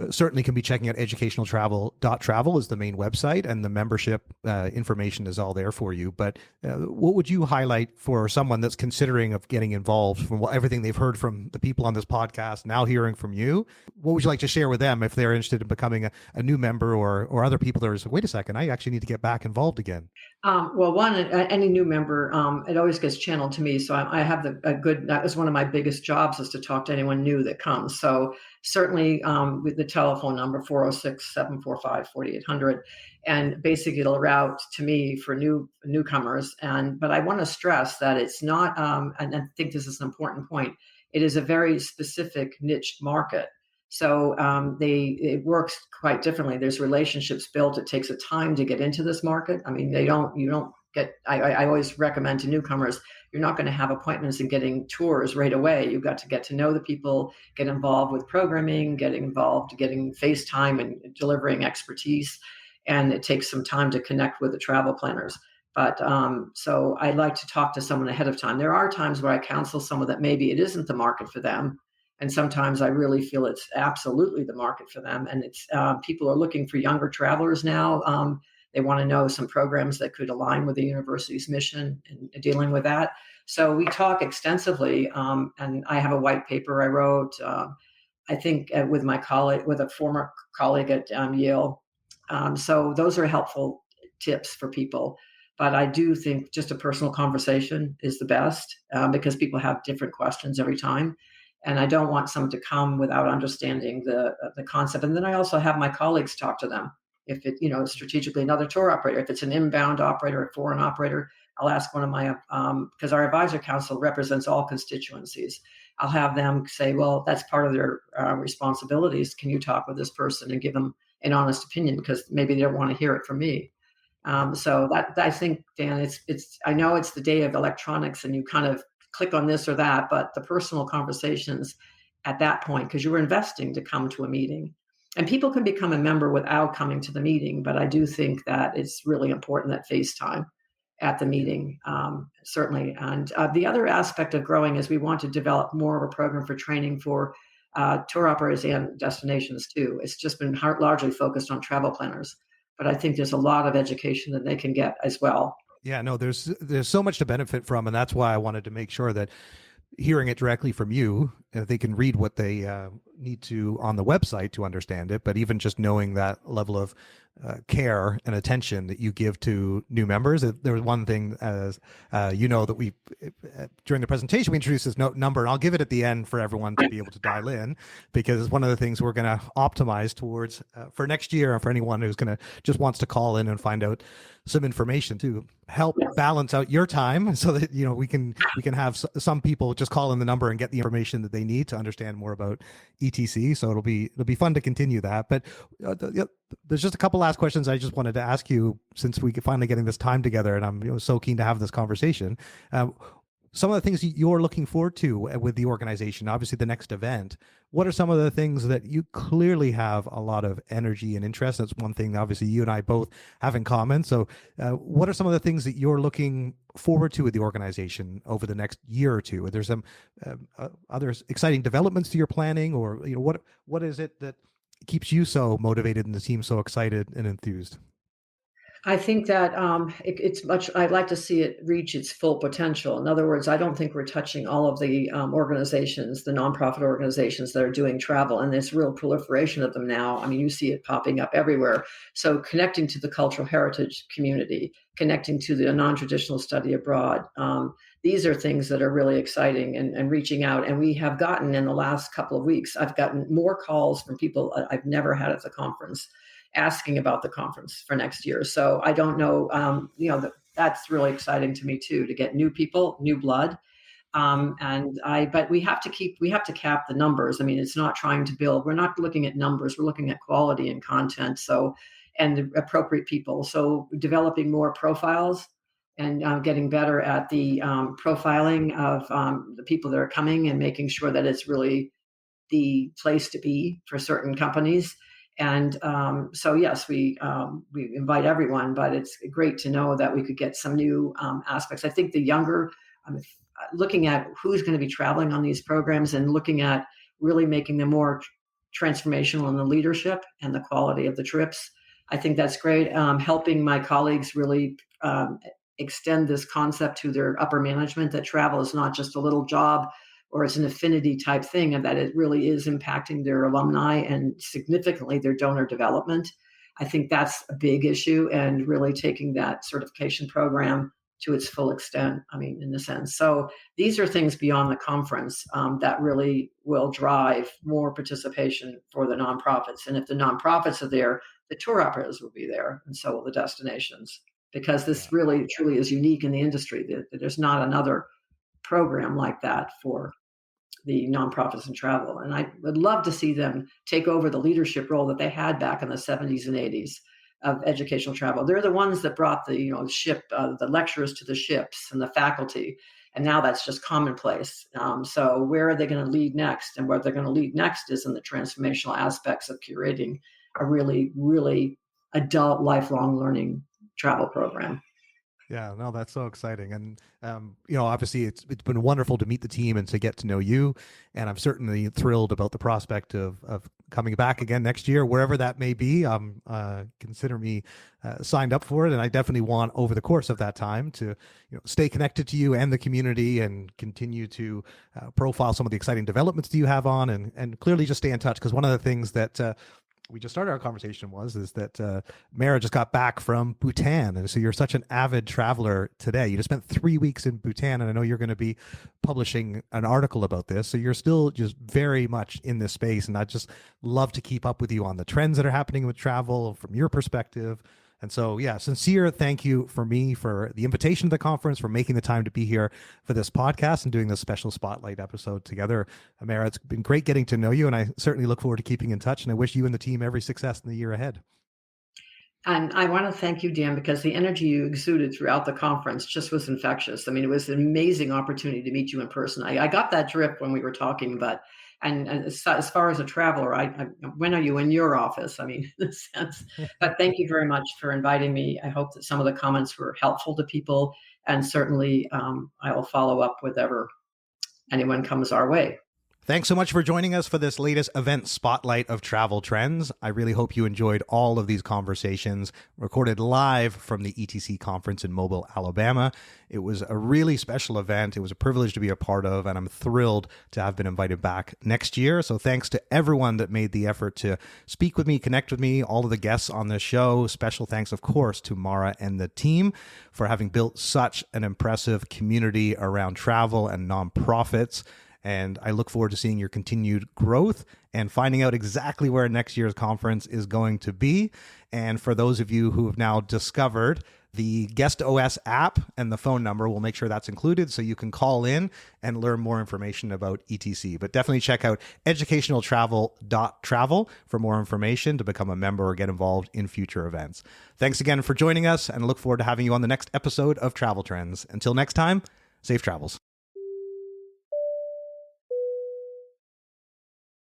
certainly can be checking out educationaltravel.travel is the main website, and the membership information is all there for you. But what would you highlight for someone that's considering of getting involved from everything they've heard from the people on this podcast, now hearing from you? What would you like to share with them if they're interested in becoming a new member or other people that are saying, wait a second, I actually need to get back involved again? Any new member, it always gets channeled to me. So I have that was one of my biggest jobs, is to talk to anyone new that comes. So certainly with the telephone number, 406-745-4800, and basically it'll route to me for newcomers. But I want to stress that it's not, and I think this is an important point, it is a very specific niche market. So it works quite differently. There's relationships built. It takes a time to get into this market. I always recommend to newcomers, you're not going to have appointments and getting tours right away. You've got to get to know the people, get involved with programming, getting face time and delivering expertise. And it takes some time to connect with the travel planners. But so I like to talk to someone ahead of time. There are times where I counsel someone that maybe it isn't the market for them. And sometimes I really feel it's absolutely the market for them. And it's people are looking for younger travelers now. They want to know some programs that could align with the university's mission and dealing with that. So we talk extensively, and I have a white paper I wrote, I think with a former colleague at Yale. So those are helpful tips for people. But I do think just a personal conversation is the best because people have different questions every time. And I don't want someone to come without understanding the concept. And then I also have my colleagues talk to them. If it, strategically another tour operator, if it's an inbound operator, a foreign operator, I'll ask one of my, because our advisor council represents all constituencies. I'll have them say, well, that's part of their responsibilities. Can you talk with this person and give them an honest opinion? Because maybe they don't want to hear it from me. So that, I think, Dan, I know it's the day of electronics and you kind of click on this or that, but the personal conversations at that point, because you're investing to come to a meeting. And people can become a member without coming to the meeting, but I do think that it's really important that FaceTime at the meeting, certainly. And the other aspect of growing is we want to develop more of a program for training for tour operators and destinations too. It's just been largely focused on travel planners, but I think there's a lot of education that they can get as well. Yeah, no, there's so much to benefit from, and that's why I wanted to make sure that hearing it directly from you, they can read what they need to on the website to understand it, but even just knowing that level of care and attention that you give to new members. There was one thing, as that we, during the presentation, we introduced this number, and I'll give it at the end for everyone to be able to dial in, because it's one of the things we're going to optimize towards for next year, and for anyone who's just wants to call in and find out some information to help balance out your time, so that we can have some people just call in the number and get the information that they need to understand more about ETC. So it'll be fun to continue that. But there's just a couple last questions I just wanted to ask you, since we finally getting this time together, and I'm so keen to have this conversation. Some of the things you're looking forward to with the organization, obviously the next event, what are some of the things that you clearly have a lot of energy and interest? That's one thing obviously you and I both have in common. So what are some of the things that you're looking forward to with the organization over the next year or two? Are there some other exciting developments to your planning, or what is it that keeps you so motivated and the team so excited and enthused? I think that it's much. I'd like to see it reach its full potential. In other words, I don't think we're touching all of the organizations, the nonprofit organizations that are doing travel, and there's real proliferation of them now. I mean, you see it popping up everywhere. So, connecting to the cultural heritage community, connecting to the non-traditional study abroad. These are things that are really exciting and reaching out. And we have gotten in the last couple of weeks, I've gotten more calls from people I've never had at the conference asking about the conference for next year. So I don't know, that's really exciting to me too, to get new people, new blood. But we have to cap the numbers. I mean, it's not trying to build, we're not looking at numbers, we're looking at quality and content. So, and the appropriate people. So developing more profiles and getting better at the profiling of the people that are coming and making sure that it's really the place to be for certain companies. And so, yes, we invite everyone, but it's great to know that we could get some new aspects. I think the younger, looking at who's going to be traveling on these programs and looking at really making them more transformational in the leadership and the quality of the trips. I think that's great. Helping my colleagues really extend this concept to their upper management, that travel is not just a little job or it's an affinity type thing, and that it really is impacting their alumni and significantly their donor development. I think that's a big issue, and really taking that certification program to its full extent, I mean, in a sense. So these are things beyond the conference that really will drive more participation for the nonprofits. And if the nonprofits are there, the tour operators will be there, and so will the destinations, because this really truly is unique in the industry. There's not another program like that for the nonprofits and travel. And I would love to see them take over the leadership role that they had back in the 70s and 80s of educational travel. They're the ones that brought the the lecturers to the ships and the faculty. And now that's just commonplace. So where are they going to lead next? And where they're going to lead next is in the transformational aspects of curating a really, really adult lifelong learning travel program. Yeah, no, that's so exciting. And, obviously it's been wonderful to meet the team and to get to know you. And I'm certainly thrilled about the prospect of coming back again next year, wherever that may be. Consider me signed up for it. And I definitely want, over the course of that time, to stay connected to you and the community and continue to profile some of the exciting developments that you have on, and clearly just stay in touch. Because one of the things that we just started our conversation is that Mara just got back from Bhutan. And so you're such an avid traveler today. You just spent 3 weeks in Bhutan, and I know you're going to be publishing an article about this. So you're still just very much in this space. And I just love to keep up with you on the trends that are happening with travel from your perspective. And so, yeah, sincere thank you for the invitation to the conference, for making the time to be here for this podcast and doing this special spotlight episode together. Mara, it's been great getting to know you, and I certainly look forward to keeping in touch, and I wish you and the team every success in the year ahead. And I want to thank you, Dan, because the energy you exuded throughout the conference just was infectious. I mean, it was an amazing opportunity to meet you in person. I got that drip when we were talking, but and as far as a traveler, when are you in your office? I mean, in a sense. But thank you very much for inviting me. I hope that some of the comments were helpful to people, and certainly I will follow up with whatever anyone comes our way. Thanks so much for joining us for this latest event spotlight of travel trends. I really hope you enjoyed all of these conversations recorded live from the ETC conference in Mobile, Alabama. It was a really special event. It was a privilege to be a part of, and I'm thrilled to have been invited back next year. So thanks to everyone that made the effort to speak with me, connect with me, all of the guests on this show. Special thanks, of course, to Mara and the team for having built such an impressive community around travel and nonprofits. And I look forward to seeing your continued growth and finding out exactly where next year's conference is going to be. And for those of you who have now discovered the Guest OS app and the phone number, we'll make sure that's included so you can call in and learn more information about ETC. But definitely check out educationaltravel.travel for more information to become a member or get involved in future events. Thanks again for joining us, and look forward to having you on the next episode of Travel Trends. Until next time, safe travels.